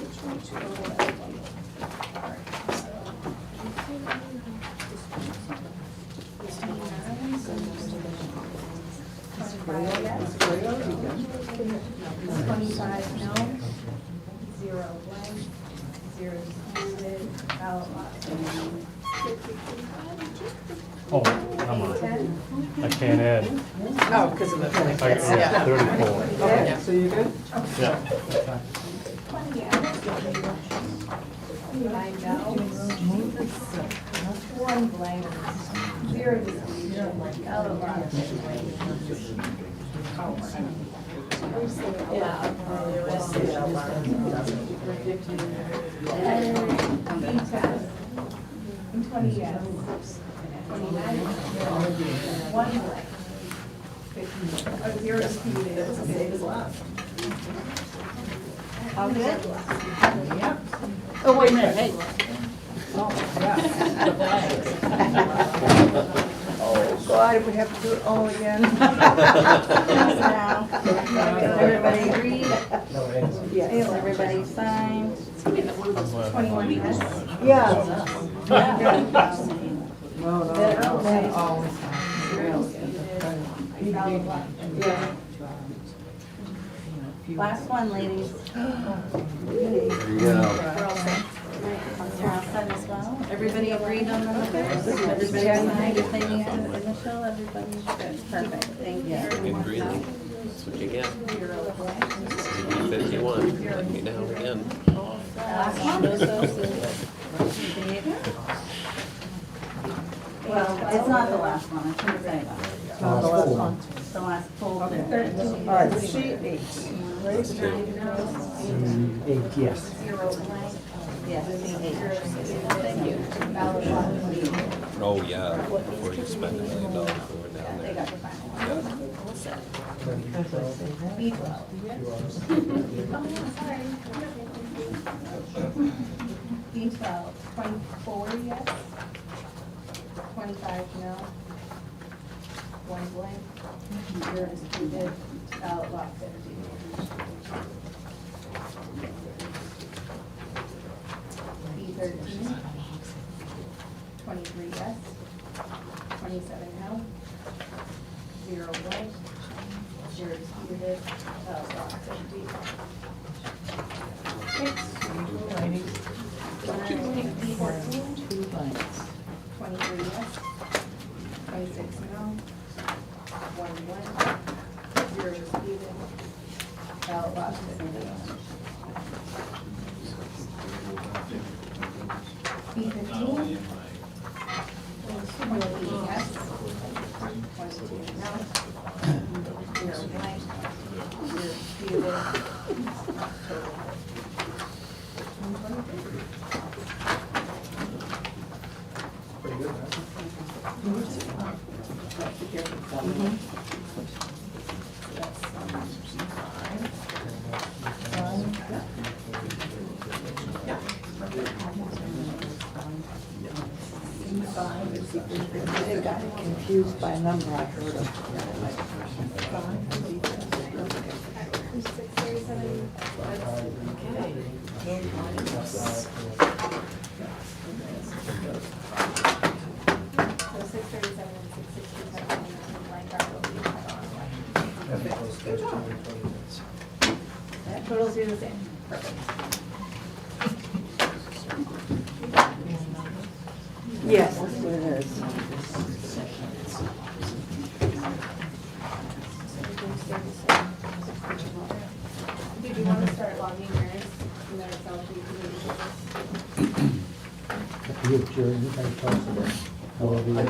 Yes. 25 no. 0 blank. 0 disputed. Ballot box. Oh, come on. I can't add. Oh, because of the. Yeah, 34. Okay, so you're good? Yeah. 20 yes. 29 no. 1 blank. 0 disputed. Ballot box. And 20 yes. 29 no. 1 blank. 0 disputed. All good? Oh, wait a minute, hey. Oh, God, if we have to do it all again. Now, everybody agreed? Yes. Everybody signed? 21 yes. Yeah. No, always. Ballot box. Yeah. Last one, ladies. There you go. You're all set as well? Everybody agreed on the numbers? Everybody signed if they need to initial? Everybody's good. Perfect, thank you. Good breathing. That's what you get. 0 blank. This is a B51. Let me down again. Last one. Well, it's not the last one, I shouldn't say that. Not the last one. The last full. Okay. All right, C8. Right? 8, yes. 0 blank. Yes, C8. Thank you. Ballot box. Oh, yeah, before you spend $1 million going down They there. got the final. Yeah. B12. B12, 24 yes. 25 no. 1 blank. 0 disputed. Ballot box 50. B13. 23 yes. 27 no. 0 blank. 0 disputed. Ballot box 50. B14. 2 blanks. 23 yes. 26 no. 1 blank. 0 disputed. Ballot box 50. B15. 28 yes. 22 no. 0 blank. 0 disputed. Total. They got confused by a number I heard of. Totals do the same. Perfect. Yes, that's what it is. Did you want to start logging yours in their Excel sheet? You, Jerry, you guys talk about however you. I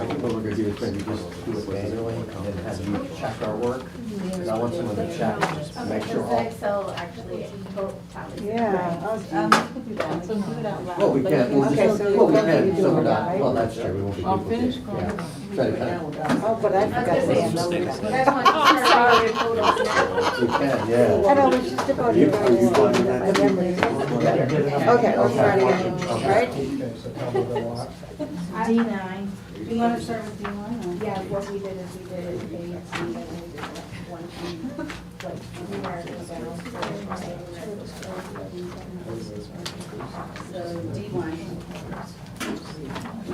think what we're gonna do is maybe just do it manually and then have you check our work. Because I want someone to check, just to make sure Does all. the Excel actually tallies? Yeah. So do that, so do it out loud. Well, we can, we'll Okay, just, so well, we you're can, gonna so do we're it, not, right? well, that's true, we won't be I'll duplicating. finish Yeah. calling. Try to kind of, Oh, but I forgot to say You guys another. want to start with your totals now? we can, yeah. I know, it's just about You- it. are you fine with that? My memory is better. Okay, let's start again, Okay. right? Okay, so tell me the lot. D9. Do you want to start with D1 or? Yeah, what we did is we did A, C, and we did like one, like numerical balance for So D1.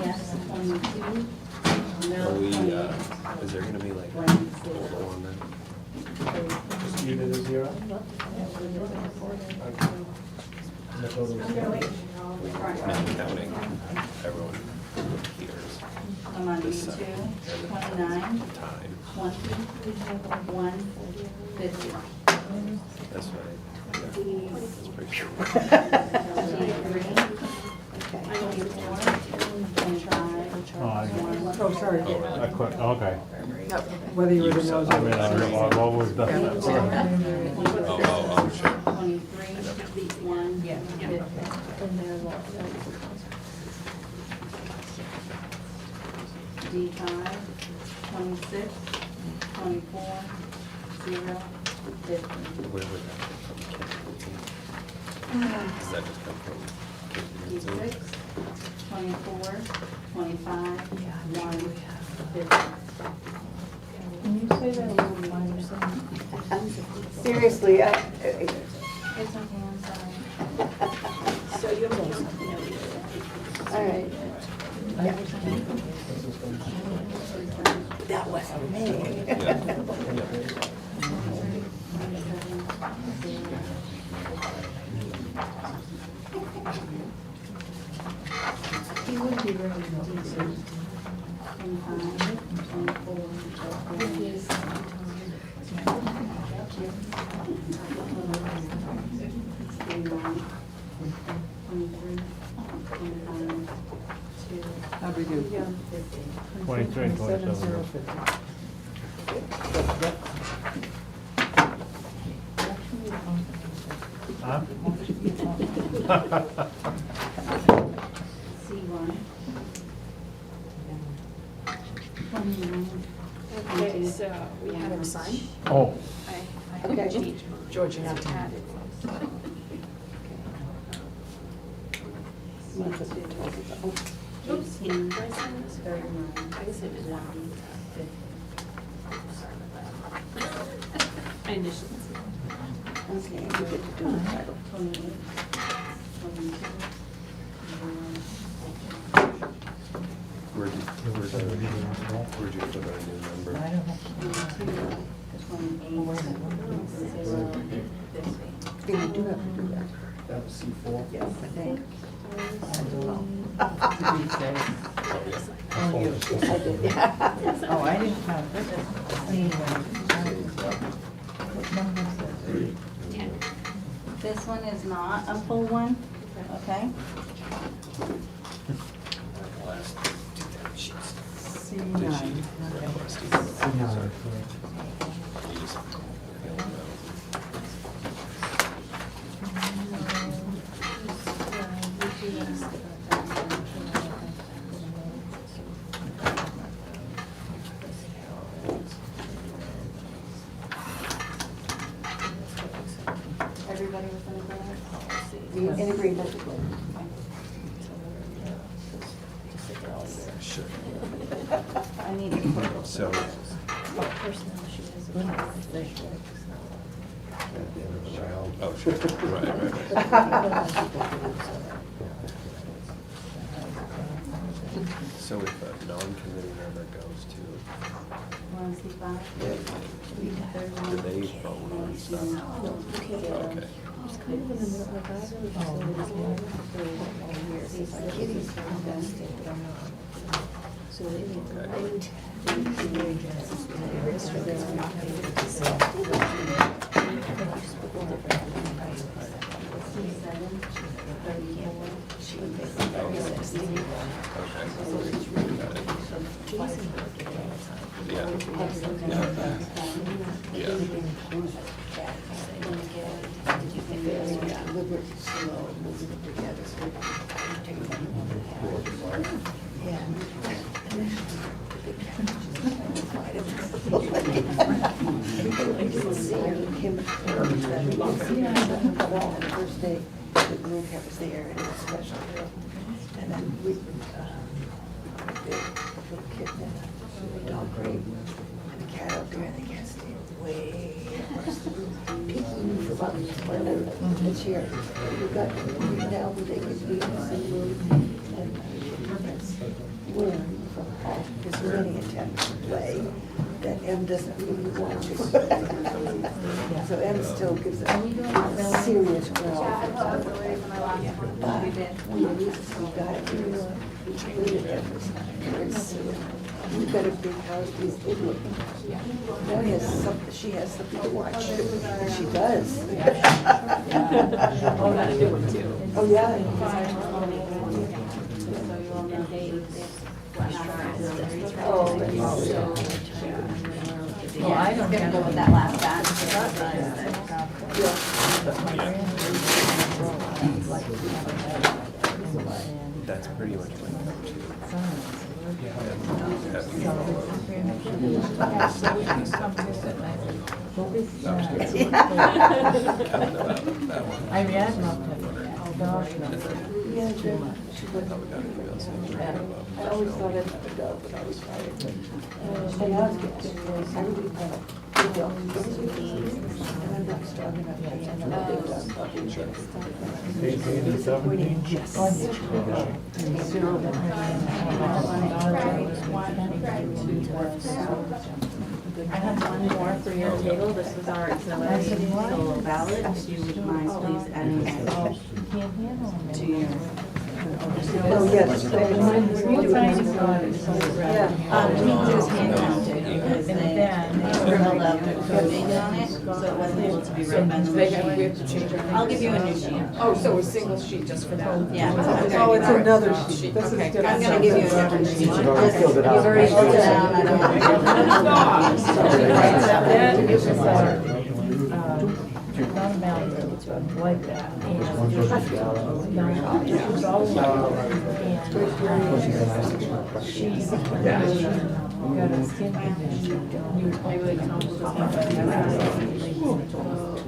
Yes, 22. Are we, is there gonna be like a total on that? Just leave it as 0? I'm gonna wait. Not counting everyone hears I'm on this D2, side. 29, Time. 20, 1, 50. That's right. Yeah. That's pretty sure. D3, Oh, I- 25, Oh, sorry. I quit, okay. Whether you already know. I mean, I don't know, what was done. Oh, sure. 23, 1, 50. D5, 26, 24, 0, 50. Where would that come from? Does that just come from? D6, 24, 25, 1, 50. Can you say that a little louder? Seriously, It's okay, I'm sorry. So you have those. all right. That wasn't me. He would be really decent. 25, 24, How'd we do? 23, 27. 050. Huh? C1. 29. Okay, so we have him sign. Oh, I Okay. changed George, you're not added. Oops. 18, 39, I guess it was 1, 50. I initially. Okay, we get to do the title. 28, 22, Where'd you put our new number? I don't know. 28, 0, 50. Yeah, you do have to do that. That was C4? Yes, I think. I don't know. oh, Yes, I did, yeah. Oh, I didn't count this. What number is that? This one is not a full one, okay? C9. Everybody was in agreement? In agreement. Sure. I need to put it. So, oh, sure, right. So if a non-committee member goes to, Want to see five? do they vote on stuff? Okay. First day, the group was there, and it was special. And then we, the little kid, dog grate, and a cat out there, and they can't stay way across the room, peeking for bugs, whatever, it's here. We've got, now where they can be in the room, and learn from all his many attempts to play, that M doesn't really want to. So M still gives a serious growl. But we got it, we cleared everything. We've got a big house, these idiot. Now she has something to watch. She does. Oh, yeah. Oh, Yeah, I don't gonna go with that last batch. That's pretty much my go-to. I mean, I'd love to. Oh, gosh, no. Yeah, I always thought I'd have a dog when I was fired. And now it's getting, I really want a dog. And I'm not strong enough to handle a big dog puppy. 18 to 17? Yes. I have one more for your table. This is our auxiliary solo ballot. If you would mind please adding that to your. Oh, yes. Yeah, we need to do is hand count it because they scribbled out the code name on it, so it wasn't able to be read by the We have to change our. I'll give you a new sheet. Oh, so a single sheet just for that? Yeah. Oh, it's another sheet. This is Okay. different. I'm gonna give you a different sheet. You've already filled it out. You've already filled it out. I don't Like that. She's got a skin condition.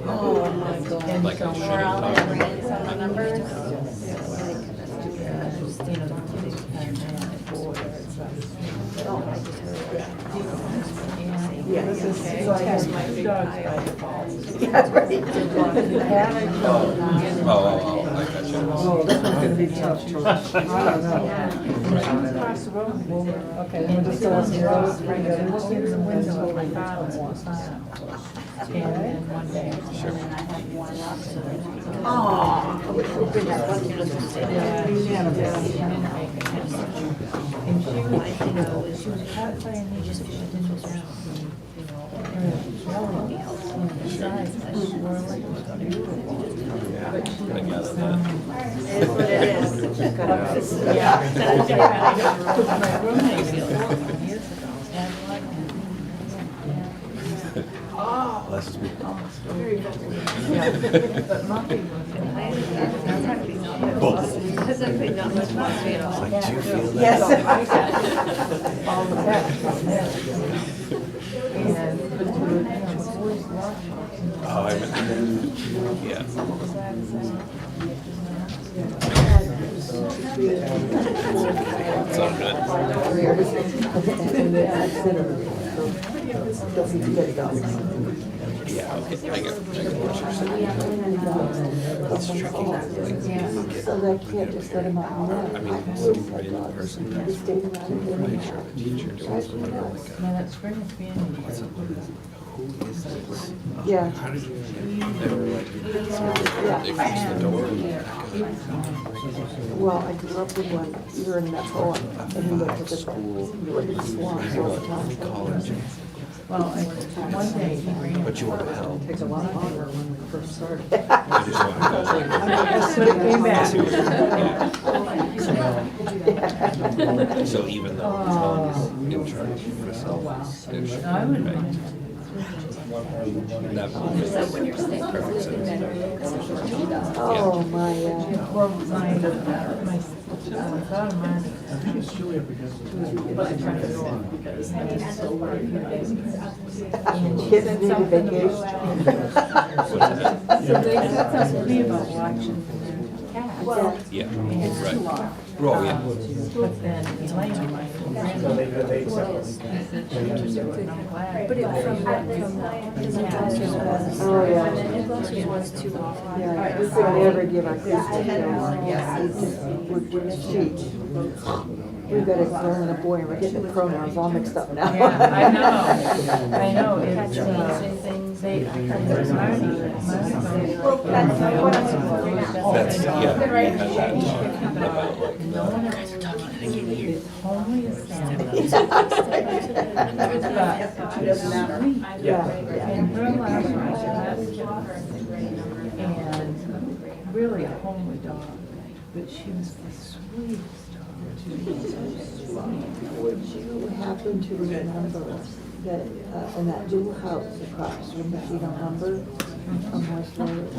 Oh, my God. Like I should We're all have gonna bring in some of the numbers. Yeah, this is, Okay. so I have My two big dogs. eye on the balls. Yeah, right. Oh, I got you. Oh, this one's gonna be tough, George. I don't know. Across the road. Okay, we'll just go up the road, bring it, look in the window of my father's house. And then one day. Oh, I wish we could have one to listen to. And she was, she was caught playing me just because she didn't know, besides, I swore like it was gonna do it. But she I got it. It is what it is. yeah. My roommate years ago. Less is me. Yeah, but Muffy was. Because I've been not much fun, you know. Like, do you feel that? Yes. All the best. And, but we were, always watching. Oh, I meant, yeah. It's all good. Don't forget dogs. Yeah, okay, I get what you're saying. It's tricky. So they can't just let them out. I mean, some random person They stay around and make sure the teacher doing something like Now that spring is being. who is this? Yeah. How did you, they were like, they fixed the door in the back of it. Well, I grew up with one, you were in that hall, and you looked at the school, you were in the swamps all the time. College. Well, one day he ran. But you want to help. Takes a lot longer when we first started. I just want to But it came back. go. So even though Tom's in charge of myself, it should I would. right? That when you're staying perfect sense. Oh, my, Well, my thought of mine. But I tried to go on because I was so worried. And she kids said need a something vacation. about. So they said something to me about watching cats. Yeah, right. Oh, yeah. But then Elaine, my So they separately. But it from Oh, yeah. and then New Gloucester's was too often. Yeah, we could never give our kids details. We're cheat. We've got a girl and a boy, and we're getting the pronouns all mixed up now. I know, it's, Catching things. they, Well, that's what I'm doing now. That's, yeah, we had that talk about no one ever is homely as And her last and really a homely dog, but she was the sweetest dog. Would you happen to remember that, in that little house across from the feet on lumber on West Road,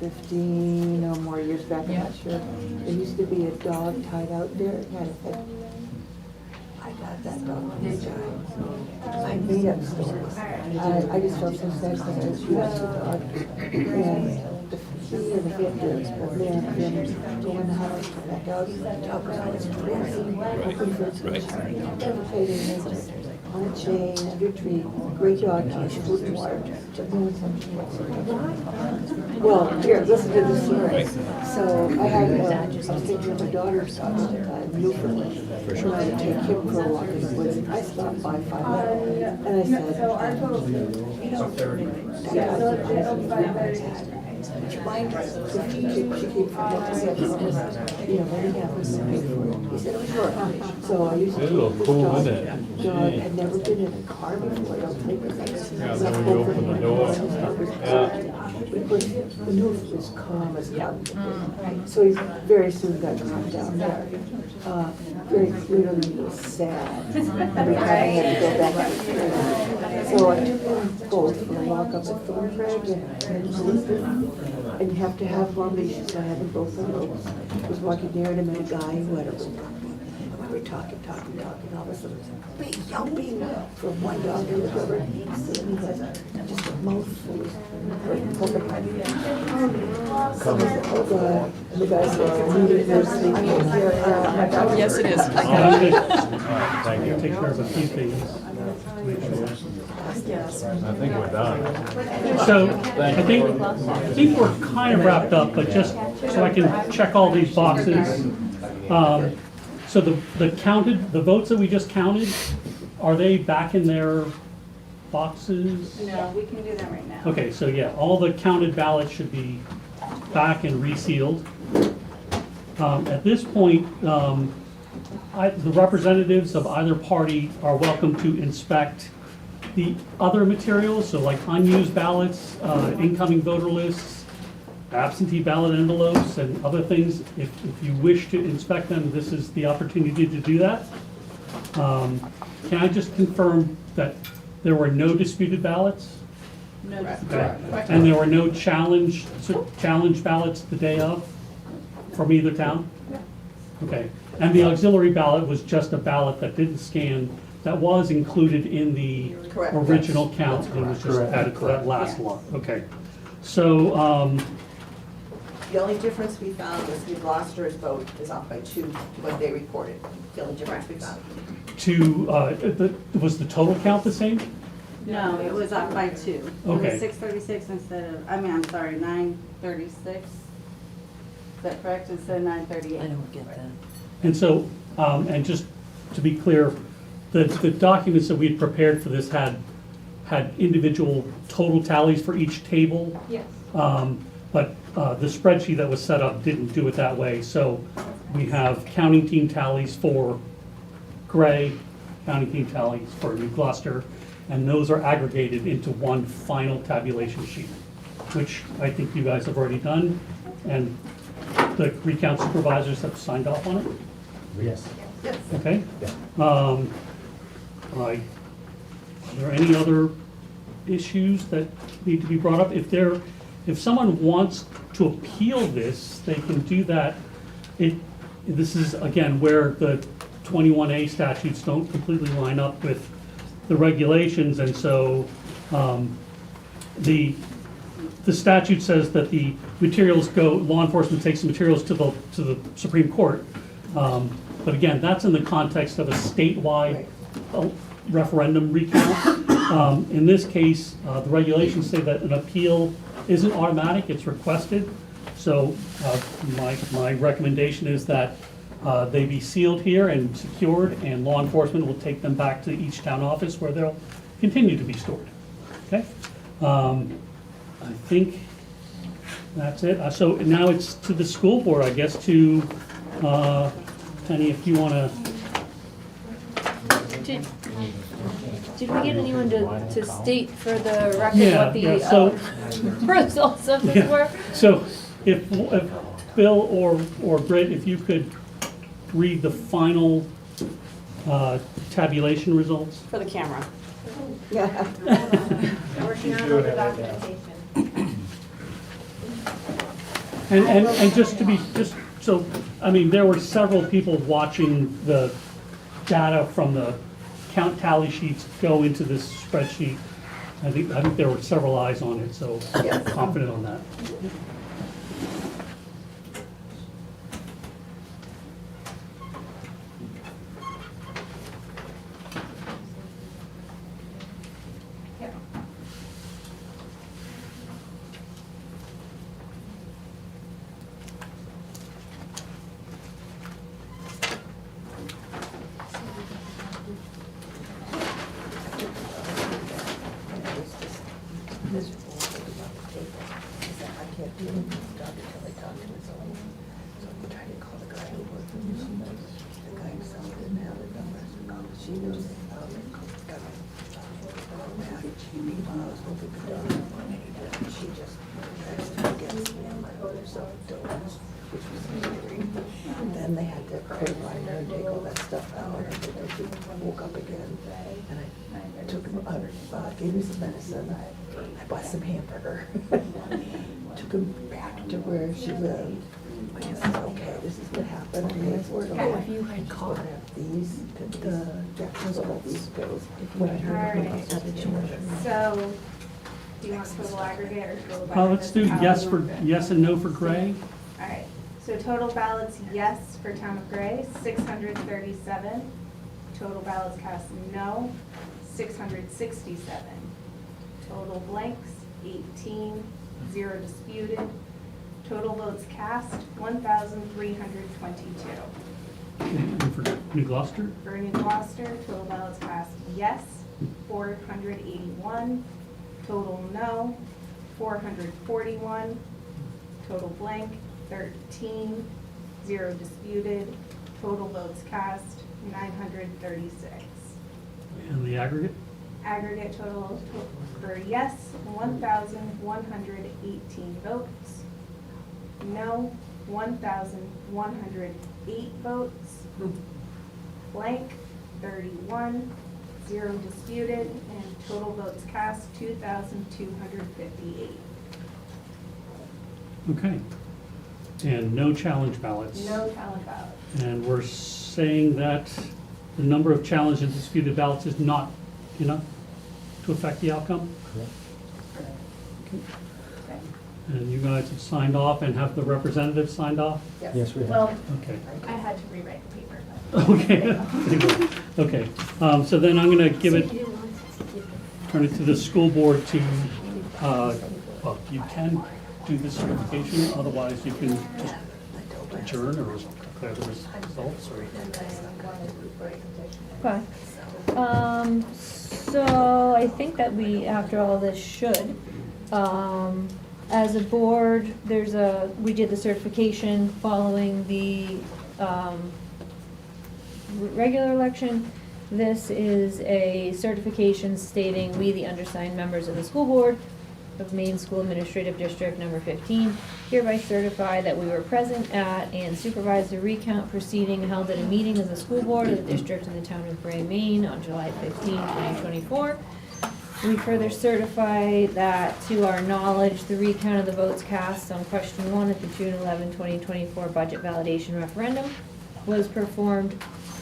15 or more years back, I'm not sure, there used to be a dog tied out there, it had a head. I got that dog from this guy. I made up stories. I just felt so sad because I was used to the dog. And he and the victims of man and go in the house, come back out, the dog was always crazy, open for its devastating nature. On a chain, under a tree, great dog, cage, food and water, took no attention whatsoever. Well, here, listen to this story. So I had, I was taking my daughter's Newfoundland, and I would take him for a walk in the woods, and I stopped by 5 minutes, and I said, you know, would you mind if she came from Mexico, you know, letting out this pay for it? He said, oh, sure. So I used to It's a little this cool, dog. isn't it? Dog had never been in a car before, I don't think. Yeah, then when you open the door. Because the nose was calm as calm. So he very soon got calmed down there. Very clearly he was sad. Every time I had to go back to the tree. So I took them both for a walk up at Thorncraig and Lisbon. And you have to have one leash, so I had them both on ropes. I was walking there and I met a guy who had a little puppy. And we were talking, all of a sudden, big yelping from one dog to the other. And he had just a mouthful of porcupine. So I said, oh God. And the guy said, they're sleeping here. Yes, it is. Thank you. Take care of a few things. I think we're done. So I think we're kind of wrapped up, but just so I can check all these boxes. So the votes that we just counted, are they back in their boxes? No, we can do that right now. Okay, so yeah, all the counted ballots should be back and resealed. At this point, the representatives of either party are welcome to inspect the other materials, so like unused ballots, incoming voter lists, absentee ballot envelopes, and other things. If you wish to inspect them, this is the opportunity to do that. Can I just confirm that there were no disputed ballots? No, Okay. And there were no challenge ballots the day of from either town? Okay. And the auxiliary ballot was just a ballot that didn't scan, that was included in the Correct. original count, and was just added to that last one. Okay. So, The only difference we found was New Gloucester's vote is off by 2 to what they recorded. The only difference we found. was the total count the same? No, it was off by 2. It Okay. was 636 instead of, I'm sorry, 936. Is that correct? Instead of 938. I don't get that. And so, and just to be clear, the documents that we had prepared for this had individual total tallies for each table. Yes. But the spreadsheet that was set up didn't do it that way. So we have counting team tallies for Gray, counting team tallies for New Gloucester, and those are aggregated into one final tabulation sheet, which I think you guys have already done, and the recount supervisors have signed off on it. Yes. Okay? Are there any other issues that need to be brought up? If someone wants to appeal this, they can do that. This is, again, where the 21A statutes don't completely line up with the regulations, and so the statute says that the materials law enforcement takes the materials to the Supreme Court. But But again, that's in the context of a statewide referendum recount. In this case, the regulations say that an appeal isn't automatic, it's requested. So my recommendation is that they be sealed here and secured, and law enforcement will take them back to each town office where they'll continue to be stored. Okay? I think that's it. So now it's to the school board, I guess, to, Penny, if you want to. Did we get anyone to state for the record Yeah, what the yeah, so- results of this Yeah. were? So if Bill or Britt, if you could read the final tabulation results. For the camera. Working on all the documentation. And just so, I mean, there were several people watching the data from the count tally sheets go into this spreadsheet. I think there were several eyes on it, so I'm confident on that. Miserable about the paper. He said, I can't do anything with the dog until I talk to his own. So I'm trying to call the guy who worked with me. The guy himself didn't have the numbers. She knows. Meanwhile, I was hoping the dog would want to do it. She just pressed against me on my other side door, which was angry. And then they had to put a liner and take all that stuff out. And then she woke up again. And I took him, gave him some medicine. I bought some hamburger. Took him back to where she lived. I said, okay, this is what happened. And that's where Okay. you had called these, the Jackson's all these bills. When I heard about the children. So, do you want total aggregate or total ballots? Let's do yes and no for Gray. Alright, so total ballots yes for Town of Gray, 637. Total ballots cast no, 667. Total blanks, 18, 0 disputed. Total votes cast, 1,322. And for New Gloucester? For New Gloucester, total ballots cast yes, 481. Total no, 441. Total blank, 13. 0 disputed. Total votes cast, 936. And the aggregate? Aggregate total for yes, 1,118 votes. No, 1,108 votes. Blank, 31. 0 disputed, and total votes cast, 2,258. Okay. And no challenge ballots. No challenge ballots. And we're saying that the number of challenged and disputed ballots is not enough to affect the outcome? Correct. Okay. And you guys have signed off and have the representatives signed off? Yes, we have. Well, Okay. I had to rewrite the paper, but. Okay. Okay. So then I'm gonna turn it to the school board to, well, you can do the certification, otherwise you can just adjourn or declare the results or. Okay. So I think that we, after all this, should, as a board, we did the certification following the, regular election. This is a certification stating we, the undersigned members of the school board of Maine School Administrative District Number 15, hereby certify that we were present at and supervised the recount proceeding held at a meeting of the school board of the district of the town of Gray, Maine on July 15, 2024. We further certify that, to our knowledge, the recount of the votes cast on question 1 at the June 11, 2024 budget validation referendum was performed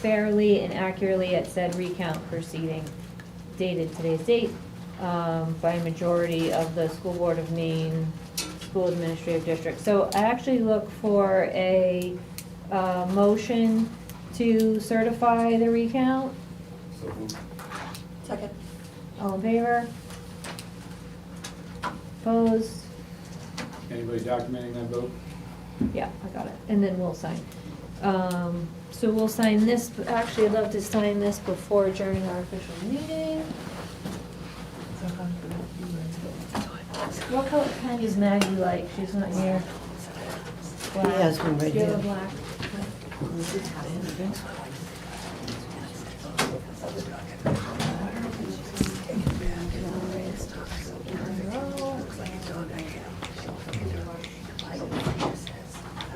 fairly and accurately at said recount proceeding, dated today's date, by a majority of the School Board of Maine School Administrative District. So I actually look for a motion to certify the recount? Second. All in favor? Opposed? Anybody documenting that vote? Yeah, I got it, and then we'll sign. So we'll sign this, actually, I'd love to sign this before adjourning our official meeting. What color pen does Maggie like? She's not here. Black. has one right Do you have a there. black?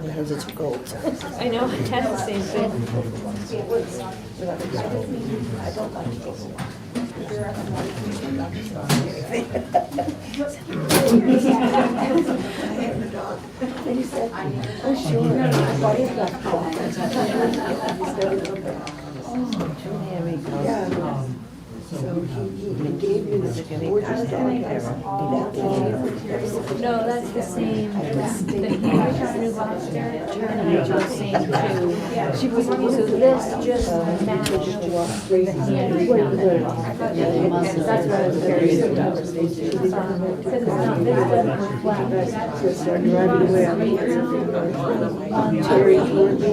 It has its gold. I know, I had the same thing. I don't like And he said, oh, sure. But he's got There we go. Yeah. So he gave you this gorgeous dog. No, that's the same, the New Gloucester attorney was saying too. She was, So this just matched the hand recount. That's what I was curious about. Because it's not, this doesn't reflect. driving away. Terry told me,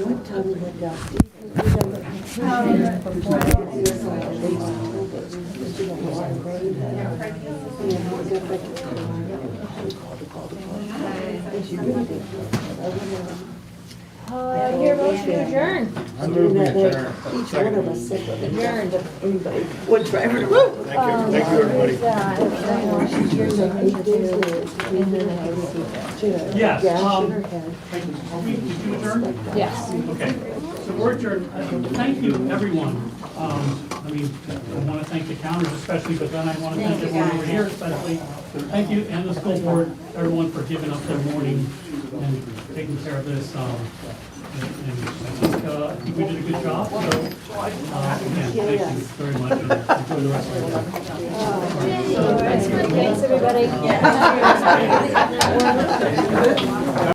one time we went down. Your motion to adjourn. Each one of us said that Adjourned. anybody would drive her. Thank you, everybody. Yes, Gash in did her head. you adjourn? Yes. Okay, so we're adjourned. Thank you, everyone. I mean, I want to thank the counters especially, but then I want to thank everyone over here especially. Thank you, and the school board, everyone for giving up their morning and taking care of this. And I think we did a good job, so, again, thank you very much, and enjoy the rest of your day. Thanks, everybody.